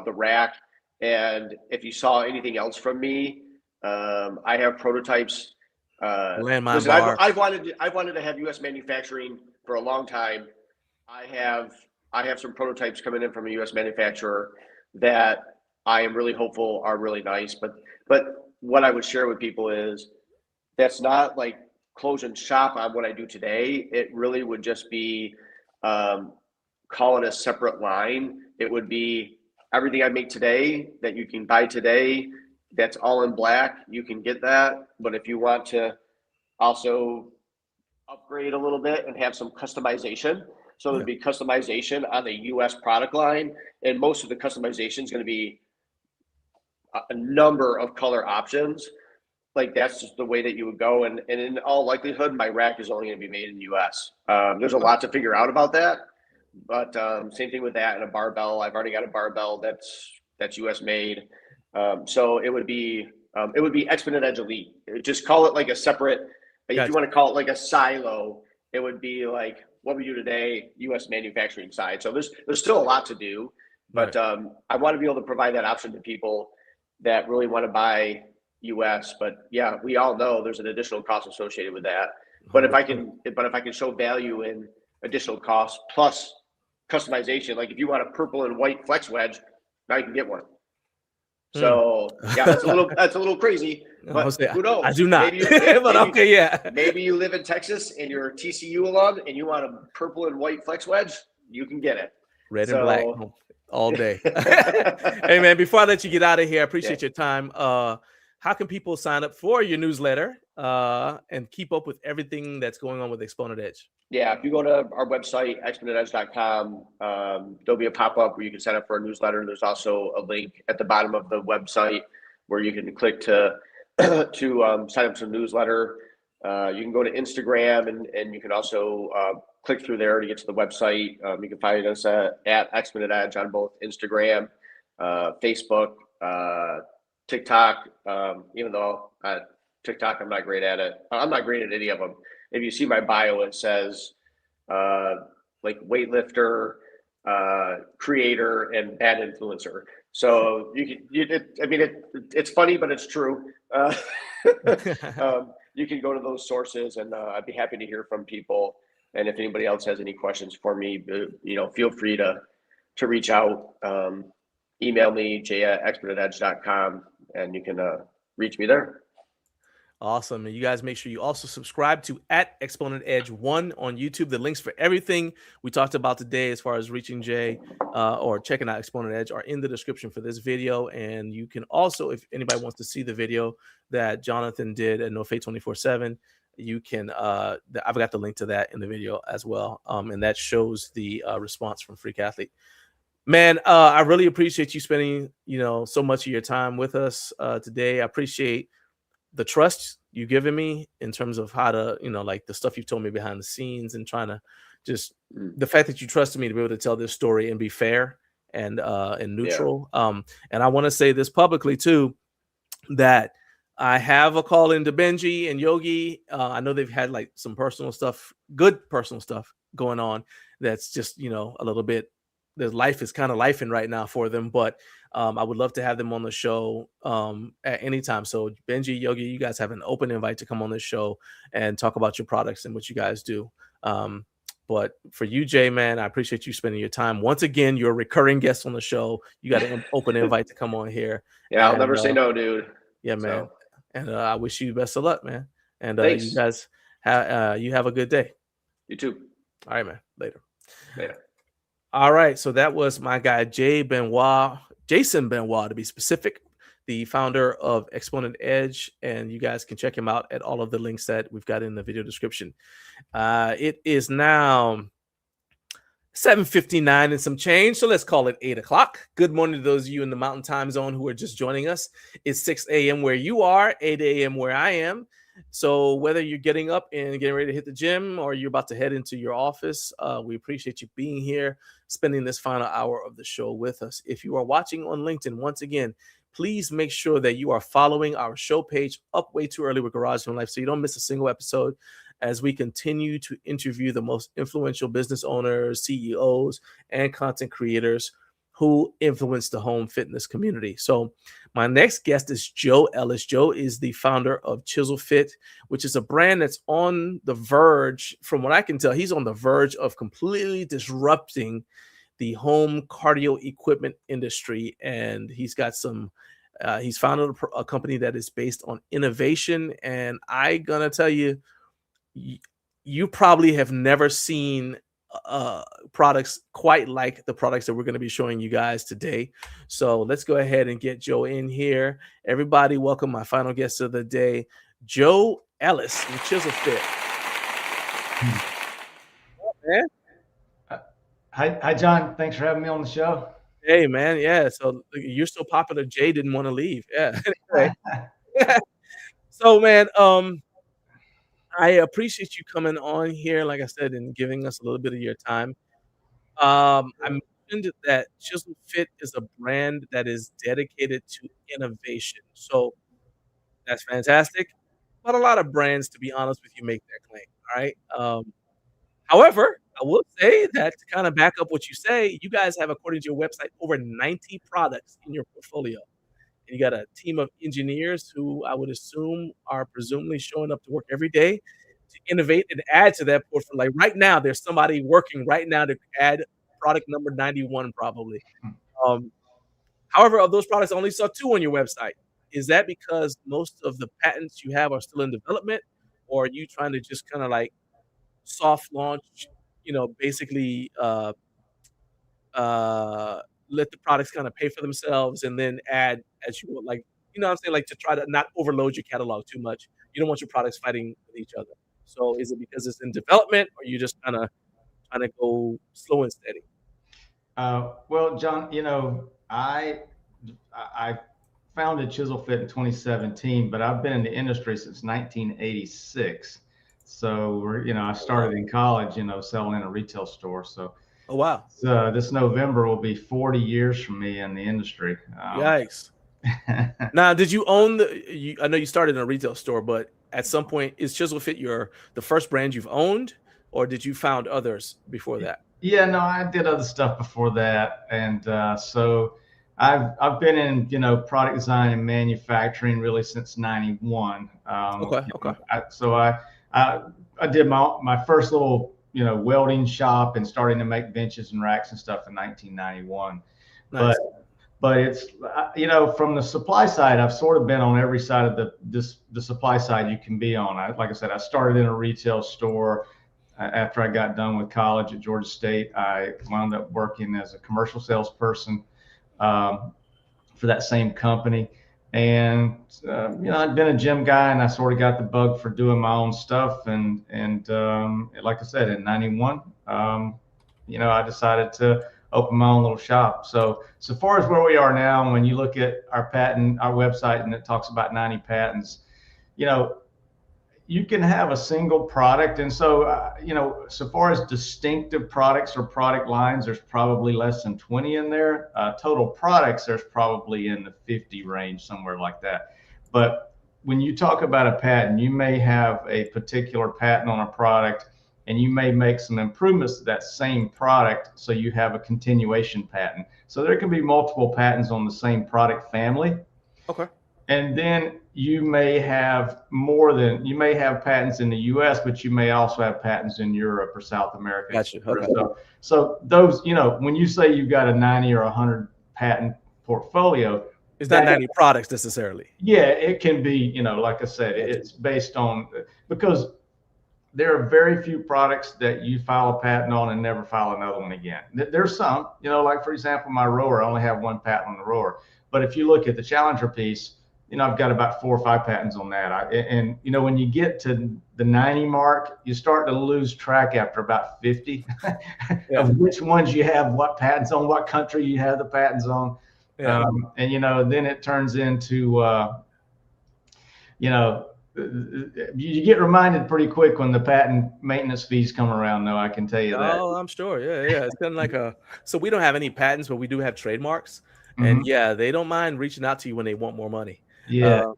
Speaker 3: the rack. And if you saw anything else from me, I have prototypes.
Speaker 1: Landmine
Speaker 3: Listen,
Speaker 1: bar.
Speaker 3: I've wanted to have U.S. manufacturing for a long time. I have some prototypes coming in from a U.S. manufacturer that I am really hopeful are really nice. But what I would share with people is that's not like closing shop on what I do today. It really would just be call it a separate line. It would be everything I make today that you can buy today. That's all in black. You can get that. But if you want to also upgrade a little bit and have some customization, so there'd be customization on the US product line. And most of the customization is going to be a number of color options. Like that's just the way that you would go. And in all likelihood, my rack is only going to be made in the US. There's a lot to figure out about that. But same thing with that and a barbell. I've already got a barbell that's US made. So it would be Exponent Edge Elite. Just call it like a separate. If you want to call it like a silo, it would be like what we do today, U.S. manufacturing side. So there's still a lot to do, but I want to be able to provide that option to people that really want to buy U.S. But yeah, we all know there's an additional cost associated with that. But if I can show value in additional costs plus customization, like if you want a purple and white flex wedge, now you can get one. So yeah, that's a little crazy, but who knows?
Speaker 1: I do not. But okay, yeah.
Speaker 3: Maybe you live in Texas and you're a TCU alum and you want a purple and white flex wedge, you can get it.
Speaker 1: Red and black all day. Hey man, before I let you get out of here, I appreciate your time. How can people sign up for your newsletter and keep up with everything that's going on with Exponent Edge?
Speaker 3: Yeah, if you go to our website, exponentedge.com, there'll be a pop-up where you can sign up for a newsletter. There's also a link at the bottom of the website where you can click to sign up to the newsletter. You can go to Instagram and you can also click through there to get to the website. You can find us at Exponent Edge on both Instagram, Facebook, TikTok, even though TikTok, I'm not great at it. I'm not great at any of them. If you see my bio, it says like weightlifter, creator, and bad influencer. So it's funny, but it's true. You can go to those sources, and I'd be happy to hear from people. And if anybody else has any questions for me, feel free to reach out. Email me, jay@exponentedge.com, and you can reach me there.
Speaker 1: Awesome. And you guys make sure you also subscribe to @Exponent Edge 1 on YouTube. The links for everything we talked about today as far as reaching Jay or checking out Exponent Edge are in the description for this video. And you can also, if anybody wants to see the video that Jonathan did at No Fate 24/7, you can I've got the link to that in the video as well. And that shows the response from Freak Athlete. Man, I really appreciate you spending, so much of your time with us today. I appreciate the trust you given me in terms of how to, like the stuff you've told me behind the scenes and trying to just the fact that you trusted me to be able to tell this story and be fair and neutral. Yeah. And I want to say this publicly too, that I have a call into Benji and Yogi. I know they've had like some personal stuff, good personal stuff going on. That's just, a little bit, their life is kind of lifing right now for them, but I would love to have them on the show at any time. So Benji, Yogi, you guys have an open invite to come on this show and talk about your products and what you guys do. But for you, Jay, man, I appreciate you spending your time. Once again, you're a recurring guest on the show. You got an open invite to come on here.
Speaker 3: Yeah, I'll never say no, dude.
Speaker 1: Yeah, man. So. And I wish you best of luck, man. And you guys have a good day.
Speaker 3: You too.
Speaker 1: All right, man. Later.
Speaker 3: Later.
Speaker 1: All right. So that was my guy, Jason Benoit, to be specific, the founder of Exponent Edge. And you guys can check him out at all of the links that we've got in the video description. It is now 7:59 and some change, so let's call it 8 o'clock. Good morning to those of you in the Mountain Time Zone who are just joining us. It's 6 a.m. where you are, 8 a.m. where I am. So whether you're getting up and getting ready to hit the gym or you're about to head into your office, we appreciate you being here, spending this final hour of the show with us. If you are watching on LinkedIn, once again, please make sure that you are following our show page Up Way Too Early with Garage Gym Life so you don't miss a single episode as we continue to interview the most influential business owners, CEOs, and content creators who influence the home fitness community. So my next guest is Joe Ellis. Joe is the founder of ChiselFit, which is a brand that's on the verge, from what I can tell, he's on the verge of completely disrupting the home cardio equipment industry. And he's got he's founded a company that is based on innovation. And I'm going to tell you, you probably have never seen products quite like the products that we're going to be showing you guys today. So let's go ahead and get Joe in here. Everybody, welcome my final guest of the day, Joe Ellis from ChiselFit.
Speaker 4: Man. Hi, John. Thanks for having me on the show.
Speaker 1: Hey, man. Yeah. So you're so popular, Jay didn't want to leave. Yeah. Anyway. So, man, I appreciate you coming on here, like I said, and giving us a little bit of your time. I mentioned that ChiselFit is a brand that is dedicated to innovation. So that's fantastic. But a lot of brands, to be honest with you, make that claim. All right. However, I will say that to kind of back up what you say, you guys have, according to your website, over 90 products in your portfolio. And you got a team of engineers who I would assume are presumably showing up to work every day to innovate and add to that portfolio. Like right now, there's somebody working right now to add product number 91 probably. However, of those products, I only saw 2 on your website. Is that because most of the patents you have are still in development, or are you trying to just kind of like soft launch, basically let the products kind of pay for themselves and then add as you would, like, what I'm saying, like to try to not overload your catalog too much. You don't want your products fighting with each other. So is it because it's in development, or you just kind of trying to go slow and steady?
Speaker 4: Well, John, I founded ChiselFit in 2017, but I've been in the industry since 1986. So I started in college, selling in a retail store. So,
Speaker 1: oh wow,
Speaker 4: this November will be 40 years from me in the industry.
Speaker 1: Yikes! Now, did you own I know you started in a retail store, but at some point, is ChiselFit the first brand you've owned, or did you found others before that?
Speaker 4: Yeah, no, I did other stuff before that, and so I've been in product design and manufacturing really since '91.
Speaker 1: Okay.
Speaker 4: I did my first little welding shop and starting to make benches and racks and stuff in 1991. Nice. but it's, you know, from the supply side, I've sort of been on every side of the supply side you can be on. Like I said, I started in a retail store. After I got done with college at Georgia State, I wound up working as a commercial salesperson for that same company. And you know, I'd been a gym guy, and I sort of got the bug for doing my own stuff. And like I said, in '91, you know, I decided to open my own little shop. So far as where we are now, when you look at our website, and it talks about 90 patents, you know, you can have a single product. And so, you know, so far as distinctive products or product lines, there's probably less than 20 in there. Total products, there's probably in the 50 range, somewhere like that. But when you talk about a patent, you may have a particular patent on a product, and you may make some improvements to that same product, so you have a continuation patent. So there can be multiple patents on the same product family.
Speaker 1: Okay.
Speaker 4: And then you may have patents in the US, but you may also have patents in Europe or South America.
Speaker 1: Gotcha. Okay.
Speaker 4: So those, you know, when you say you've got a 90 or 100 patent portfolio,
Speaker 1: it's not 90 products necessarily.
Speaker 4: Yeah, it can be, you know, like I said, it's based on, because there are very few products that you file a patent on and never file another one again. There's some, you know, like for example, my rower, I only have one patent on the rower. But if you look at the Challenger piece, you know, I've got about 4 or 5 patents on that. And you know, when you get to the 90 mark, you start to lose track after about 50 of which ones you have what patents on, what country you have the patents on. Yeah. And, you know, then it turns into, you know, you get reminded pretty quick when the patent maintenance fees come around, though, I can tell you that.
Speaker 1: Oh, I'm sure. Yeah. It's kind of like so we don't have any patents, but we do have trademarks. And yeah, they don't mind reaching out to you when they want more money.
Speaker 4: Yeah.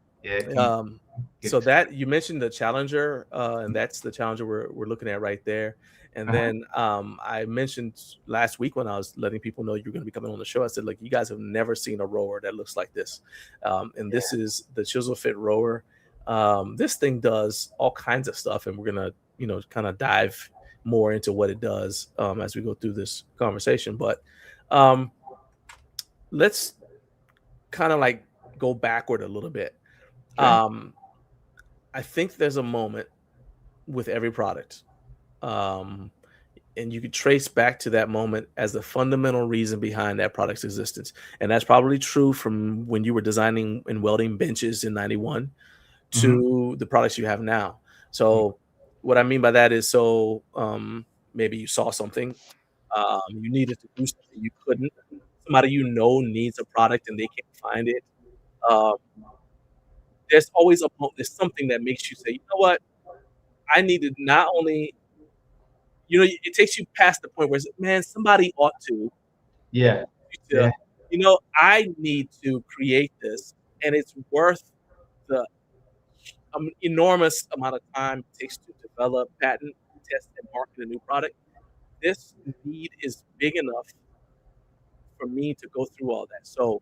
Speaker 1: So that you mentioned the Challenger, and that's the Challenger we're looking at right there. And then I mentioned last week when I was letting people know you're going to be coming on the show, I said, like, you guys have never seen a rower that looks like this. And this is the ChiselFit rower. This thing does all kinds of stuff, and we're going to, you know, kind of dive more into what it does as we go through this conversation. But let's kind of like go backward a little bit. Okay. I think there's a moment with every product, and you could trace back to that moment as the fundamental reason behind that product's existence. And that's probably true from when you were designing and welding benches in '91 to the products you have now. So what I mean by that is, so maybe you saw something, you needed to do something, you couldn't. Somebody you know needs a product and they can't find it. There's always there's something that makes you say, you know what, I need to not only, you know, it takes you past the point where, man, somebody ought to. You know, I need to create this, and it's worth the enormous amount of time it takes to develop, patent, test, and market a new product. This need is big enough for me to go through all that. So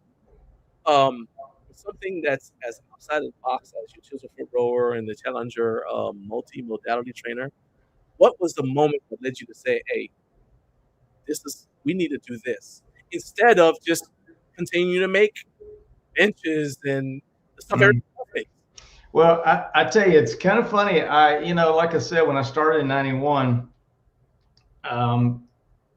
Speaker 1: something that's as outside of the box as your ChiselFit rower and the Challenger multi-modality trainer, what was the moment that led you to say, hey, we need to do this, instead of just continue to make benches and the stuff everybody makes?
Speaker 4: Well, I tell you, it's kind of funny. You know, like I said, when I started in '91,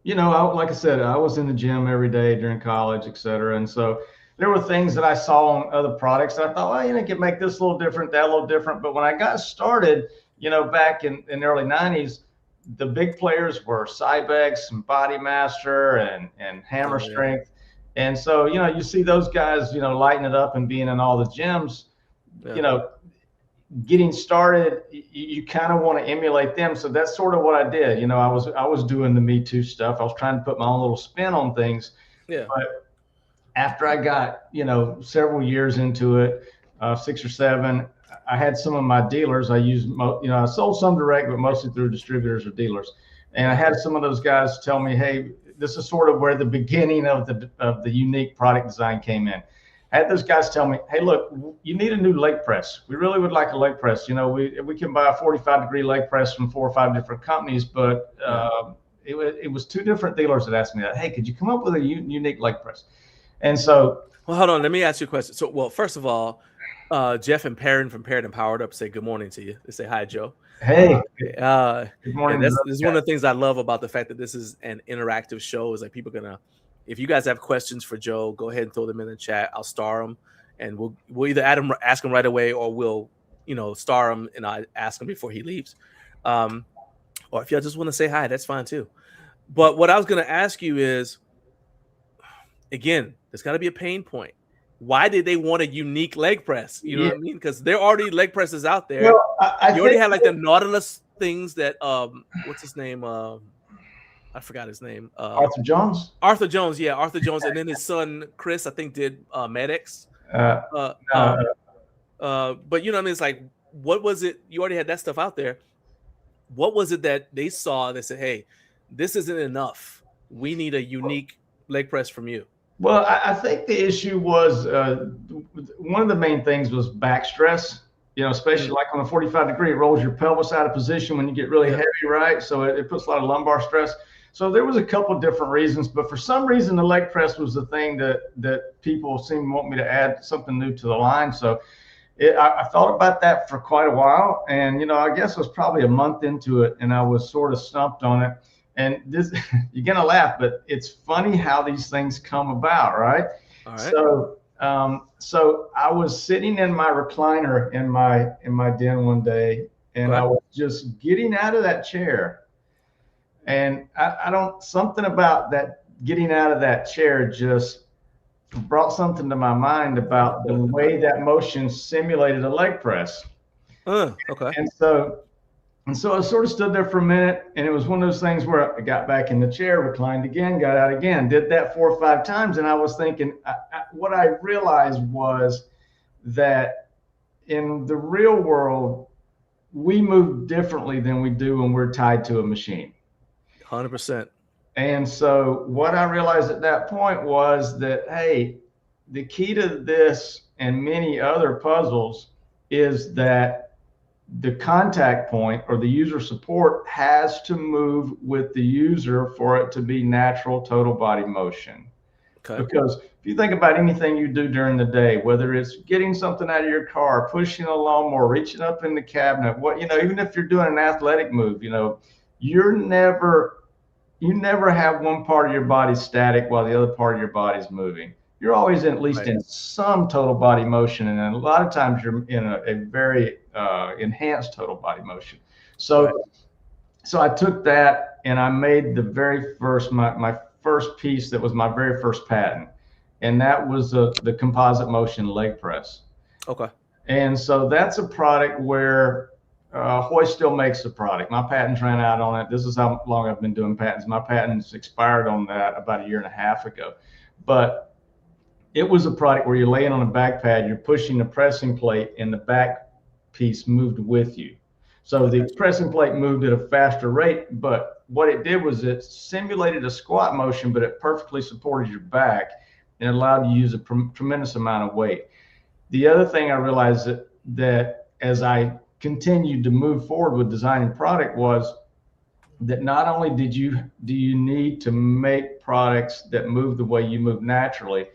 Speaker 4: you know, like I said, I was in the gym every day during college, et cetera. And so there were things that I saw on other products. I thought, well, you know, I could make this a little different, that a little different. But when I got started, you know, back in the early '90s, the big players were Cybex and Bodymaster and Hammer Strength. And so, you know, you see those guys, you know, lighting it up and being in all the gyms, you know, getting started, you kind of want to emulate them. So that's sort of what I did. You know, I was doing the Me Too stuff. I was trying to put my own little spin on things. Yeah. But after I got, you know, several years into it, 6 or 7, I had some of my dealers. I used, you know, I sold some direct, but mostly through distributors or dealers. And I had some of those guys tell me, hey, this is sort of where the beginning of the unique product design came in. I had those guys tell me, hey, look, you need a new leg press. We really would like a leg press. You know, we can buy a 45-degree leg press from 4 or 5 different companies, but it was 2 different dealers that asked me that. Hey, could you come up with a unique leg press? And so,
Speaker 1: well, hold on. Let me ask you a question. So, well, first of all, Jeff and Perrin from Perrin and Powered Up say good morning to you. They say hi, Joe.
Speaker 4: hey,
Speaker 1: Good
Speaker 4: morning.
Speaker 1: And this is one of the things I love about the fact that this is an interactive show. Is like people gonna, if you guys have questions for Joe, go ahead and throw them in the chat. I'll star them, and we'll either ask him right away, or we'll star him and I ask him before he leaves. Or if y'all just want to say hi, that's fine too. But what I was gonna ask you is, again, there's got to be a pain point. Why did they want a unique leg press? You know what I mean? Because there are already leg presses out there.
Speaker 4: Well,
Speaker 1: you already have like the Nautilus things that what's his name? I forgot his name.
Speaker 4: Arthur Jones.
Speaker 1: Arthur Jones, yeah, Arthur Jones, and then his son Chris, I think, did Med-X. But you know what I mean? It's like, what was it? You already had that stuff out there. What was it that they saw that said, "Hey, this isn't enough. We need a unique leg press from you"?
Speaker 4: Well, I think the issue was one of the main things was back stress. Especially like on a 45-degree, it rolls your pelvis out of position when you get really heavy, right? So it puts a lot of lumbar stress. So there was a couple different reasons, but for some reason the leg press was the thing that people seemed to want me to add something new to the line. So I thought about that for quite a while, and I guess it was probably a month into it, and I was sort of stumped on it. And this, you're gonna laugh, but it's funny how these things come about, right?
Speaker 1: All right.
Speaker 4: So I was sitting in my recliner in my den one day, and I was just getting out of that chair, and something about that getting out of that chair just brought something to my mind about the way that motion simulated a leg press.
Speaker 1: Okay.
Speaker 4: And so I sort of stood there for a minute, and it was one of those things where I got back in the chair, reclined again, got out again, did that 4 or 5 times. And I was thinking, what I realized was that in the real world, we move differently than we do when we're tied to a machine.
Speaker 1: 100%.
Speaker 4: And so what I realized at that point was that, hey, the key to this and many other puzzles is that the contact point or the user support has to move with the user for it to be natural total body motion. Okay. Because if you think about anything you do during the day, whether it's getting something out of your car, pushing a lawnmower, reaching up in the cabinet, even if you're doing an athletic move, you never have one part of your body static while the other part of your body is moving. You're always at least in some total body motion, and a lot of times you're in a very enhanced total body motion. So I took that and I made the very first my first piece that was my very first patent, and that was the composite motion leg press.
Speaker 1: Okay.
Speaker 4: And so that's a product where Hoist still makes the product. My patents ran out on it. This is how long I've been doing patents. My patents expired on that about 1.5 years ago. But it was a product where you're laying on a back pad, you're pushing the pressing plate, and the back piece moved with you. So the pressing plate moved at a faster rate, but what it did was it simulated a squat motion, but it perfectly supported your back and allowed you to use a tremendous amount of weight. The other thing I realized that as I continued to move forward with designing product was that not only do you need to make products that move the way you move naturally,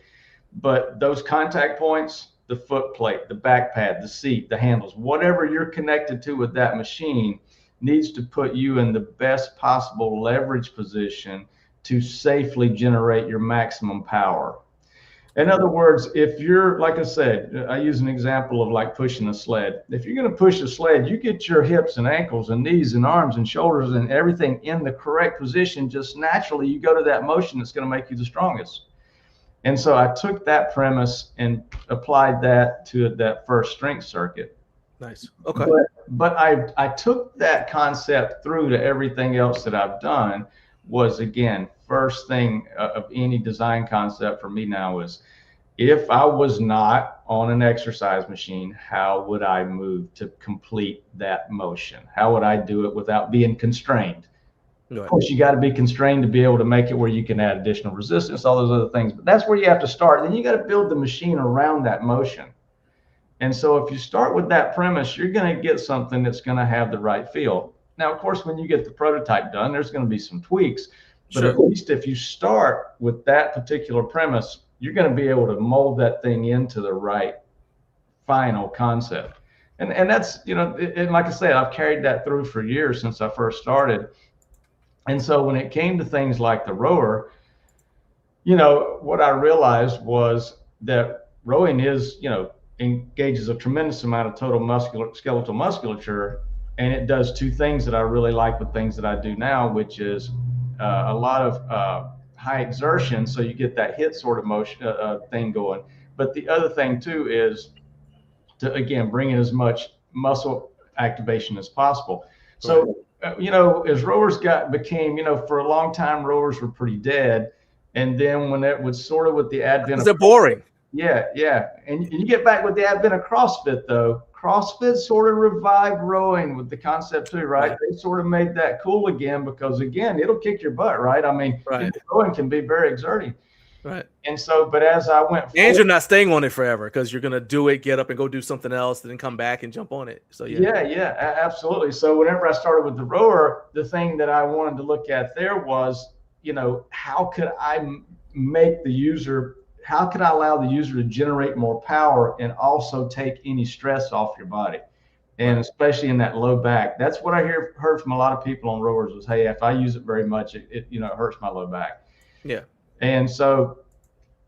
Speaker 4: but those contact points, the foot plate, the back pad, the seat, the handles, whatever you're connected to with that machine needs to put you in the best possible leverage position to safely generate your maximum power. In other words, if you're, like I said, I use an example of like pushing a sled. If you're going to push a sled, you get your hips and ankles and knees and arms and shoulders and everything in the correct position. Just naturally, you go to that motion that's going to make you the strongest. And so I took that premise and applied that to that first strength circuit.
Speaker 1: Nice. Okay.
Speaker 4: But I took that concept through to everything else that I've done. Was, again, first thing of any design concept for me now is, if I was not on an exercise machine, how would I move to complete that motion? How would I do it without being constrained? Of course, you got to be constrained to be able to make it where you can add additional resistance, all those other things. But that's where you have to start. Then you got to build the machine around that motion. And so if you start with that premise, you're going to get something that's going to have the right feel. Now, of course, when you get the prototype done, there's going to be some tweaks. But at least if you start with that particular premise, you're going to be able to mold that thing into the right final concept. And that's, and like I said, I've carried that through for years since I first started. And so when it came to things like the rower, what I realized was that rowing is, engages a tremendous amount of total skeletal musculature. And it does two things that I really like with things that I do now, which is a lot of high exertion. So you get that hit sort of motion thing going. But the other thing too is to, again, bring in as much muscle activation as possible. So, as rowers became, for a long time, rowers were pretty dead. And then when it was sort of with the advent
Speaker 1: of boring.
Speaker 4: Yeah. And you get back with the advent of CrossFit, though. CrossFit sort of revived rowing with the concept too, right? They sort of made that cool again because, again, it'll kick your butt, right? I mean, rowing can be very exerting.
Speaker 1: Right.
Speaker 4: And so, but as I went
Speaker 1: forward, and you're not staying on it forever because you're going to do it, get up and go do something else, then come back and jump on it. So,
Speaker 4: yeah, absolutely. So whenever I started with the rower, the thing that I wanted to look at there was, how could I make the user, how could I allow the user to generate more power and also take any stress off your body? And especially in that low back, that's what I heard from a lot of people on rowers was, hey, if I use it very much, it hurts my low back.
Speaker 1: Yeah.
Speaker 4: And so,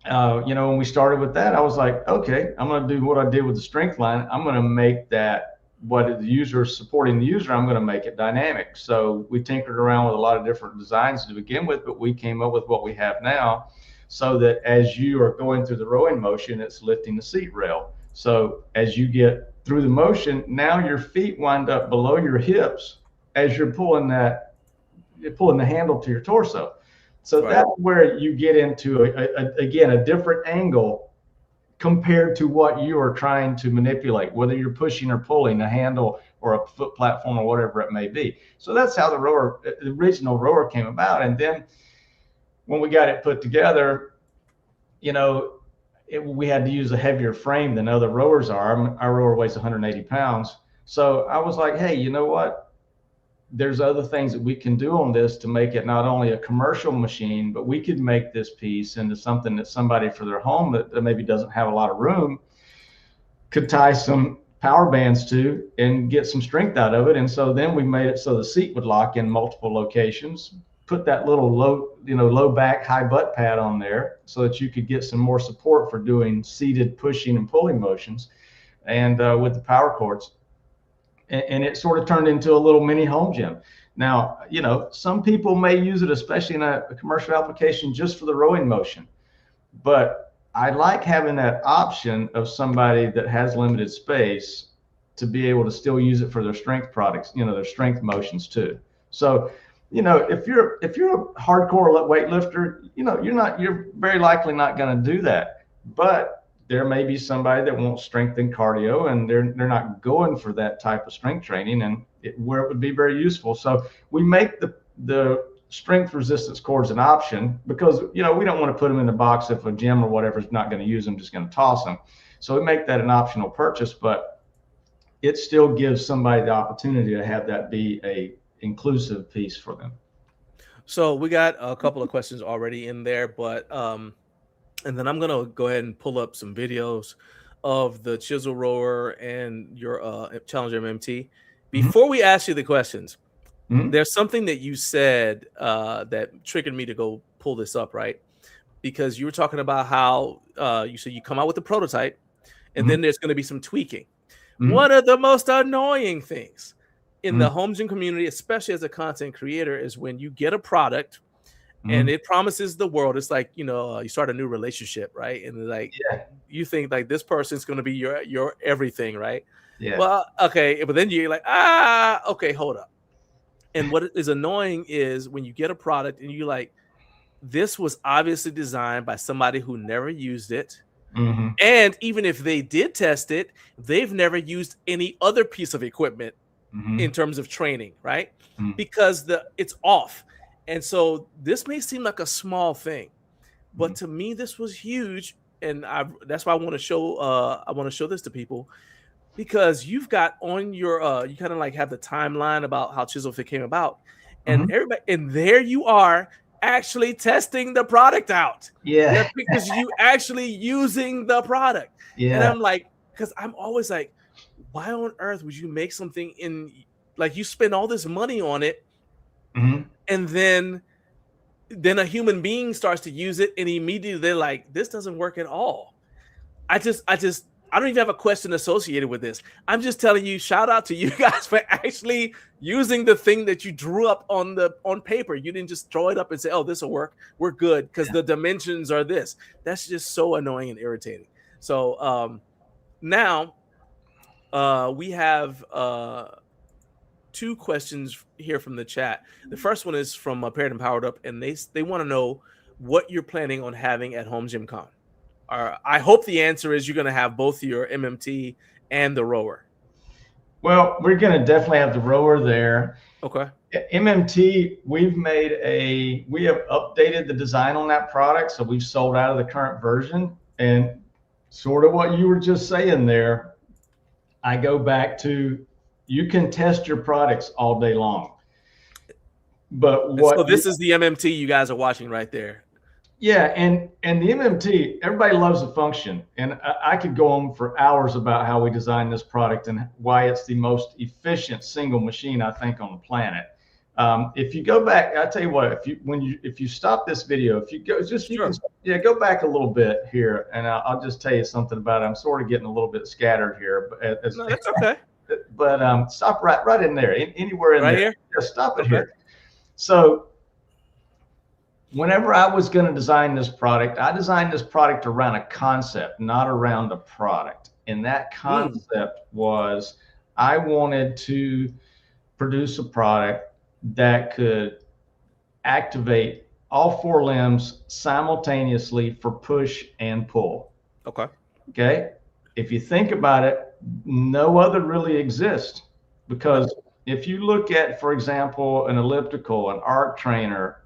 Speaker 4: when we started with that, I was like, okay, I'm going to do what I did with the strength line. I'm going to make that what the user is supporting the user. I'm going to make it dynamic. So we tinkered around with a lot of different designs to begin with, but we came up with what we have now so that as you are going through the rowing motion, it's lifting the seat rail. So as you get through the motion, now your feet wind up below your hips as you're pulling the handle to your torso. So that's where you get into, again, a different angle compared to what you are trying to manipulate, whether you're pushing or pulling a handle or a foot platform or whatever it may be. So that's how the original rower came about. And then when we got it put together, we had to use a heavier frame than other rowers are. Our rower weighs 180 pounds. So I was like, hey, you know what? There's other things that we can do on this to make it not only a commercial machine, but we could make this piece into something that somebody for their home that maybe doesn't have a lot of room could tie some power bands to and get some strength out of it. And so then we made it so the seat would lock in multiple locations, put that little low back, high butt pad on there so that you could get some more support for doing seated pushing and pulling motions and with the power cords. And it sort of turned into a little mini home gym. Now, some people may use it, especially in a commercial application, just for the rowing motion. But I like having that option of somebody that has limited space to be able to still use it for their strength products, their strength motions too. So, if you're a hardcore weightlifter, you're very likely not going to do that. But there may be somebody that wants strength and cardio, and they're not going for that type of strength training, and where it would be very useful. So we make the strength resistance cords an option because we don't want to put them in the box if a gym or whatever is not going to use them, just going to toss them. So we make that an optional purchase, but it still gives somebody the opportunity to have that be a inclusive piece for them.
Speaker 1: So we got a couple of questions already in there, but and then I'm going to go ahead and pull up some videos of the Chisel rower and your Challenger MMT. Before we ask you the questions, there's something that you said that triggered me to go pull this up, right? Because you were talking about how you said you come out with a prototype and then there's going to be some tweaking. One of the most annoying things in the home gym community, especially as a content creator, is when you get a product and it promises the world. It's like, you start a new relationship, right? And like, you think like this person's going to be your everything, right?
Speaker 4: Yeah.
Speaker 1: Well, okay. But then you're like, okay, hold up. And what is annoying is when you get a product and you like, this was obviously designed by somebody who never used it. And even if they did test it, they've never used any other piece of equipment in terms of training, right? Because it's off. And so this may seem like a small thing, but to me, this was huge. And that's why I want to show this to people, because you've got on your you kind of like have the timeline about how ChiselFit came about, and everybody, and there you are actually testing the product out.
Speaker 4: Yeah.
Speaker 1: There are pictures of you actually using the product.
Speaker 4: Yeah.
Speaker 1: And I'm like, because I'm always like, why on earth would you make something in, like, you spend all this money on it, and then a human being starts to use it, and immediately they're like, this doesn't work at all. I don't even have a question associated with this. I'm just telling you, shout out to you guys for actually using the thing that you drew up on paper. You didn't just throw it up and say, oh, this will work, we're good, because the dimensions are this. That's just so annoying and irritating. So now we have 2 questions here from the chat. The first one is from Paired and Powered Up, and they want to know what you're planning on having at Home Gym Con. I hope the answer is you're going to have both your MMT and the rower.
Speaker 4: Well, we're going to definitely have the rower there.
Speaker 1: Okay.
Speaker 4: MMT, we have updated the design on that product, so we've sold out of the current version. And sort of what you were just saying there, I go back to, you can test your products all day long. But
Speaker 1: so this is the MMT you guys are watching right there.
Speaker 4: Yeah, and the MMT, everybody loves the function, and I could go on for hours about how we designed this product and why it's the most efficient single machine, I think, on the planet. If you go back, I tell you what, if you stop this video, if you go go back a little bit here, and I'll just tell you something about it. I'm sort of getting a little bit scattered here, but
Speaker 1: no, that's okay.
Speaker 4: But stop right in there, anywhere in
Speaker 1: right
Speaker 4: there.
Speaker 1: Here?
Speaker 4: Yeah, stop it here. So, whenever I was going to design this product, I designed this product around a concept, not around a product. And that concept was, I wanted to produce a product that could activate all 4 limbs simultaneously for push and pull.
Speaker 1: Okay.
Speaker 4: Okay. If you think about it, no other really exists, because if you look at, for example, an elliptical, an arc trainer,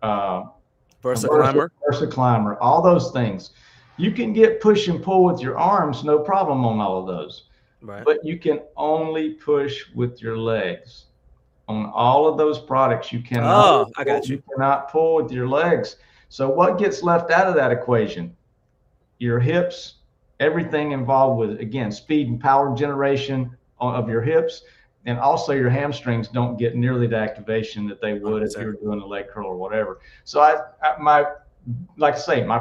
Speaker 4: Versa climber, all those things, you can get push and pull with your arms, no problem on all of those. Right. But you can only push with your legs. On all of those products, you cannot.
Speaker 1: I got you.
Speaker 4: You cannot pull with your legs. So what gets left out of that equation? Your hips, everything involved with, again, speed and power generation of your hips. And also your hamstrings don't get nearly the activation that they would 100%. If you were doing a leg curl or whatever. So my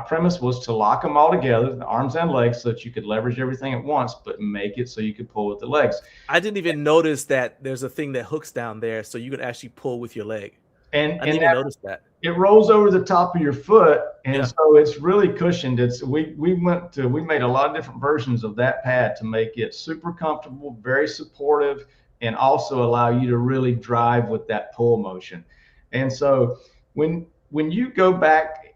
Speaker 4: premise was to lock them all together, the arms and legs, so that you could leverage everything at once, but make it so you could pull with the legs.
Speaker 1: I didn't even notice that there's a thing that hooks down there, so you could actually pull with your leg. I didn't even notice that.
Speaker 4: It rolls over the top of your foot, and so it's really cushioned. We made a lot of different versions of that pad to make it super comfortable, very supportive, and also allow you to really drive with that pull motion. And so when you go back,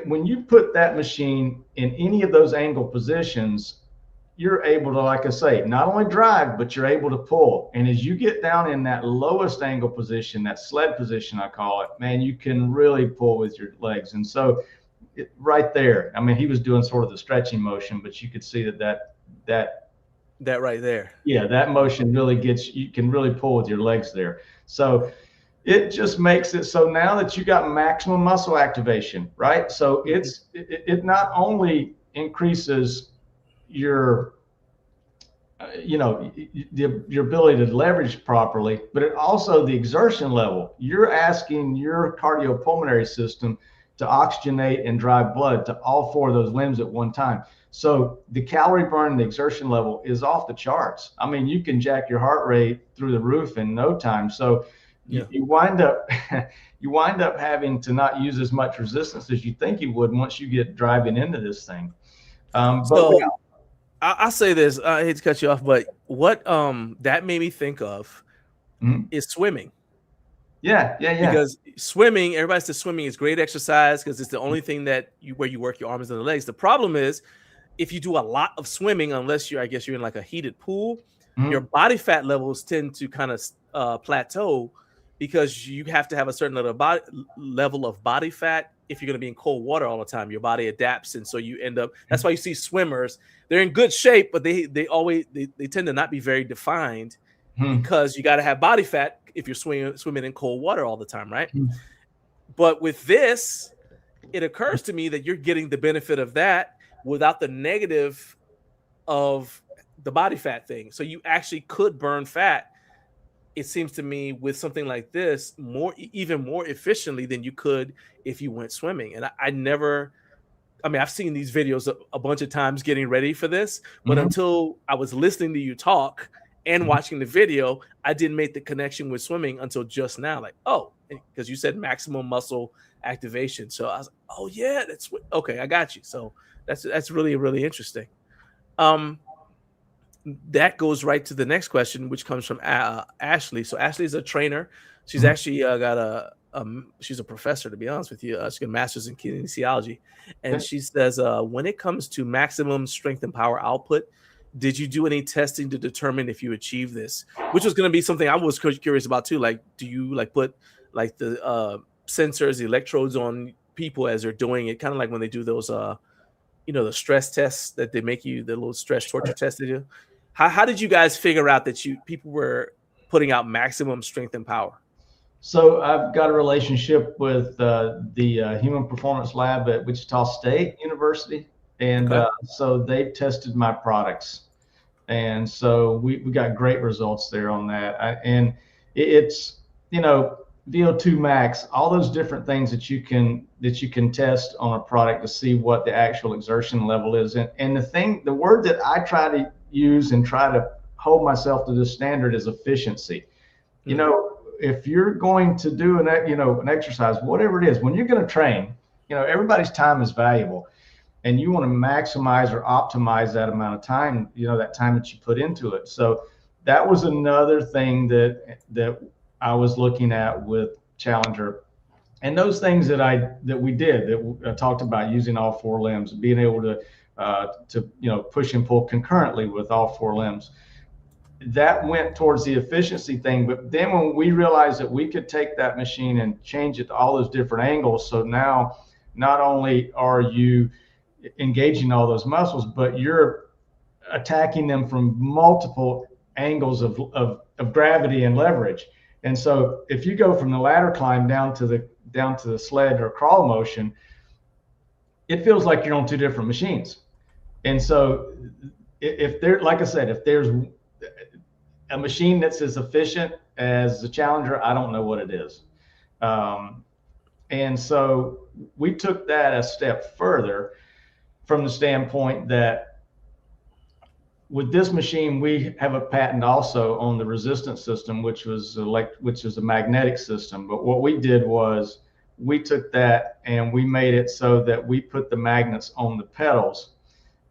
Speaker 4: when you put that machine in any of those angle positions, you're able to, like I say, not only drive, but you're able to pull. And as you get down in that lowest angle position, that sled position, I call it, man, you can really pull with your legs. And so right there, I mean, he was doing sort of the stretching motion, but you could see that right there. Yeah, that motion really you can really pull with your legs there. So it just makes it so now that you got maximum muscle activation, right? So it not only increases your your ability to leverage properly, but it also the exertion level. You're asking your cardiopulmonary system to oxygenate and drive blood to all 4 of those limbs at one time. So the calorie burn, the exertion level is off the charts. I mean, you can jack your heart rate through the roof in no time. So you wind up having to not use as much resistance as you think you would once you get driving into this thing.
Speaker 1: I'll say this. I hate to cut you off, but what that made me think of is swimming.
Speaker 4: Yeah.
Speaker 1: Because swimming, everybody says swimming is great exercise because it's the only thing where you work your arms and the legs. The problem is, if you do a lot of swimming, unless you're in like a heated pool, your body fat levels tend to kind of plateau, because you have to have a certain level of body fat. If you're going to be in cold water all the time, your body adapts, and so you end up. That's why you see swimmers; they're in good shape, but they tend to not be very defined, because you got to have body fat if you're swimming in cold water all the time, right? But with this, it occurs to me that you're getting the benefit of that without the negative of the body fat thing. So you actually could burn fat, it seems to me, with something like this even more efficiently than you could if you went swimming. And I've seen these videos a bunch of times getting ready for this, but until I was listening to you talk and watching the video, I didn't make the connection with swimming until just now. Like, oh, because you said maximum muscle activation. So I was like, oh yeah, that's okay. I got you. So that's really, really interesting. That goes right to the next question, which comes from Ashley. So Ashley is a trainer. She's actually got she's a professor, to be honest with you. She's got a master's in kinesiology. And she says, when it comes to maximum strength and power output, did you do any testing to determine if you achieve this? Which was going to be something I was curious about too. Like, do you put the sensors, the electrodes on people as they're doing it? Kind of like when they do those, the stress tests that they make you, the little stress torture tests they do. How did you guys figure out that people were putting out maximum strength and power?
Speaker 4: So I've got a relationship with the Human Performance Lab at Wichita State University, and so they tested my products, and so we got great results there on that. And it's VO2 max, all those different things that you can test on a product to see what the actual exertion level is. And the word that I try to use and try to hold myself to this standard is efficiency. If you're going to do an exercise, whatever it is, when you're going to train, everybody's time is valuable, and you want to maximize or optimize that amount of time, that time that you put into it. So that was another thing that I was looking at with Challenger, and those things that we did, that I talked about, using all four limbs, being able to push and pull concurrently with all four limbs. That went towards the efficiency thing. But then when we realized that we could take that machine and change it to all those different angles, so now not only are you engaging all those muscles, but you're attacking them from multiple angles of gravity and leverage. And so if you go from the ladder climb down to the sled or crawl motion, it feels like you're on two different machines. And so if there's a machine that's as efficient as the Challenger, I don't know what it is. And so we took that a step further from the standpoint that with this machine, we have a patent also on the resistance system, which is a magnetic system. But what we did was we took that and we made it so that we put the magnets on the pedals.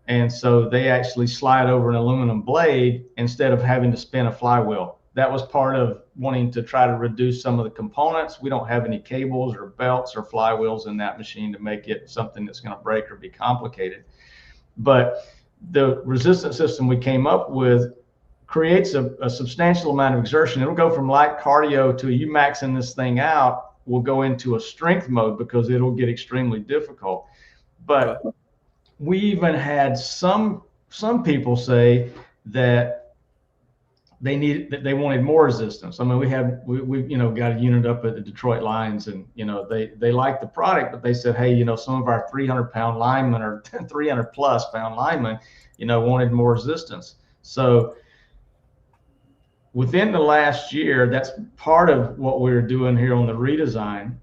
Speaker 4: And so they actually slide over an aluminum blade instead of having to spin a flywheel. That was part of wanting to try to reduce some of the components. We don't have any cables or belts or flywheels in that machine to make it something that's going to break or be complicated. But the resistance system we came up with creates a substantial amount of exertion. It'll go from light cardio to you maxing this thing out, will go into a strength mode because it'll get extremely difficult. But we even had some people say that they wanted more resistance. I mean, we got a unit up at the Detroit Lions, and they liked the product, but they said, hey, some of our 300-pound linemen or 300+ pound linemen, wanted more resistance. So within the last year, that's part of what we're doing here on the redesign.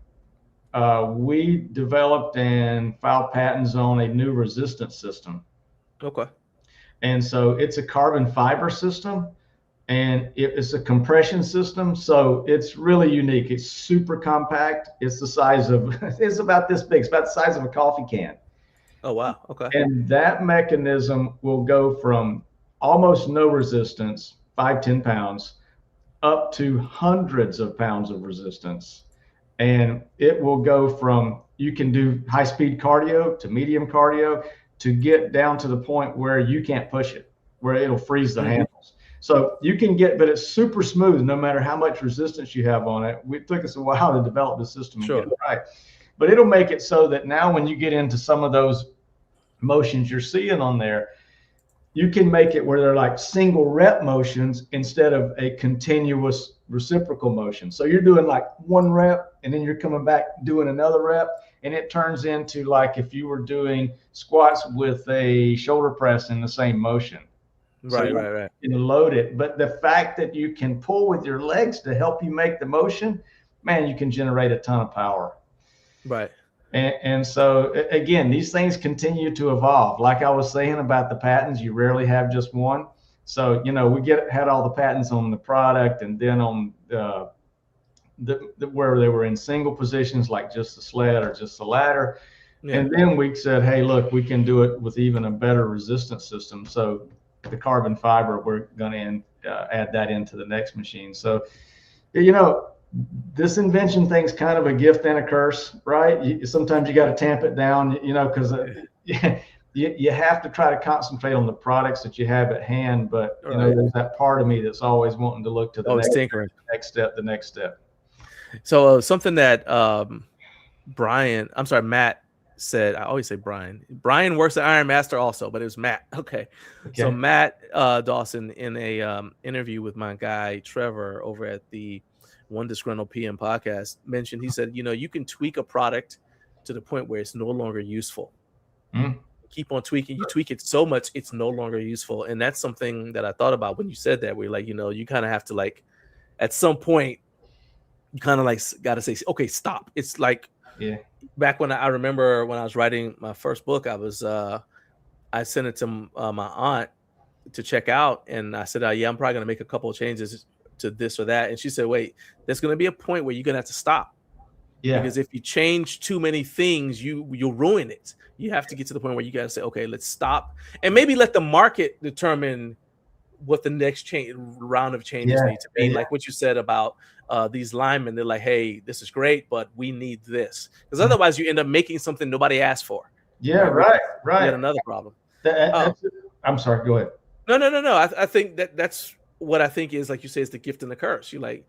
Speaker 4: We developed and filed patents on a new resistance system.
Speaker 1: Okay.
Speaker 4: And so it's a carbon fiber system, and it's a compression system. So it's really unique. It's super compact. It's it's about this big. It's about the size of a coffee can.
Speaker 1: Oh, wow. Okay.
Speaker 4: And that mechanism will go from almost no resistance, 5-10 pounds, up to hundreds of pounds of resistance. And it will go from, you can do high-speed cardio to medium cardio to get down to the point where you can't push it, where it'll freeze the handles. So you can but it's super smooth no matter how much resistance you have on it. It took us a while to develop the system and get it right. But it'll make it so that now when you get into some of those motions you're seeing on there, you can make it where they're like single rep motions instead of a continuous reciprocal motion. So you're doing like one rep and then you're coming back doing another rep, and it turns into like if you were doing squats with a shoulder press in the same motion.
Speaker 1: Right,
Speaker 4: So
Speaker 1: right.
Speaker 4: you can load it, but the fact that you can pull with your legs to help you make the motion, man, you can generate a ton of power.
Speaker 1: Right.
Speaker 4: And so again, these things continue to evolve. Like I was saying about the patents, you rarely have just one. So, you know, we had all the patents on the product, and then on where they were in single positions, like just the sled or just the ladder.
Speaker 1: Yeah.
Speaker 4: And then we said, hey, look, we can do it with even a better resistance system. So the carbon fiber, we're going to add that into the next machine. So, you know, this invention thing's kind of a gift and a curse, right? Sometimes you got to tamp it down, you know, because you have to try to concentrate on the products that you have at hand. But, you know, there's that part of me that's always wanting to look to the next step.
Speaker 1: So something that Matt said, I always say Brian works at Iron Master also, but it was Matt. Okay. So Matt Dawson in a interview with my guy Trevor over at the One Disgruntled PM podcast mentioned, he said, you know, you can tweak a product to the point where it's no longer useful. Keep on tweaking. You tweak it so much it's no longer useful. And that's something that I thought about when you said that. We're like, you know, you kind of have to, like, at some point you kind of like got to say, okay, stop. It's like, back when I remember when I was writing my first book, I sent it to my aunt to check out, and I said, yeah, I'm probably going to make a couple of changes to this or that. And she said, wait, there's going to be a point where you're going to have to stop. Because if you change too many things, you'll ruin it. You have to get to the point where you got to say, okay, let's stop, and maybe let the market determine what the next round of changes need to be. Like what you said about these linemen, they're like, hey, this is great, but we need this, because otherwise you end up making something nobody asked for.
Speaker 4: Right.
Speaker 1: Yet another problem.
Speaker 4: I'm sorry, go ahead.
Speaker 1: No. I think that's what I think is, like you say, is the gift and the curse. You like,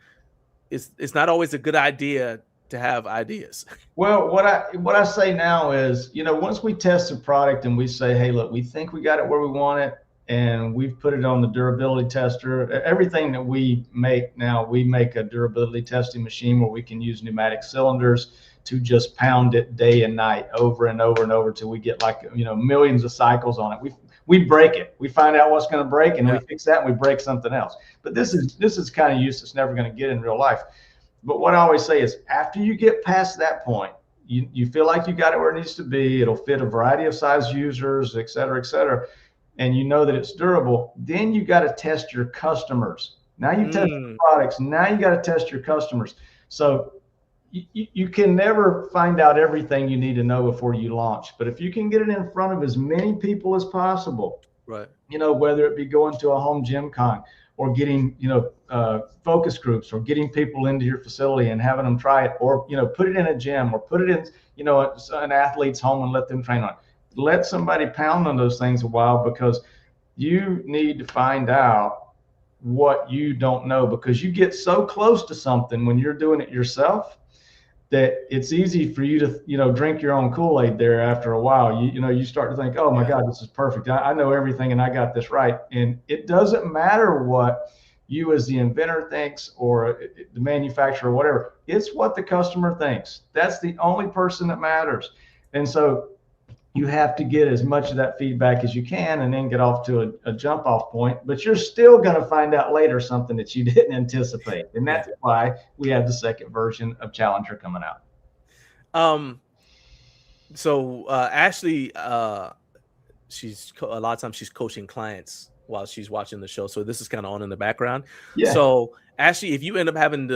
Speaker 1: it's not always a good idea to have ideas.
Speaker 4: Well, what I say now is, you know, once we test the product and we say, hey, look, we think we got it where we want it, and we've put it on the durability tester. Everything that we make now, we make a durability testing machine where we can use pneumatic cylinders to just pound it day and night over and over and over till we get, like, you know, millions of cycles on it. We break it. We find out what's going to break, and we fix that, and we break something else. But this is kind of use that's never going to get in real life. But what I always say is, after you get past that point, you feel like you got it where it needs to be. It'll fit a variety of size users, et cetera, and you know that it's durable. Then you got to test your customers. Now you test the products. Now you got to test your customers. So you can never find out everything you need to know before you launch. But if you can get it in front of as many people as possible,
Speaker 1: right? You
Speaker 4: know, whether it be going to a home gym con, or getting, you know, focus groups, or getting people into your facility and having them try it, or, you know, put it in a gym, or put it in, you know, an athlete's home and let them train on it. Let somebody pound on those things a while, because you need to find out what you don't know, because you get so close to something when you're doing it yourself that it's easy for you to, you know, drink your own Kool-Aid there after a while. You know, you start to think, oh my God, this is perfect. I know everything and I got this right. And it doesn't matter what you as the inventor thinks, or the manufacturer, or whatever. It's what the customer thinks. That's the only person that matters. And so you have to get as much of that feedback as you can, and then get off to a jump off point. But you're still going to find out later something that you didn't anticipate. And that's why we have the second version of Challenger coming out.
Speaker 1: So Ashley, she's a lot of times she's coaching clients while she's watching the show. So this is kind of on in the background. So Ashley, if you end up having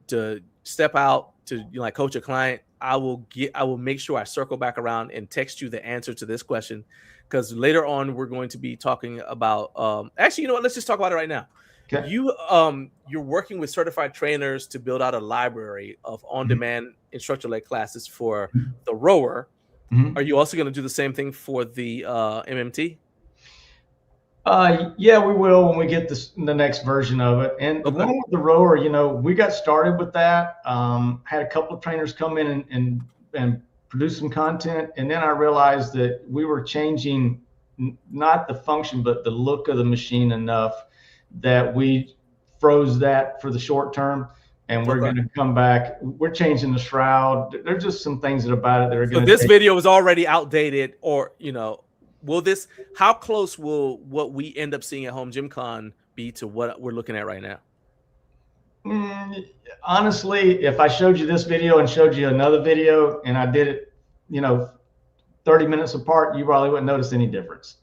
Speaker 1: to step out to, you know, like, coach a client, I will make sure I circle back around and text you the answer to this question, because later on we're going to be talking about actually, you know what, let's just talk about it right now. Okay. You're working with certified trainers to build out a library of on-demand instructor-led classes for the rower. Are you also going to do the same thing for the MMT?
Speaker 4: Yeah, we will when we get the next version of it. And the one with the rower, you know, we got started with that. Had a couple of trainers come in and produce some content, and then I realized that we were changing not the function but the look of the machine enough that we froze that for the short term. and we're going to come back. We're changing the shroud. There's just some things about it that are going
Speaker 1: to. So this video is already outdated, or how close will what we end up seeing at Home Gym Con be to what we're looking at right now?
Speaker 4: Honestly, if I showed you this video and showed you another video and I did it, 30 minutes apart, you probably wouldn't notice any difference.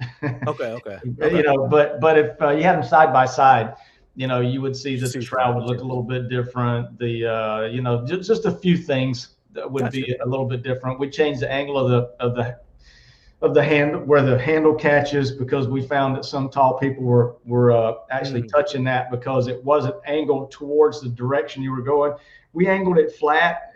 Speaker 1: Okay.
Speaker 4: But if you had them side by side, you would see that the shroud would look a little bit different. The just a few things that would be a little bit different. We changed the angle of the hand where the handle catches, because we found that some tall people were actually touching that because it wasn't angled towards the direction you were going. We angled it flat,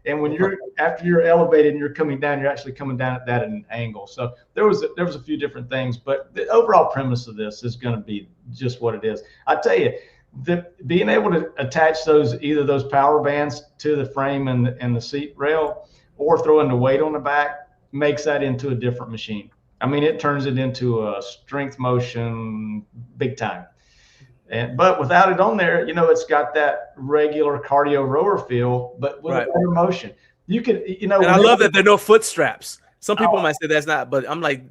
Speaker 4: and when after you're elevated and you're coming down, you're actually coming down at that at an angle. So there was a few different things, but the overall premise of this is going to be just what it is. I tell you, being able to attach either those power bands to the frame and the seat rail, or throwing the weight on the back, makes that into a different machine. I mean, it turns it into a strength motion big time. But without it on there, it's got that regular cardio rower feel, but with a better motion. You could, And
Speaker 1: I love that there are no foot straps. Some people might say that's not, but I'm like,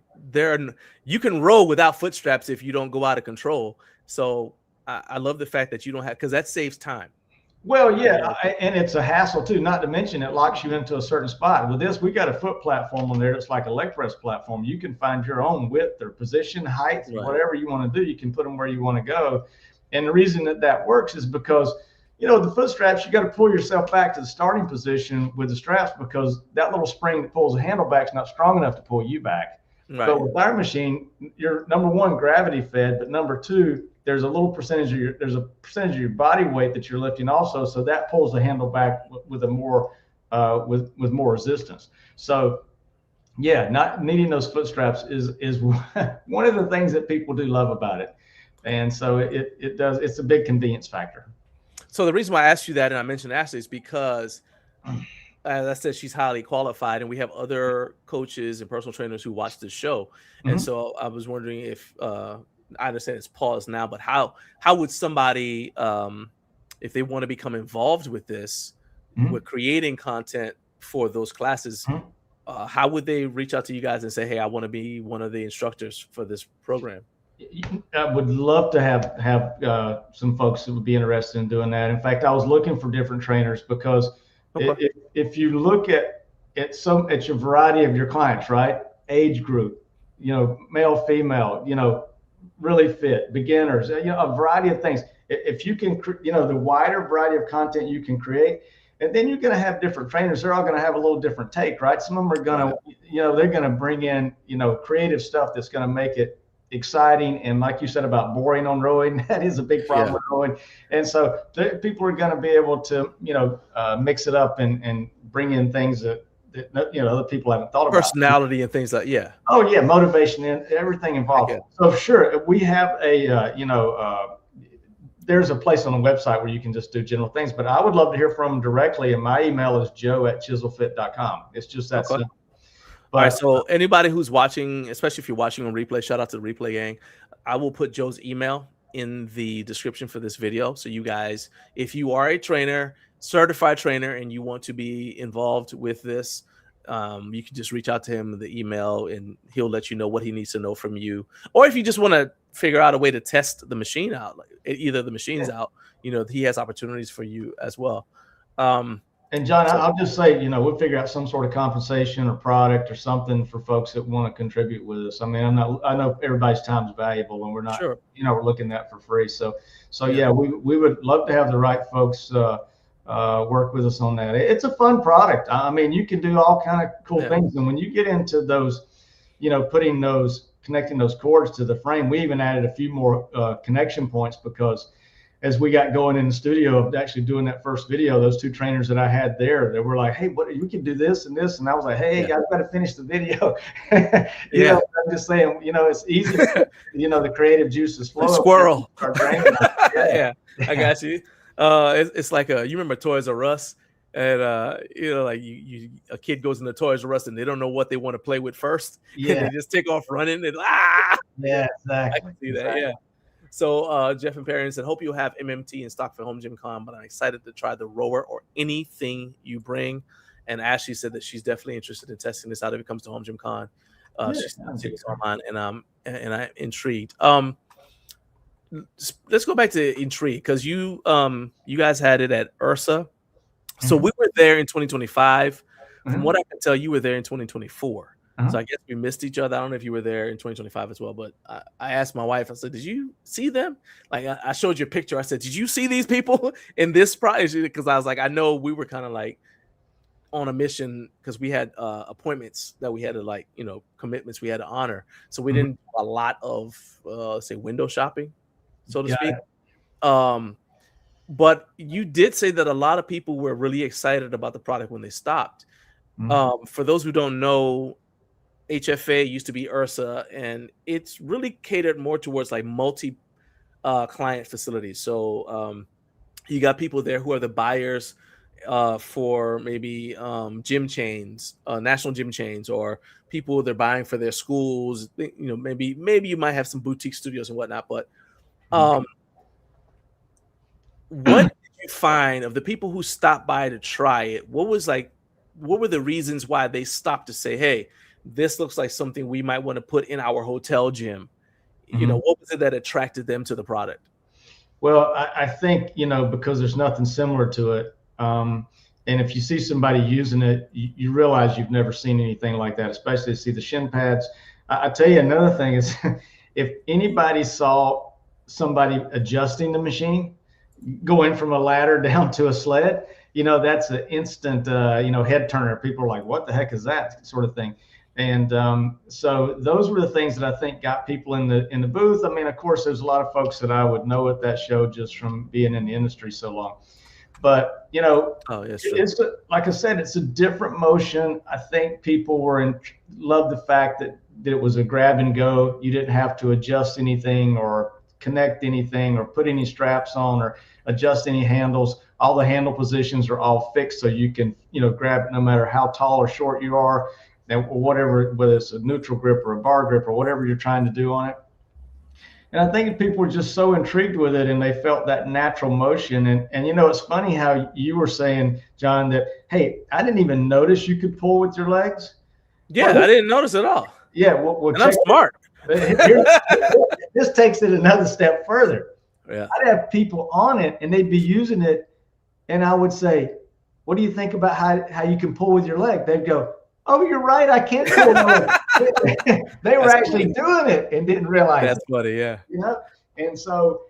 Speaker 1: you can row without foot straps if you don't go out of control. So I love the fact that you don't have, because that saves time.
Speaker 4: Well, yeah, and it's a hassle too, not to mention it locks you into a certain spot. With this, we got a foot platform on there that's like a leg press platform. You can find your own width or position, height, whatever you want to do. You can put them where you want to go. And the reason that works is because, the foot straps, you got to pull yourself back to the starting position with the straps, because that little spring that pulls the handle back is not strong enough to pull you back. Right. But with our machine, you're number one, gravity fed, but number two, there's a percentage of your body weight that you're lifting also, so that pulls the handle back with more resistance. So yeah, not needing those foot straps is one of the things that people do love about it. And so it's a big convenience factor.
Speaker 1: So the reason why I asked you that, and I mentioned Ashley, is because as I said, she's highly qualified, and we have other coaches and personal trainers who watch this show. And so I was wondering if I understand it's paused now, but how would somebody, if they want to become involved with this, with creating content for those classes, how would they reach out to you guys and say, hey, I want to be one of the instructors for this program?
Speaker 4: I would love to have some folks that would be interested in doing that. In fact, I was looking for different trainers, because if you look at your variety of your clients, right? Age group, male, female, really fit, beginners, a variety of things. If you can, the wider variety of content you can create, and then you're going to have different trainers. They're all going to have a little different take, right? Some of them are going to, they're going to bring in, creative stuff that's going to make it exciting. And like you said about boring on rowing, that is a big problem with rowing. And so people are going to be able to, mix it up and bring in things that other people haven't thought about.
Speaker 1: Personality and things like,
Speaker 4: Oh yeah, motivation and everything involved. So sure, we have there's a place on the website where you can just do general things, but I would love to hear from them directly. And my email is joe@chiselfit.com. It's just that simple.
Speaker 1: But, all right, so anybody who's watching, especially if you're watching on replay, shout out to the replay gang. I will put Joe's email in the description for this video. So you guys, if you are a trainer, certified trainer, and you want to be involved with this, you can just reach out to him in the email, and he'll let you know what he needs to know from you. Or if you just want to figure out a way to test the machine out, like either the machine's out, he has opportunities for you as well.
Speaker 4: And John, I'll just say, we'll figure out some sort of compensation or product or something for folks that want to contribute with us. I mean, I know everybody's time is valuable, and we're not, we're looking at that for free. So yeah, we would love to have the right folks work with us on that. It's a fun product. I mean, you can do all kind of cool things. And when you get into those, connecting those cords to the frame, we even added a few more connection points, because as we got going in the studio of actually doing that first video, those two trainers that I had there, they were like, hey, we can do this and this. And I was like, hey, I've got to finish the video. I'm just saying, it's easy, the creative juices flow.
Speaker 1: Squirrel. I got you. It's like you remember Toys R Us, and like a kid goes into Toys R Us and they don't know what they want to play with first. And they just take off running and
Speaker 4: yeah, exactly.
Speaker 1: I can see that. Yeah. So Jeff and Perry said, hope you have MMT in stock for Home Gym Con, but I'm excited to try the rower or anything you bring. And Ashley said that she's definitely interested in testing this out if it comes to Home Gym Con. She's seeing this online, and I'm intrigued. Let's go back to intrigue, because you guys had it at Ursa. So we were there in 2025. From what I can tell, you were there in 2024. So I guess we missed each other. I don't know if you were there in 2025 as well, but I asked my wife, I said, did you see them? Like, I showed you a picture. I said, did you see these people in this project? Because I was like, I know we were kind of like on a mission, because we had appointments that we had to, like, commitments we had to honor. So we didn't do a lot of, say, window shopping, so to speak. But you did say that a lot of people were really excited about the product when they stopped. For those who don't know, HFA used to be Ursa, and it's really catered more towards like multi client facilities. So you got people there who are the buyers for maybe gym chains, national gym chains, or people they're buying for their schools. Maybe you might have some boutique studios and whatnot. But what did you find of the people who stopped by to try it? What were the reasons why they stopped to say, hey, this looks like something we might want to put in our hotel gym? What was it that attracted them to the product?
Speaker 4: Well, I think, because there's nothing similar to it. And if you see somebody using it, you realize you've never seen anything like that, especially to see the shin pads. I tell you, another thing is, if anybody saw somebody adjusting the machine, going from a ladder down to a sled, that's an instant, head turner. People are like, what the heck is that, sort of thing. And so those were the things that I think got people in the booth. I mean, of course, there's a lot of folks that I would know at that show just from being in the industry so long. But, it's like I said, it's a different motion. I think people loved the fact that it was a grab and go. You didn't have to adjust anything or connect anything or put any straps on or adjust any handles. All the handle positions are all fixed, so you can, grab it no matter how tall or short you are, and whatever, whether it's a neutral grip or a bar grip or whatever you're trying to do on it. And I think people were just so intrigued with it, and they felt that natural motion. And it's funny how you were saying, John, that, hey, I didn't even notice you could pull with your legs.
Speaker 1: Yeah, I didn't notice at all.
Speaker 4: Yeah, well,
Speaker 1: and I'm smart.
Speaker 4: This takes it another step further.
Speaker 1: Yeah,
Speaker 4: I'd have people on it, and they'd be using it, and I would say, what do you think about how you can pull with your leg? They'd go, oh, you're right, I can't pull They were actually doing it and didn't realize
Speaker 1: that's funny, yeah.
Speaker 4: And so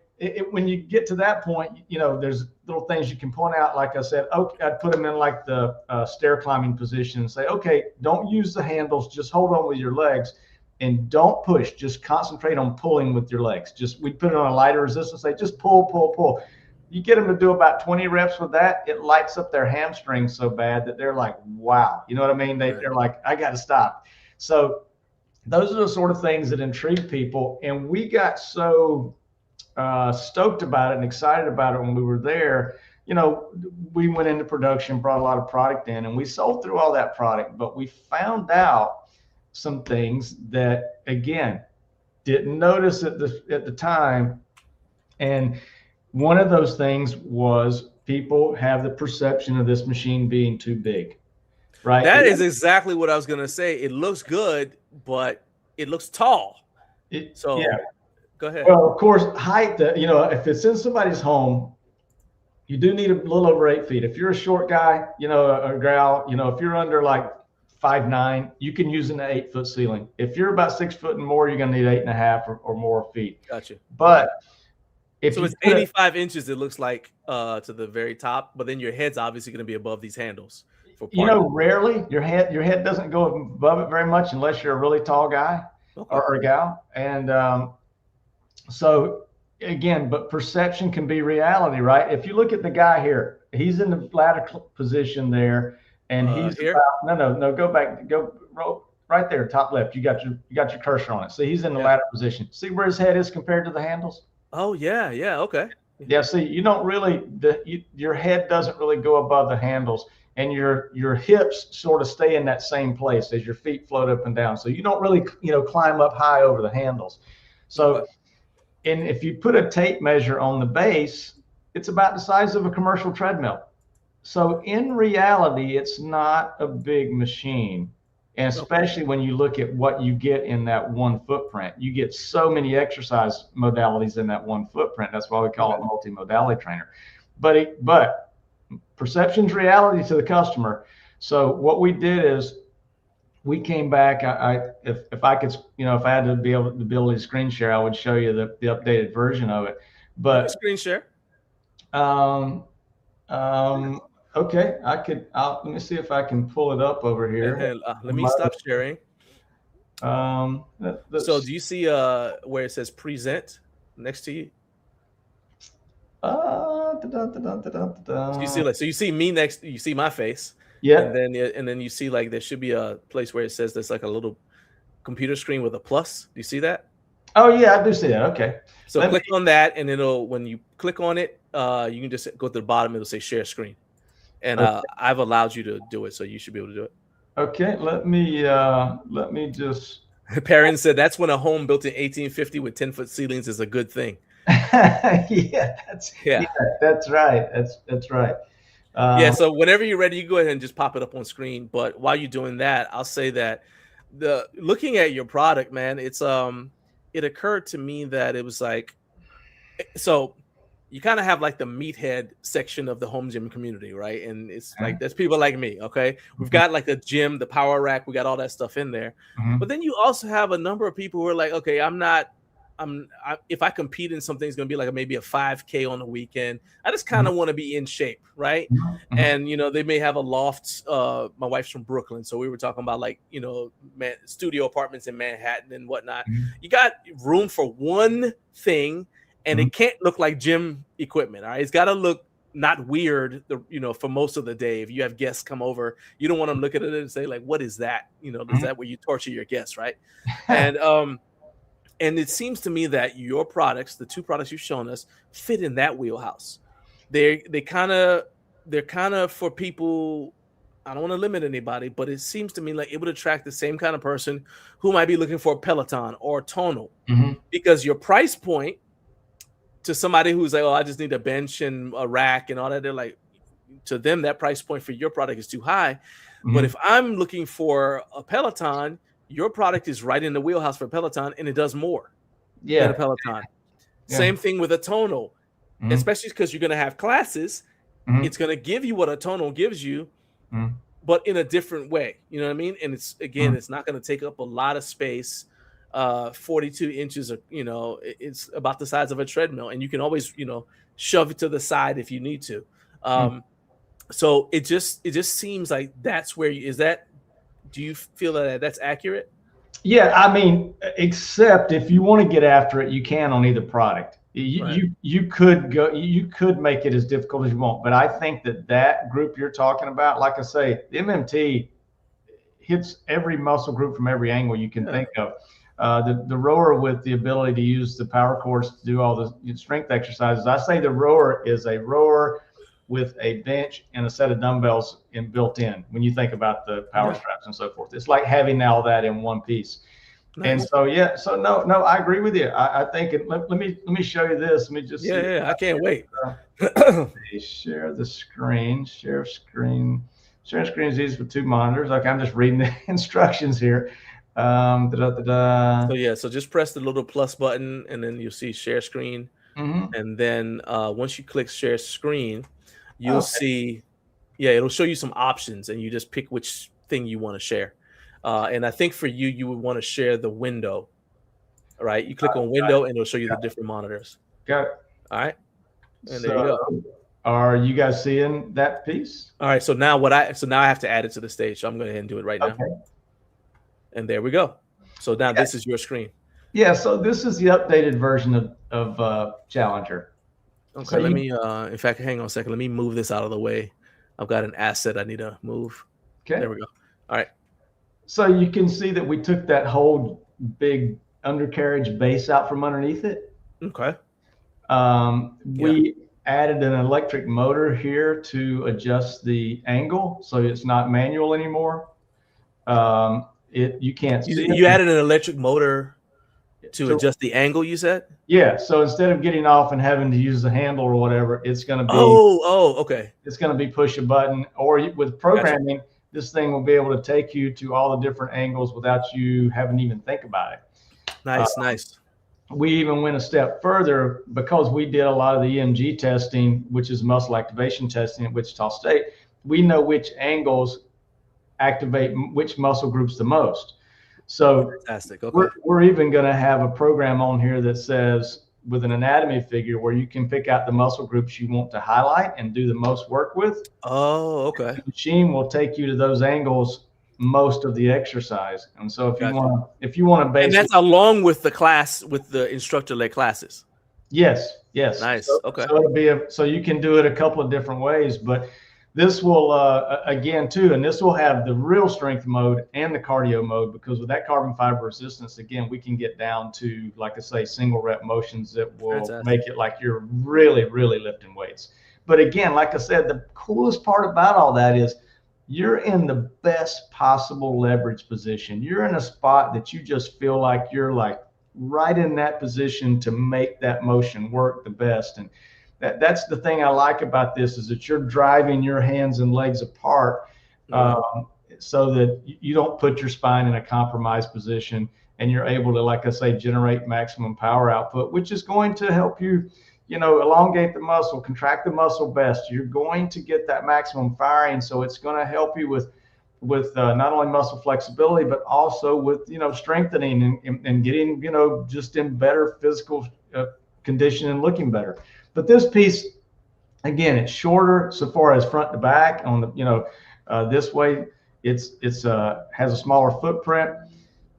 Speaker 4: when you get to that point, there's little things you can point out. Like I said, okay, I'd put them in like the stair climbing position and say, okay, don't use the handles, just hold on with your legs and don't push. Just concentrate on pulling with your legs. We put it on a lighter resistance, say just pull, pull, pull. You get them to do about 20 reps with that, it lights up their hamstrings so bad that they're like, wow. You know what I mean? They're like, I got to stop. So those are the sort of things that intrigue people. And we got so stoked about it and excited about it when we were there. We went into production, brought a lot of product in, and we sold through all that product. But we found out some things that, again, didn't notice at the time. And one of those things was people have the perception of this machine being too big, right?
Speaker 1: That is exactly what I was going to say. It looks good, but it looks tall. Go ahead.
Speaker 4: Well, of course, height, if it's in somebody's home, you do need a little over 8 feet. If you're a short guy, a gal, if you're under like 5'9", you can use an 8-foot ceiling. If you're about 6 foot and more, you're going to need 8.5 or more feet.
Speaker 1: Gotcha.
Speaker 4: But
Speaker 1: so it's 85 inches, it looks like, to the very top, but then your head's obviously going to be above these handles.
Speaker 4: Rarely your head doesn't go above it very much unless you're a really tall guy or a gal. And so again, but perception can be reality, right? If you look at the guy here, he's in the ladder position there, and he's
Speaker 1: here.
Speaker 4: No, go back, right there, top left. You got your cursor on it. So he's in the ladder position. See where his head is compared to the handles?
Speaker 1: Oh yeah, okay.
Speaker 4: Yeah, see, you don't really your head doesn't really go above the handles, and your hips sort of stay in that same place as your feet float up and down. So you don't really climb up high over the handles. So And if you put a tape measure on the base, it's about the size of a commercial treadmill. So in reality, it's not a big machine. And especially when you look at what you get in that one footprint, you get so many exercise modalities in that one footprint. That's why we call it multimodality trainer. But perception's reality to the customer. So what we did is we came back. If I could, if I had the ability to screen share, I would show you the updated version of it. But
Speaker 1: screen share.
Speaker 4: Okay, let me see if I can pull it up over here.
Speaker 1: Let me stop sharing. So do you see where it says present next to you? So you see me next. You see my face.
Speaker 4: Yeah.
Speaker 1: And then you see like there should be a place where it says there's like a little computer screen with a plus. Do you see that?
Speaker 4: Oh yeah, I do see that. Okay.
Speaker 1: So click on that, and when you click on it, you can just go to the bottom. It'll say share screen, and I've allowed you to do it, so you should be able to do it.
Speaker 4: Okay. Let me just.
Speaker 1: Perrin said that's when a home built in 1850 with 10-foot ceilings is a good thing.
Speaker 4: Yeah, that's right. That's right.
Speaker 1: So whenever you're ready, you go ahead and just pop it up on screen. But while you're doing that, I'll say that looking at your product, man, it's it occurred to me that it was like, so you kind of have like the meathead section of the home gym community, right? And it's like there's people like me, okay? We've got like the gym, the power rack, we got all that stuff in there. But then you also have a number of people who are like, okay, if I compete in something, it's going to be like maybe a 5K on the weekend. I just kind of want to be in shape, right? And, they may have a loft. My wife's from Brooklyn, so we were talking about like, studio apartments in Manhattan and whatnot. You got room for one thing, and it can't look like gym equipment, all right? It's got to look not weird, for most of the day. If you have guests come over, you don't want them looking at it and say like, what is that? Is that where you torture your guests, right? And it seems to me that your products, the two products you've shown us, fit in that wheelhouse. They're kind of for people. I don't want to limit anybody, but it seems to me like it would attract the same kind of person who might be looking for a Peloton or a tonal, because your price point to somebody who's like, oh, I just need a bench and a rack and all that, they're like, to them, that price point for your product is too high. But if I'm looking for a Peloton, your product is right in the wheelhouse for Peloton, and it does more than a Peloton. Same thing with a tonal, especially because you're going to have classes. It's going to give you what a tonal gives you, but in a different way. You know what I mean? And it's not going to take up a lot of space. 42 inches, it's about the size of a treadmill, and you can always, shove it to the side if you need to. So it just seems like that's where do you feel that that's accurate?
Speaker 4: Yeah, I mean, except if you want to get after it, you can on either product. You could make it as difficult as you want, but I think that group you're talking about, like I say, the MMT hits every muscle group from every angle you can think of. The rower with the ability to use the power cords to do all the strength exercises. I say the rower is a rower with a bench and a set of dumbbells built in when you think about the power straps and so forth. It's like having all that in one piece. Nice. And so no, I agree with you. I think let me show you this. Let me just see.
Speaker 1: I can't wait.
Speaker 4: Share the screen. Share screen. Share screen is easy with two monitors. Okay, I'm just reading the instructions here.
Speaker 1: So just press the little plus button, and then you'll see share screen. And then once you click share screen, you'll see, it'll show you some options, and you just pick which thing you want to share. And I think for you would want to share the window, right? You click on window, and it'll show you the different monitors.
Speaker 4: Got it.
Speaker 1: All right. And there you go.
Speaker 4: Are you guys seeing that piece?
Speaker 1: All right. So now now I have to add it to the stage. So I'm going to go ahead and do it right now. And there we go. So now this is your screen.
Speaker 4: Yeah. So this is the updated version of Challenger.
Speaker 1: Okay. So let me, in fact, hang on a second. Let me move this out of the way. I've got an asset I need to move.
Speaker 4: Okay.
Speaker 1: There we go. All right.
Speaker 4: So you can see that we took that whole big undercarriage base out from underneath it.
Speaker 1: Okay.
Speaker 4: We added an electric motor here to adjust the angle, so it's not manual anymore. You can't see it.
Speaker 1: You added an electric motor To adjust the angle, you said?
Speaker 4: Yeah. So instead of getting off and having to use the handle or whatever, it's going to be.
Speaker 1: Okay.
Speaker 4: It's going to be push a button, or with programming, gotcha. This thing will be able to take you to all the different angles without you having to even think about it.
Speaker 1: Nice.
Speaker 4: We even went a step further because we did a lot of the EMG testing, which is muscle activation testing at Wichita State. We know which angles activate which muscle groups the most. So
Speaker 1: fantastic. Okay.
Speaker 4: We're even going to have a program on here that says, with an anatomy figure, where you can pick out the muscle groups you want to highlight and do the most work with.
Speaker 1: Oh, okay.
Speaker 4: The machine will take you to those angles most of the exercise. And so if you want to
Speaker 1: and that's along with the class, with the instructor-led classes.
Speaker 4: Yes.
Speaker 1: Nice. Okay.
Speaker 4: So it'll be so you can do it a couple of different ways, but this will again too, and this will have the real strength mode and the cardio mode, because with that carbon fiber resistance, again, we can get down to, like I say, single rep motions that will make it like you're really, really lifting weights. But again, like I said, the coolest part about all that is you're in the best possible leverage position. You're in a spot that you just feel like you're like right in that position to make that motion work the best. And that's the thing I like about this, is that you're driving your hands and legs apart, so that you don't put your spine in a compromised position, and you're able to, like I say, generate maximum power output, which is going to help you, elongate the muscle, contract the muscle best. You're going to get that maximum firing. So it's going to help you with not only muscle flexibility, but also with, strengthening and getting, just in better physical condition and looking better. But this piece, again, it's shorter so far as front to back. On the, this way, it's has a smaller footprint.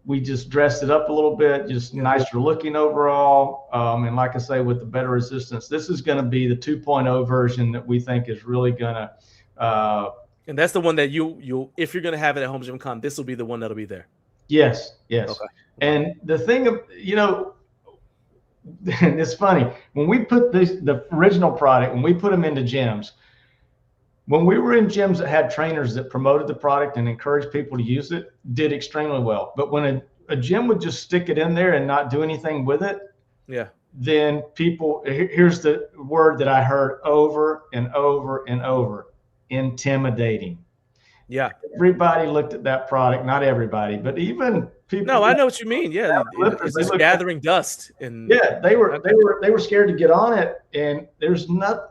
Speaker 4: We just dressed it up a little bit, just nicer looking overall. And like I say, with the better resistance, this is going to be the 2.0 version that we think is really going to.
Speaker 1: And that's the one that you if you're going to have it at Home Gym Con, this will be the one that'll be there.
Speaker 4: Yes.
Speaker 1: Okay.
Speaker 4: And the thing of, it's funny, when we put the original product, when we put them into gyms, when we were in gyms that had trainers that promoted the product and encouraged people to use it, did extremely well. But when a gym would just stick it in there and not do anything with it, then people, here's the word that I heard over and over and over: intimidating.
Speaker 1: Yeah.
Speaker 4: Everybody looked at that product, not everybody, but even people.
Speaker 1: No, I know what you mean. Yeah. It's just gathering dust. And
Speaker 4: they were scared to get on it. And there's not,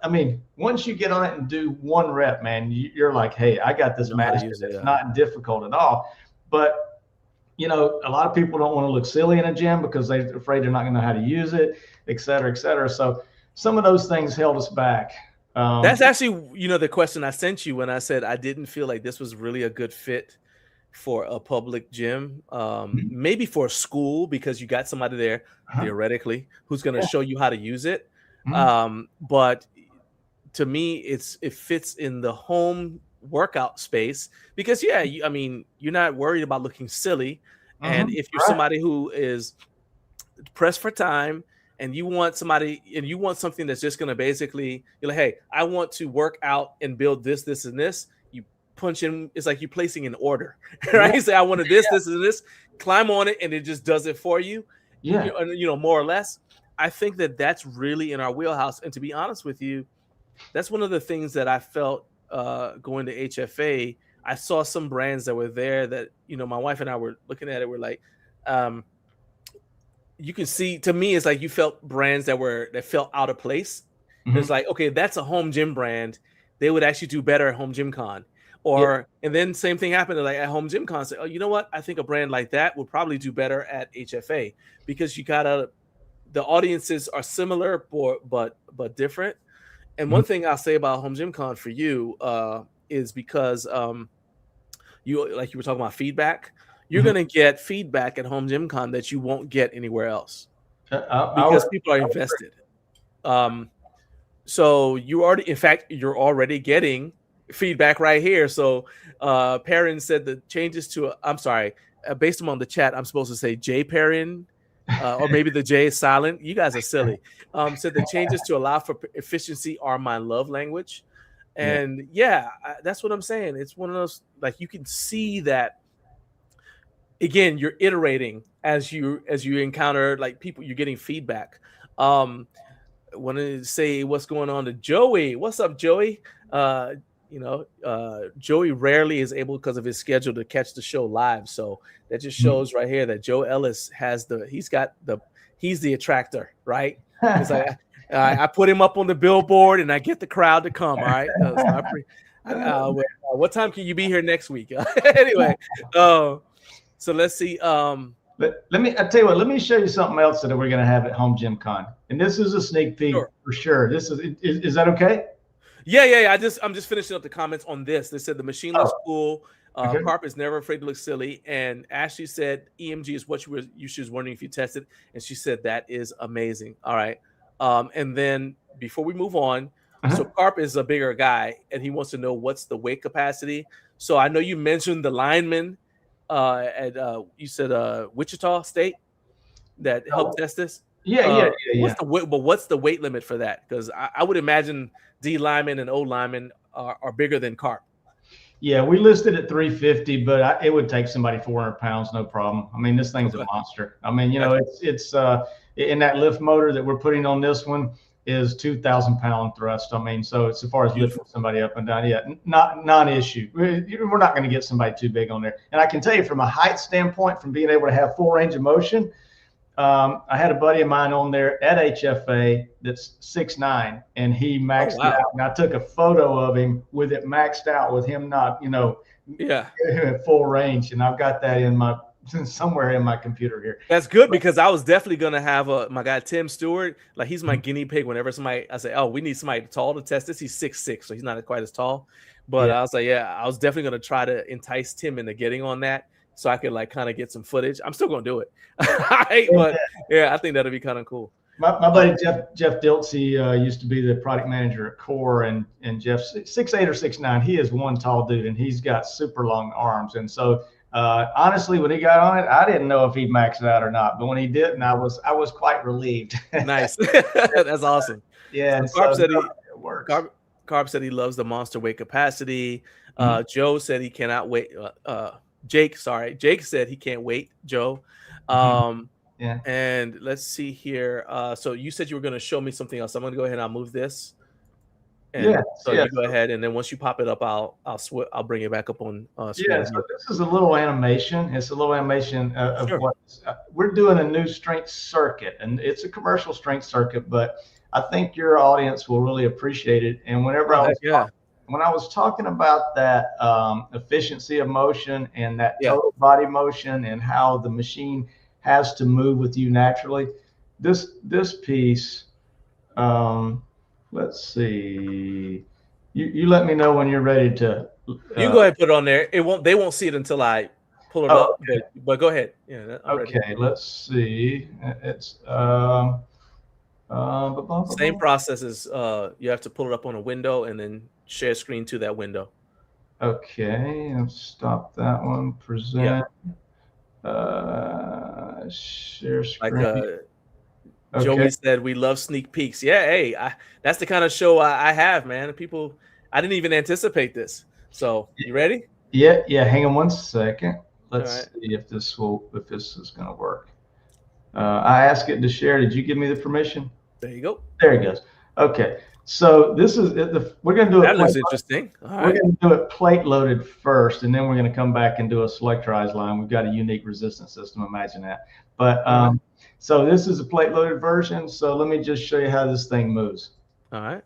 Speaker 4: once you get on it and do one rep, man, you're like, hey, I got this magic. It's not difficult at all. But, a lot of people don't want to look silly in a gym because they're afraid they're not going to know how to use it, et cetera, et cetera. So some of those things held us back.
Speaker 1: That's actually, the question I sent you when I said I didn't feel like this was really a good fit for a public gym, maybe for a school, because you got somebody there theoretically who's going to show you how to use it. But to me, it fits in the home workout space because you're not worried about looking silly. And if you're somebody who is pressed for time, and you want something that's just going to basically, you're like, hey, I want to work out and build this, this, and this. You punch in, it's like you're placing an order, right? You say, I wanted this, this, and this. Climb on it, and it just does it for you. More or less. I think that's really in our wheelhouse. And to be honest with you, that's one of the things that I felt going to HFA. I saw some brands that were there that, my wife and I were looking at it. We're like, you can see, to me, it's like you felt brands that felt out of place. It's like, okay, that's a home gym brand. They would actually do better at Home Gym Con. And then same thing happened like at Home Gym Con. Say, oh, you know what? I think a brand like that would probably do better at HFA because the audiences are similar but different. And one thing I'll say about Home Gym Con for you is because you were talking about feedback. You're going to get feedback at Home Gym Con that you won't get anywhere else because people are invested. So you're already getting feedback right here. So Perrin said the changes to, based on the chat, I'm supposed to say J Perrin, or maybe the J is silent. You guys are silly. Said the changes to allow for efficiency are my love language. And that's what I'm saying. It's one of those, like, you can see that. Again, you're iterating as you encounter like people, you're getting feedback. Um, Want to say what's going on to Joey. What's up, Joey? Uh, Joey rarely is able because of his schedule to catch the show live. So that just shows right here that Joe Ellis has he's the attractor, right? Because I put him up on the billboard and I get the crowd to come. All right. What time can you be here next week? Anyway, so let's see.
Speaker 4: I tell you what, let me show you something else that we're going to have at Home Gym Con. And this is a sneak peek for sure. Is that okay?
Speaker 1: Yeah. I'm just finishing up the comments on this. They said the machine looks cool. Carp is never afraid to look silly. And Ashley said EMG is what she was wondering if you tested. And she said that is amazing. All right. And then before we move on, so Carp is a bigger guy and he wants to know what's the weight capacity. So I know you mentioned the lineman at you said Wichita State that helped test this.
Speaker 4: Yeah.
Speaker 1: What's the weight limit for that? Because I would imagine D linemen and O linemen are bigger than Carp.
Speaker 4: Yeah, we listed at 350, but it would take somebody 400 pounds, no problem. I mean, this thing's a monster. I mean, it's in that lift motor that we're putting on this one is 2,000 pound thrust. I mean, so as far as lifting somebody up and down, non-issue. We're not going to get somebody too big on there. And I can tell you from a height standpoint, from being able to have full range of motion, I had a buddy of mine on there at HFA that's 6'9", and he maxed it out. And I took a photo of him with it maxed out, with him not, full range. And I've got that in somewhere in my computer here.
Speaker 1: That's good, because I was definitely gonna have my guy Tim Stewart, like he's my guinea pig. Whenever I say, oh, we need somebody tall to test this. He's 6'6", so he's not quite as tall. But I was like, I was definitely gonna try to entice Tim into getting on that, so I could like kind of get some footage. I'm still gonna do it, but I think that'll be kind of cool.
Speaker 4: My buddy Jeff Diltsey used to be the product manager at Core, and Jeff's 6'8" or 6'9". He is one tall dude, and he's got super long arms. And so honestly, when he got on it, I didn't know if he'd max it out or not. But when he didn't, I was quite relieved.
Speaker 1: Nice, that's awesome.
Speaker 4: Yeah,
Speaker 1: so Carp said it works. Carp said he loves the monster weight capacity. Joe said he cannot wait. Jake said he can't wait. Joe. And let's see here. So you said you were going to show me something else. I'm going to go ahead and I'll move this. And you go ahead, and then once you pop it up, I'll bring it back up on screen.
Speaker 4: So this is a little animation. It's a little animation of what we're doing, a new strength circuit, and it's a commercial strength circuit, but I think your audience will really appreciate it. And whenever when I was talking about that efficiency of motion and that total body motion and how the machine has to move with you naturally, this piece, let's see, you let me know when you're ready to.
Speaker 1: You go ahead and put it on there. They won't see it until I pull it up. Okay. But go ahead. Yeah.
Speaker 4: Okay. Let's see. It's
Speaker 1: same process as you have to pull it up on a window and then share screen to that window.
Speaker 4: Okay. I'll stop that one. Present. Share screen.
Speaker 1: Like Joey said, we love sneak peeks. Yeah, hey, that's the kind of show I have, man. People, I didn't even anticipate this. So, you ready?
Speaker 4: Yeah. Hang on one second. Let's see if this is going to work. I asked it to share. Did you give me the permission?
Speaker 1: There you go.
Speaker 4: There it goes. Okay. So this is we're going to do it.
Speaker 1: That looks interesting.
Speaker 4: We're going to do it plate loaded first, and then we're going to come back and do a selectorized line. We've got a unique resistance system. Imagine that. But so this is a plate loaded version. So let me just show you how this thing moves.
Speaker 1: All right.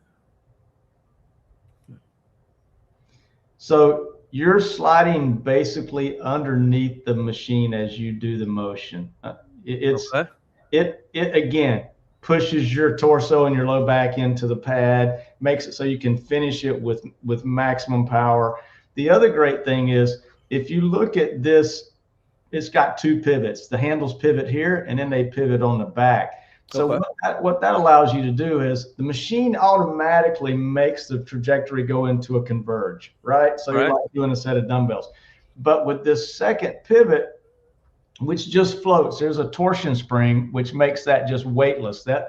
Speaker 4: So you're sliding basically underneath the machine as you do the motion. It again pushes your torso and your low back into the pad, makes it so you can finish it with maximum power. The other great thing is, if you look at this, it's got two pivots. The handles pivot here, and then they pivot on the back. So what that allows you to do is the machine automatically makes the trajectory go into a converge, right? So you're like doing a set of dumbbells. But with this second pivot, which just floats, there's a torsion spring, which makes that just weightless. That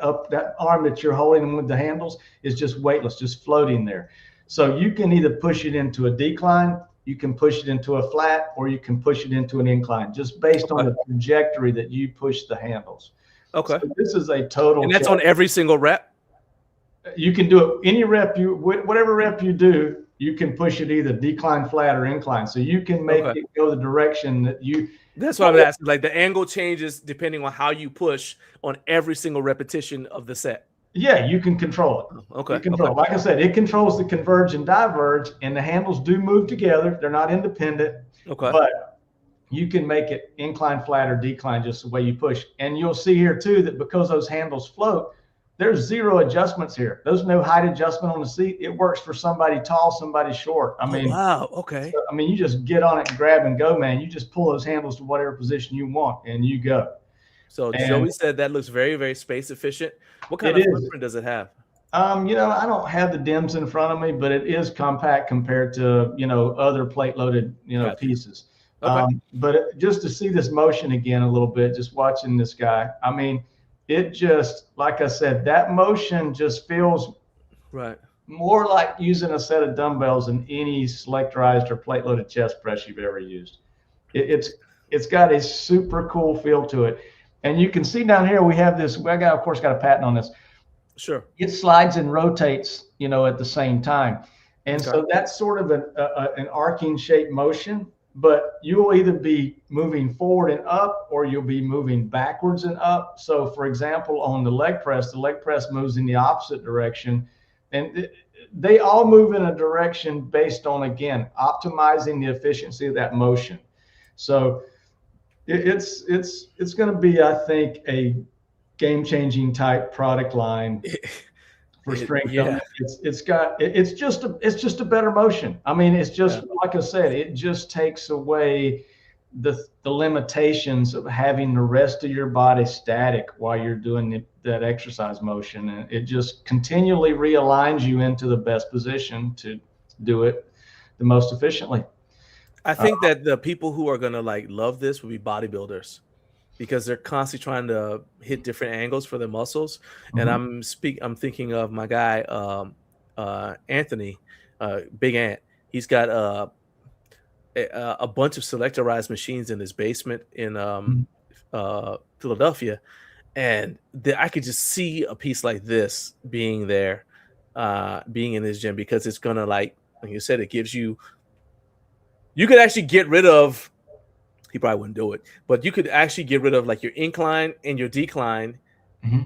Speaker 4: arm that you're holding with the handles is just weightless, just floating there. So you can either push it into a decline you can push it into a flat, or you can push it into an incline, just based on the trajectory that you push the handles.
Speaker 1: Okay.
Speaker 4: So this is a total.
Speaker 1: And that's on every single rep?
Speaker 4: You can do it any rep whatever rep you do, you can push it either decline, flat, or incline. So you can make it go the direction that you.
Speaker 1: That's what I'm asking. Like the angle changes depending on how you push on every single repetition of the set.
Speaker 4: Yeah, you can control it.
Speaker 1: Okay.
Speaker 4: Like I said, it controls the converge and diverge, and the handles do move together. They're not independent.
Speaker 1: Okay.
Speaker 4: But you can make it incline, flat, or decline just the way you push. And you'll see here too that because those handles float, there's zero adjustments here. There's no height adjustment on the seat. It works for somebody tall, somebody short. I mean,
Speaker 1: wow. Okay.
Speaker 4: So, I mean, you just get on it and grab and go, man. You just pull those handles to whatever position you want, and you go.
Speaker 1: So Joey said that looks very, very space efficient. What kind of footprint does it have?
Speaker 4: You know, I don't have the DIMS in front of me, but it is compact compared to, you know, other plate loaded, you know, pieces. Okay. But just to see this motion again a little bit, just watching this guy, I mean, it just, like I said, that motion just feels more like using a set of dumbbells than any selectorized or plate loaded chest press you've ever used. It's got a super cool feel to it. And you can see down here, we have this, of course, got a patent on this.
Speaker 1: Sure.
Speaker 4: It slides and rotates, you know, at the same time. And so that's sort of an arcing shape motion, but you'll either be moving forward and up, or you'll be moving backwards and up. So for example, on the leg press moves in the opposite direction, and they all move in a direction based on, again, optimizing the efficiency of that motion. So it's going to be, I think, a game-changing type product line for strength.
Speaker 1: Yeah.
Speaker 4: It's just a better motion. I mean, it's just like I said, it just takes away the limitations of having the rest of your body static while you're doing that exercise motion, and it just continually realigns you into the best position to do it the most efficiently.
Speaker 1: I think that the people who are gonna like love this will be bodybuilders, because they're constantly trying to hit different angles for their muscles. And I'm thinking of my guy Anthony, Big Ant. He's got a bunch of selectorized machines in his basement in Philadelphia, and I could just see a piece like this being there, being in his gym, because it's gonna, like you said, it gives you. You could actually get rid of. He probably wouldn't do it, but you could actually get rid of like your incline and your decline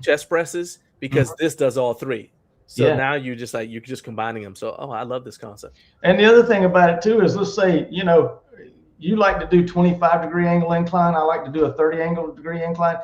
Speaker 1: chest presses, because this does all three. So now you're just combining them. So, I love this concept.
Speaker 4: And the other thing about it too is, let's say, you know, you like to do 25-degree angle incline. I like to do a 30-degree incline.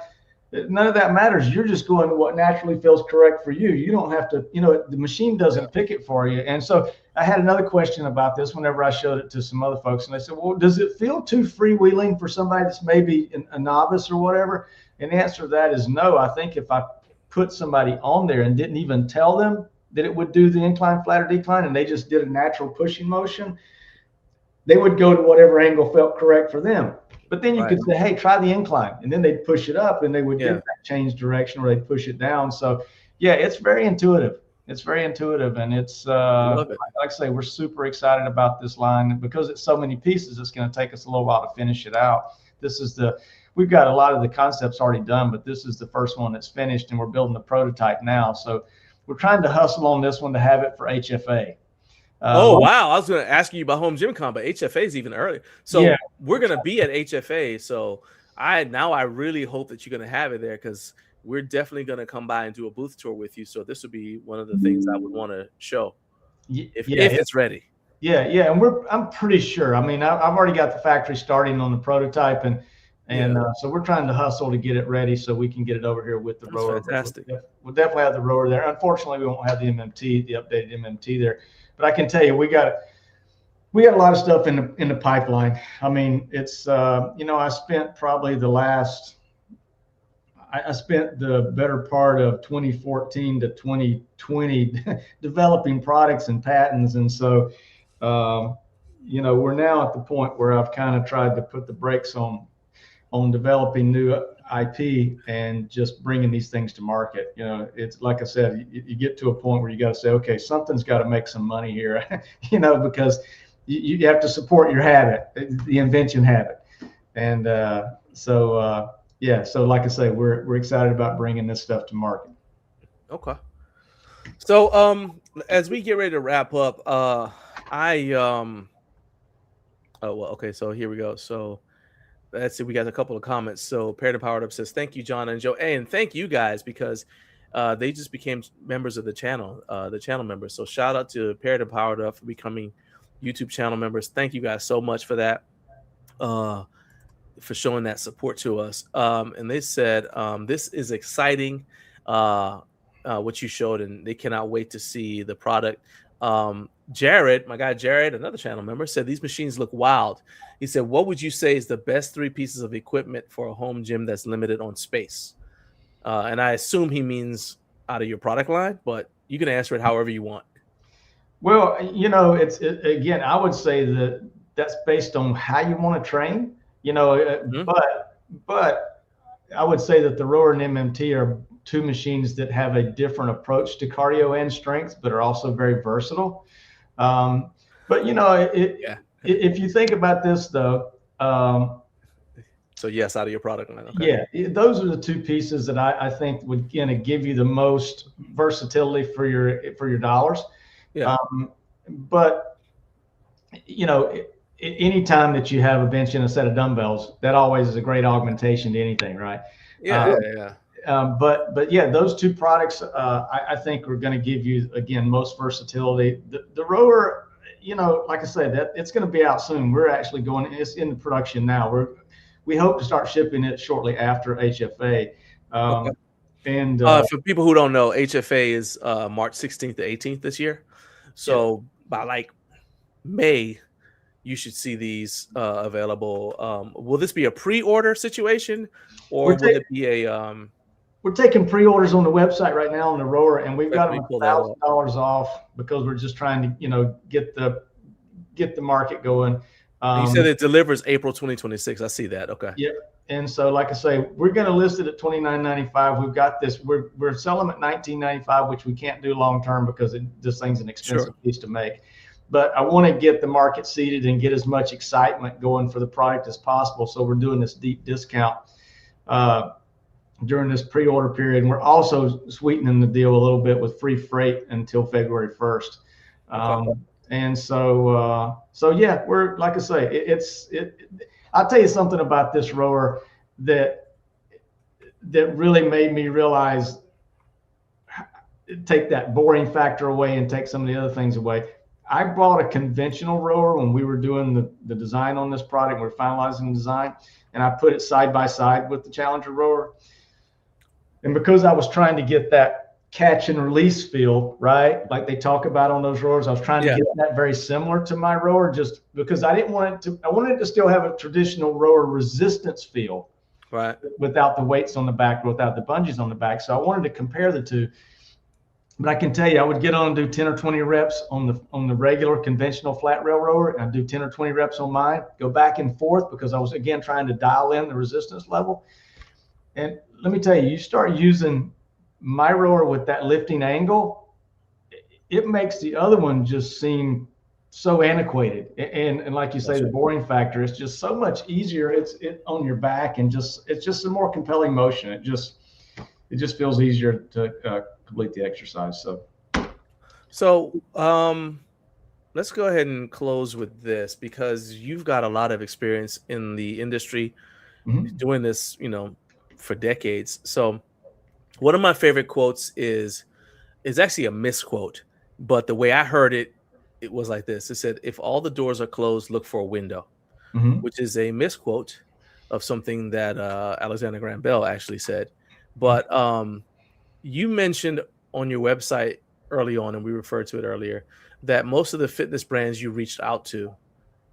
Speaker 4: None of that matters. You're just going to what naturally feels correct for you. You don't have to, you know, the machine doesn't pick it for you. And so I had another question about this whenever I showed it to some other folks, and they said, well, does it feel too freewheeling for somebody that's maybe a novice or whatever? And the answer to that is no. I think if I put somebody on there and didn't even tell them that it would do the incline, flat, or decline, and they just did a natural pushing motion, they would go to whatever angle felt correct for them. But then you could say, hey, try the incline. And then they'd push it up, and they would get that change direction, or they'd push it down. So, yeah, it's very intuitive. It's very intuitive. And it's, like I say, we're super excited about this line. Because it's so many pieces, it's going to take us a little while to finish it out. We've got a lot of the concepts already done, but this is the first one that's finished, and we're building the prototype now. So we're trying to hustle on this one to have it for HFA.
Speaker 1: Wow. I was going to ask you about Home Gym Con, but HFA is even earlier. So we're going to be at HFA. So I really hope that you're going to have it there, because we're definitely going to come by and do a booth tour with you. So this would be one of the things I would want to show if it's ready.
Speaker 4: Yeah. And I'm pretty sure. I mean, I've already got the factory starting on the prototype, and so we're trying to hustle to get it ready so we can get it over here with the rower.
Speaker 1: Fantastic.
Speaker 4: We'll definitely have the rower there. Unfortunately, we won't have the MMT, the updated MMT there. But I can tell you, we got a lot of stuff in the pipeline. I mean, it's you know, I spent the better part of 2014 to 2020 developing products and patents, and so you know, we're now at the point where I've kind of tried to put the brakes on developing new IP and just bringing these things to market. You know, it's like I said, you get to a point where you got to say, okay, something's got to make some money here, you know, because you have to support your habit, the invention habit. And yeah, so like I say, we're excited about bringing this stuff to market.
Speaker 1: Okay. So as we get ready to wrap up, I oh well, okay, so here we go. So let's see, we got a couple of comments. So Paired and Powered Up says, thank you, John and Joe. And thank you guys, because they just became members of the channel members. So shout out to Paired and Powered Up for becoming YouTube channel members. Thank you guys so much for that. For showing that support to us. And they said, this is exciting, what you showed, and they cannot wait to see the product. Jared, my guy Jared, another channel member, said these machines look wild. He said, what would you say is the best 3 pieces of equipment for a home gym that's limited on space? And I assume he means out of your product line, but you can answer it however you want.
Speaker 4: Well, again, I would say that that's based on how you want to train. But I would say that the rower and MMT are 2 machines that have a different approach to cardio and strength, but are also very versatile. But if you think about this though,
Speaker 1: so yes, out of your product line. Okay.
Speaker 4: Yeah, those are the 2 pieces that I think would give you the most versatility for your dollars.
Speaker 1: Yeah.
Speaker 4: But anytime that you have a bench and a set of dumbbells, that always is a great augmentation to anything, right?
Speaker 1: Yeah.
Speaker 4: But yeah, those 2 products I think are going to give you, again, most versatility. The rower, like I said, that it's going to be out soon. We're actually it's in production now. We hope to start shipping it shortly after HFA.
Speaker 1: Okay.
Speaker 4: And
Speaker 1: for people who don't know, HFA is March 16th to 18th this year. So by like May, you should see these available. Will this be a pre-order situation, or will it be a?
Speaker 4: We're taking pre-orders on the website right now on the rower, and we've got them $1,000 off because we're just trying to, get the market going.
Speaker 1: You said it delivers April 2026. I see that. Okay.
Speaker 4: Yep. And so, like I say, we're going to list it at $29.95. We've got this. We're selling them at $19.95, which we can't do long term because this thing's an expensive piece to make. But I want to get the market seated and get as much excitement going for the product as possible. So we're doing this deep discount during this pre-order period. And we're also sweetening the deal a little bit with free freight until February 1st.
Speaker 1: Okay.
Speaker 4: And so yeah, we're, like I say, I'll tell you something about this rower that really made me realize, take that boring factor away and take some of the other things away. I bought a conventional rower when we were doing the design on this product. We're finalizing the design, and I put it side by side with the Challenger rower. And because I was trying to get that catch and release feel, right, like they talk about on those rowers, I was trying to get that very similar to my rower, just because I wanted it to still have a traditional rower resistance feel,
Speaker 1: right,
Speaker 4: without the weights on the back, without the bungees on the back. So I wanted to compare the 2. But I can tell you, I would get on and do 10 or 20 reps on the regular conventional flat rail rower, and I'd do 10 or 20 reps on mine, go back and forth because I was, again, trying to dial in the resistance level. And let me tell you, you start using my rower with that lifting angle, it makes the other one just seem so antiquated. And like you say, the boring factor is just so much easier. It's on your back, and it's just a more compelling motion. It just feels easier to complete the exercise.
Speaker 1: So let's go ahead and close with this, because you've got a lot of experience in the industry, doing this, for decades. So one of my favorite quotes is actually a misquote, but the way I heard it, it was like this. It said, if all the doors are closed, look for a window, which is a misquote of something that Alexander Graham Bell actually said. But you mentioned on your website early on, and we referred to it earlier, that most of the fitness brands you reached out to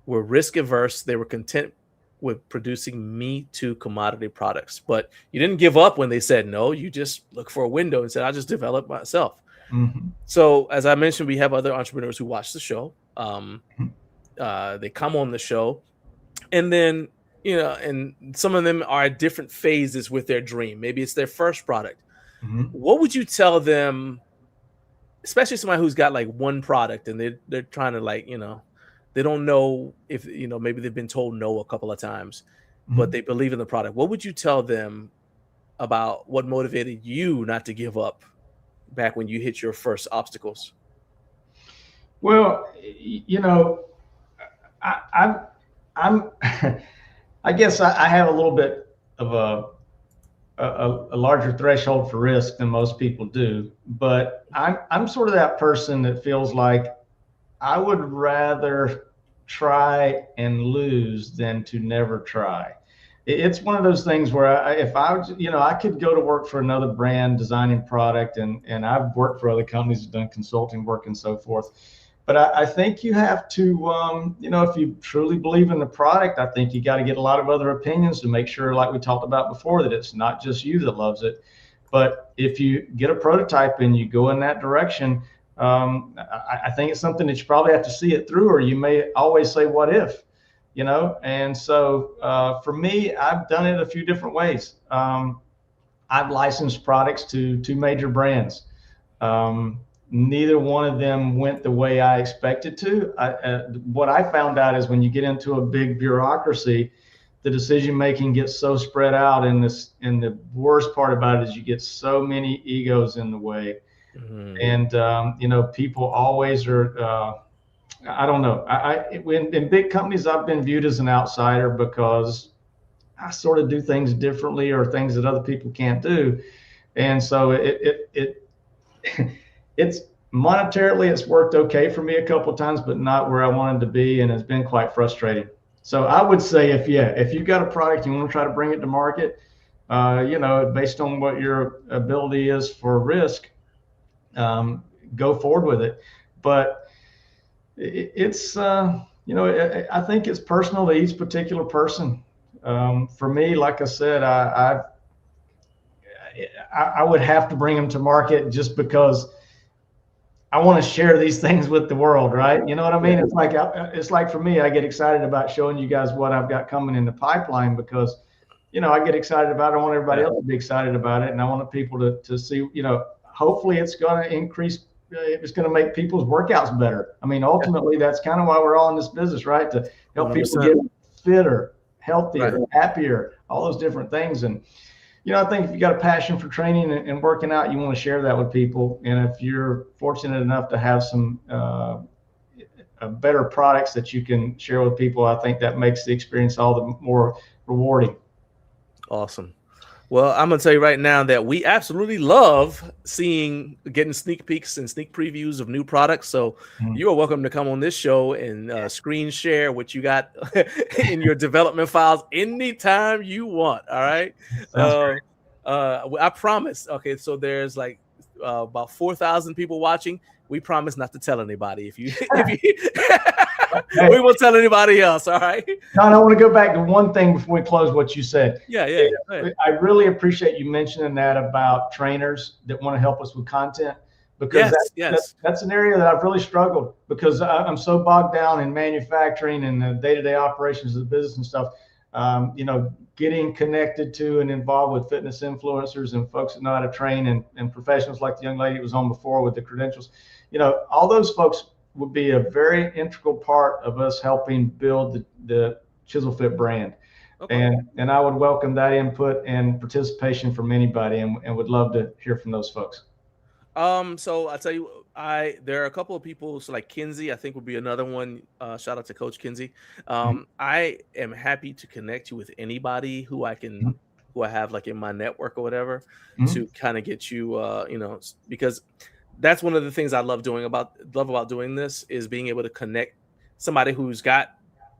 Speaker 1: were risk averse. They were content with producing Me Too commodity products, but you didn't give up when they said no. You just look for a window and said, I'll just develop myself. So as I mentioned, we have other entrepreneurs who watch the show. They come on the show, and then, and some of them are at different phases with their dream. Maybe it's their first product. What would you tell them, especially somebody who's got like one product and they're trying to they don't know if, maybe they've been told no a couple of times, but they believe in the product. What would you tell them about what motivated you not to give up back when you hit your first obstacles?
Speaker 4: Well, I'm I guess I have a little bit of a larger threshold for risk than most people do, but I'm sort of that person that feels like I would rather try and lose than to never try. It's one of those things where if I was, I could go to work for another brand designing product, and I've worked for other companies, done consulting work and so forth. But I think you have to, if you truly believe in the product, I think you got to get a lot of other opinions to make sure, like we talked about before, that it's not just you that loves it. But if you get a prototype and you go in that direction, I think it's something that you probably have to see it through, or you may always say, what if, And so for me, I've done it a few different ways. I've licensed products to 2 major brands. Neither one of them went the way I expected to. What I found out is when you get into a big bureaucracy, the decision making gets so spread out, and the worst part about it is you get so many egos in the way. And people always are. I don't know. In big companies, I've been viewed as an outsider because I sort of do things differently, or things that other people can't do, and so it's monetarily, it's worked okay for me a couple of times, but not where I wanted to be, and it's been quite frustrating. So I would say if you've got a product, you want to try to bring it to market, based on what your ability is for risk, go forward with it. But it's I think it's personal to each particular person. For me, like I said, I would have to bring them to market just because I want to share these things with the world, right? You know what I mean? It's like for me, I get excited about showing you guys what I've got coming in the pipeline because, I get excited about it. I want everybody else to be excited about it, and I want people to see. Hopefully, it's going to increase. It's going to make people's workouts better. I mean, ultimately, that's kind of why we're all in this business, right? To help 100%. People get fitter, healthier, happier, all those different things. And I think if you got a passion for training and working out, you want to share that with people. And if you're fortunate enough to have some better products that you can share with people, I think that makes the experience all the more rewarding.
Speaker 1: Awesome. Well, I'm going to tell you right now that we absolutely love getting sneak peeks and sneak previews of new products. So you are welcome to come on this show and screen share what you got in your development files anytime you want. All right. I promise. Okay. So there's like about 4,000 people watching. We promise not to tell anybody. We won't tell anybody else. All right.
Speaker 4: John, I want to go back to one thing before we close what you said.
Speaker 1: Yeah.
Speaker 4: I really appreciate you mentioning that about trainers that want to help us with content, because that's an area that I've really struggled, because I'm so bogged down in manufacturing and the day-to-day operations of the business and stuff. Getting connected to and involved with fitness influencers and folks that know how to train, and professionals like the young lady that was on before with the credentials. All those folks would be a very integral part of us helping build the ChiselFit brand. Okay. And I would welcome that input and participation from anybody, and would love to hear from those folks.
Speaker 1: So I'll tell you, there are a couple of people, so like Kinsey, I think would be another one. Shout out to Coach Kinsey. I am happy to connect you with anybody who I have like in my network or whatever, to kind of get you, because that's one of the things I love about doing this, is being able to connect somebody who's got,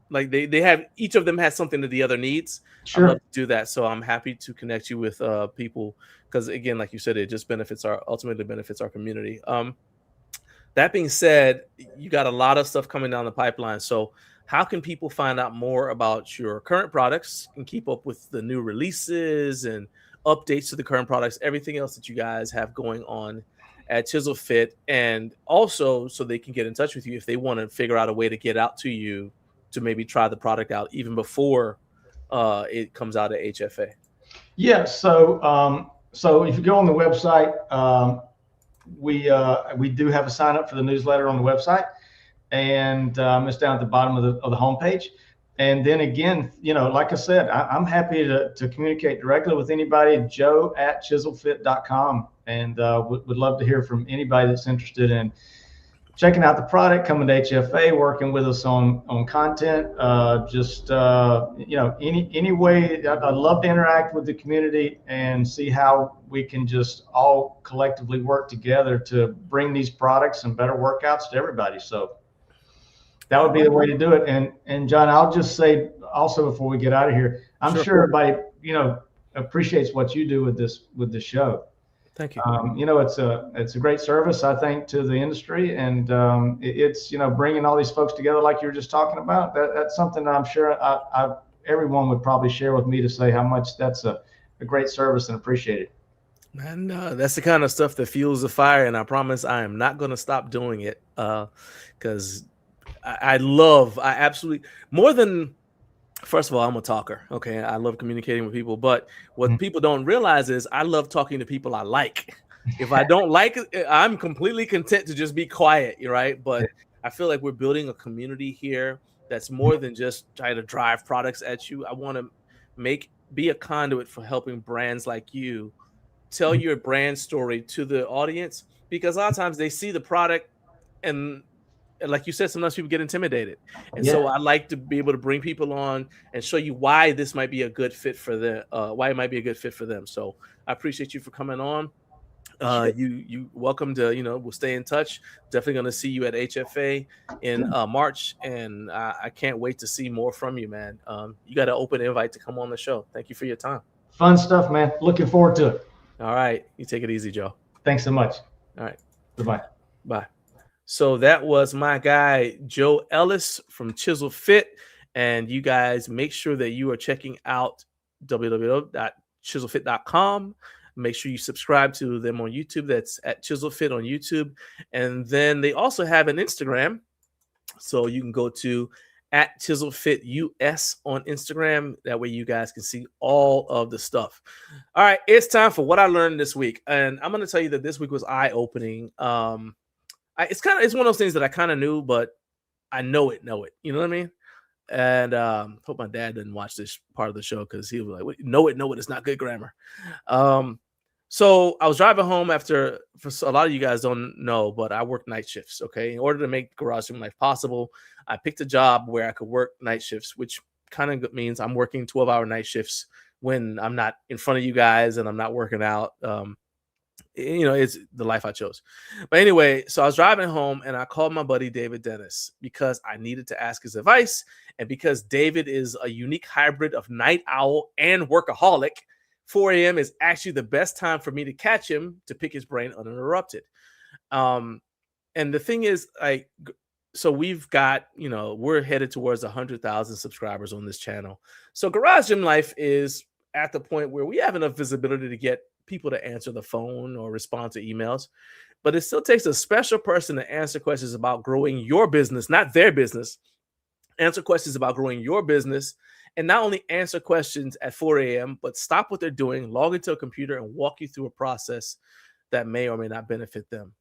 Speaker 1: like, they have, each of them has something that the other needs. Sure. I love to do that. So I'm happy to connect you with people, because again, like you said, it just ultimately benefits our community. That being said, you got a lot of stuff coming down the pipeline. So how can people find out more about your current products and keep up with the new releases and updates to the current products, everything else that you guys have going on at ChiselFit, and also so they can get in touch with you if they want to figure out a way to get out to you to maybe try the product out even before it comes out at HFA?
Speaker 4: Yeah. So if you go on the website, we do have a sign up for the newsletter on the website, and it's down at the bottom of the homepage. And then again, like I said, I'm happy to communicate directly with anybody. Joe@ChiselFit.com, and would love to hear from anybody that's interested in checking out the product, coming to HFA, working with us on content. Any way. I'd love to interact with the community and see how we can just all collectively work together to bring these products and better workouts to everybody. So that would be the way to do it. And John, I'll just say also before we get out of here, I'm sure everybody, appreciates what you do with this show.
Speaker 1: Thank you.
Speaker 4: It's a great service, I think, to the industry, and it's bringing all these folks together like you were just talking about. That's something I'm sure everyone would probably share with me to say how much that's a great service and appreciate it.
Speaker 1: And that's the kind of stuff that fuels the fire, and I promise I am not going to stop doing it because I absolutely, more than, first of all, I'm a talker. Okay. I love communicating with people, but what people don't realize is I love talking to people I like. If I don't like it, I'm completely content to just be quiet. Right. But I feel like we're building a community here that's more than just trying to drive products at you. I want to be a conduit for helping brands like you tell your brand story to the audience, because a lot of times they see the product and like you said, sometimes people get intimidated. And so I like to be able to bring people on and show you why this might be a good fit for them, why it might be a good fit for them. So I appreciate you for coming on. You welcome to, we'll stay in touch. Definitely going to see you at HFA in March. And I can't wait to see more from you, man. You got an open invite to come on the show. Thank you for your time.
Speaker 4: Fun stuff, man. Looking forward to it.
Speaker 1: All right. You take it easy, Joe.
Speaker 4: Thanks so much.
Speaker 1: All right.
Speaker 4: Goodbye.
Speaker 1: Bye. So that was my guy, Joe Ellis from ChiselFit. And you guys make sure that you are checking out www.ChiselFit.com. Make sure you subscribe to them on YouTube. That's at ChiselFit on YouTube. And then they also have an Instagram. So you can go to @ChiselFitUS on Instagram. That way you guys can see all of the stuff. All right. It's time for what I learned this week. And I'm going to tell you that this week was eye-opening. It's one of those things that I kind of knew, but I know it. You know what I mean? And hope my dad didn't watch this part of the show because he was like, know it. It's not good grammar. So I was driving home for a lot of you guys don't know, but I work night shifts. Okay. In order to make Garage Gym Life possible, I picked a job where I could work night shifts, which kind of means I'm working 12-hour night shifts when I'm not in front of you guys and I'm not working out. It's the life I chose. But anyway, so I was driving home and I called my buddy David Dennis because I needed to ask his advice. And because David is a unique hybrid of night owl and workaholic, 4 a.m. is actually the best time for me to catch him to pick his brain uninterrupted. And the thing is, so we've got, we're headed towards 100,000 subscribers on this channel. So Garage Gym Life is at the point where we have enough visibility to get people to answer the phone or respond to emails, but it still takes a special person to answer questions about growing your business, not their business. Answer questions about growing your business, and not only answer questions at 4 a.m., but stop what they're doing, log into a computer, and walk you through a process that may or may not benefit them.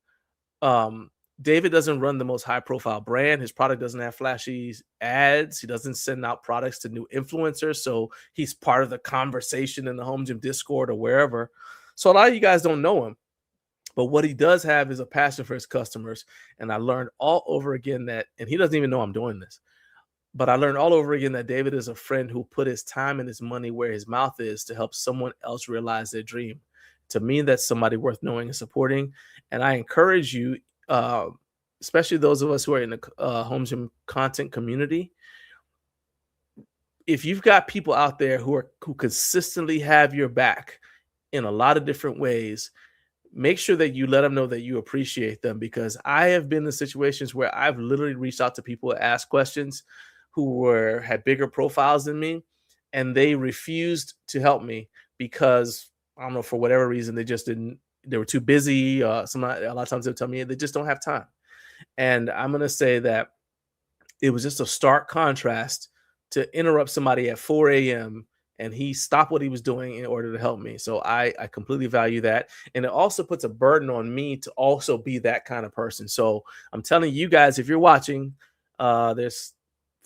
Speaker 1: David doesn't run the most high-profile brand. His product doesn't have flashy ads. He doesn't send out products to new influencers, so he's part of the conversation in the Home Gym Discord or wherever. So a lot of you guys don't know him, but what he does have is a passion for his customers. And I learned all over again that, and he doesn't even know I'm doing this, but I learned all over again that David is a friend who put his time and his money where his mouth is to help someone else realize their dream. To me, that's somebody worth knowing and supporting. And I encourage you, especially those of us who are in the Home Gym content community, if you've got people out there who consistently have your back in a lot of different ways, make sure that you let them know that you appreciate them, because I have been in situations where I've literally reached out to people to ask questions who had bigger profiles than me, and they refused to help me because, I don't know, for whatever reason, they were too busy. A lot of times they'll tell me they just don't have time. And I'm going to say that it was just a stark contrast to interrupt somebody at 4 a.m. and he stopped what he was doing in order to help me. So I completely value that. And it also puts a burden on me to also be that kind of person. So I'm telling you guys, if you're watching, there's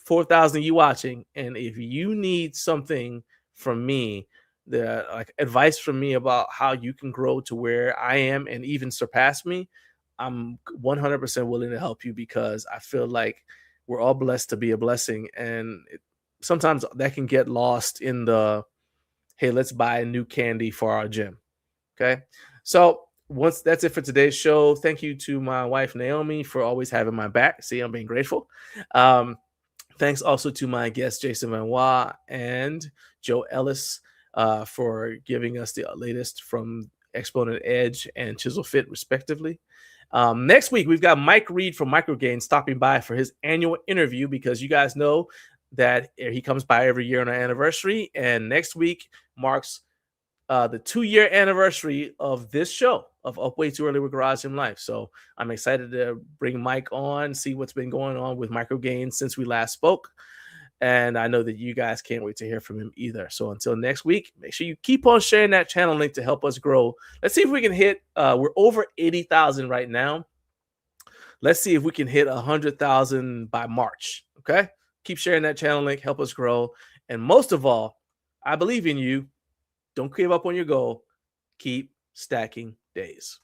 Speaker 1: 4,000 of you watching, and if you need something from me, the like advice from me about how you can grow to where I am and even surpass me, I'm 100% willing to help you, because I feel like we're all blessed to be a blessing. And sometimes that can get lost in the, hey, let's buy a new candy for our gym. Okay. So once that's it for today's show. Thank you to my wife, Naomi, for always having my back. See, I'm being grateful. Thanks also to my guests, Jason Vanois and Joe Ellis, for giving us the latest from Exponent Edge and Chisel Fit, respectively. Next week, we've got Mike Reed from Microgain stopping by for his annual interview, because you guys know that he comes by every year on our anniversary. And next week marks the 2-year anniversary of this show, of Up Way Too Early with Garage Gym Life. So I'm excited to bring Mike on, see what's been going on with Microgain since we last spoke. And I know that you guys can't wait to hear from him either. So until next week, make sure you keep on sharing that channel link to help us grow. Let's see if we can hit, we're over 80,000 right now. Let's see if we can hit 100,000 by March. Okay. Keep sharing that channel link, help us grow. And most of all, I believe in you. Don't give up on your goal. Keep stacking days.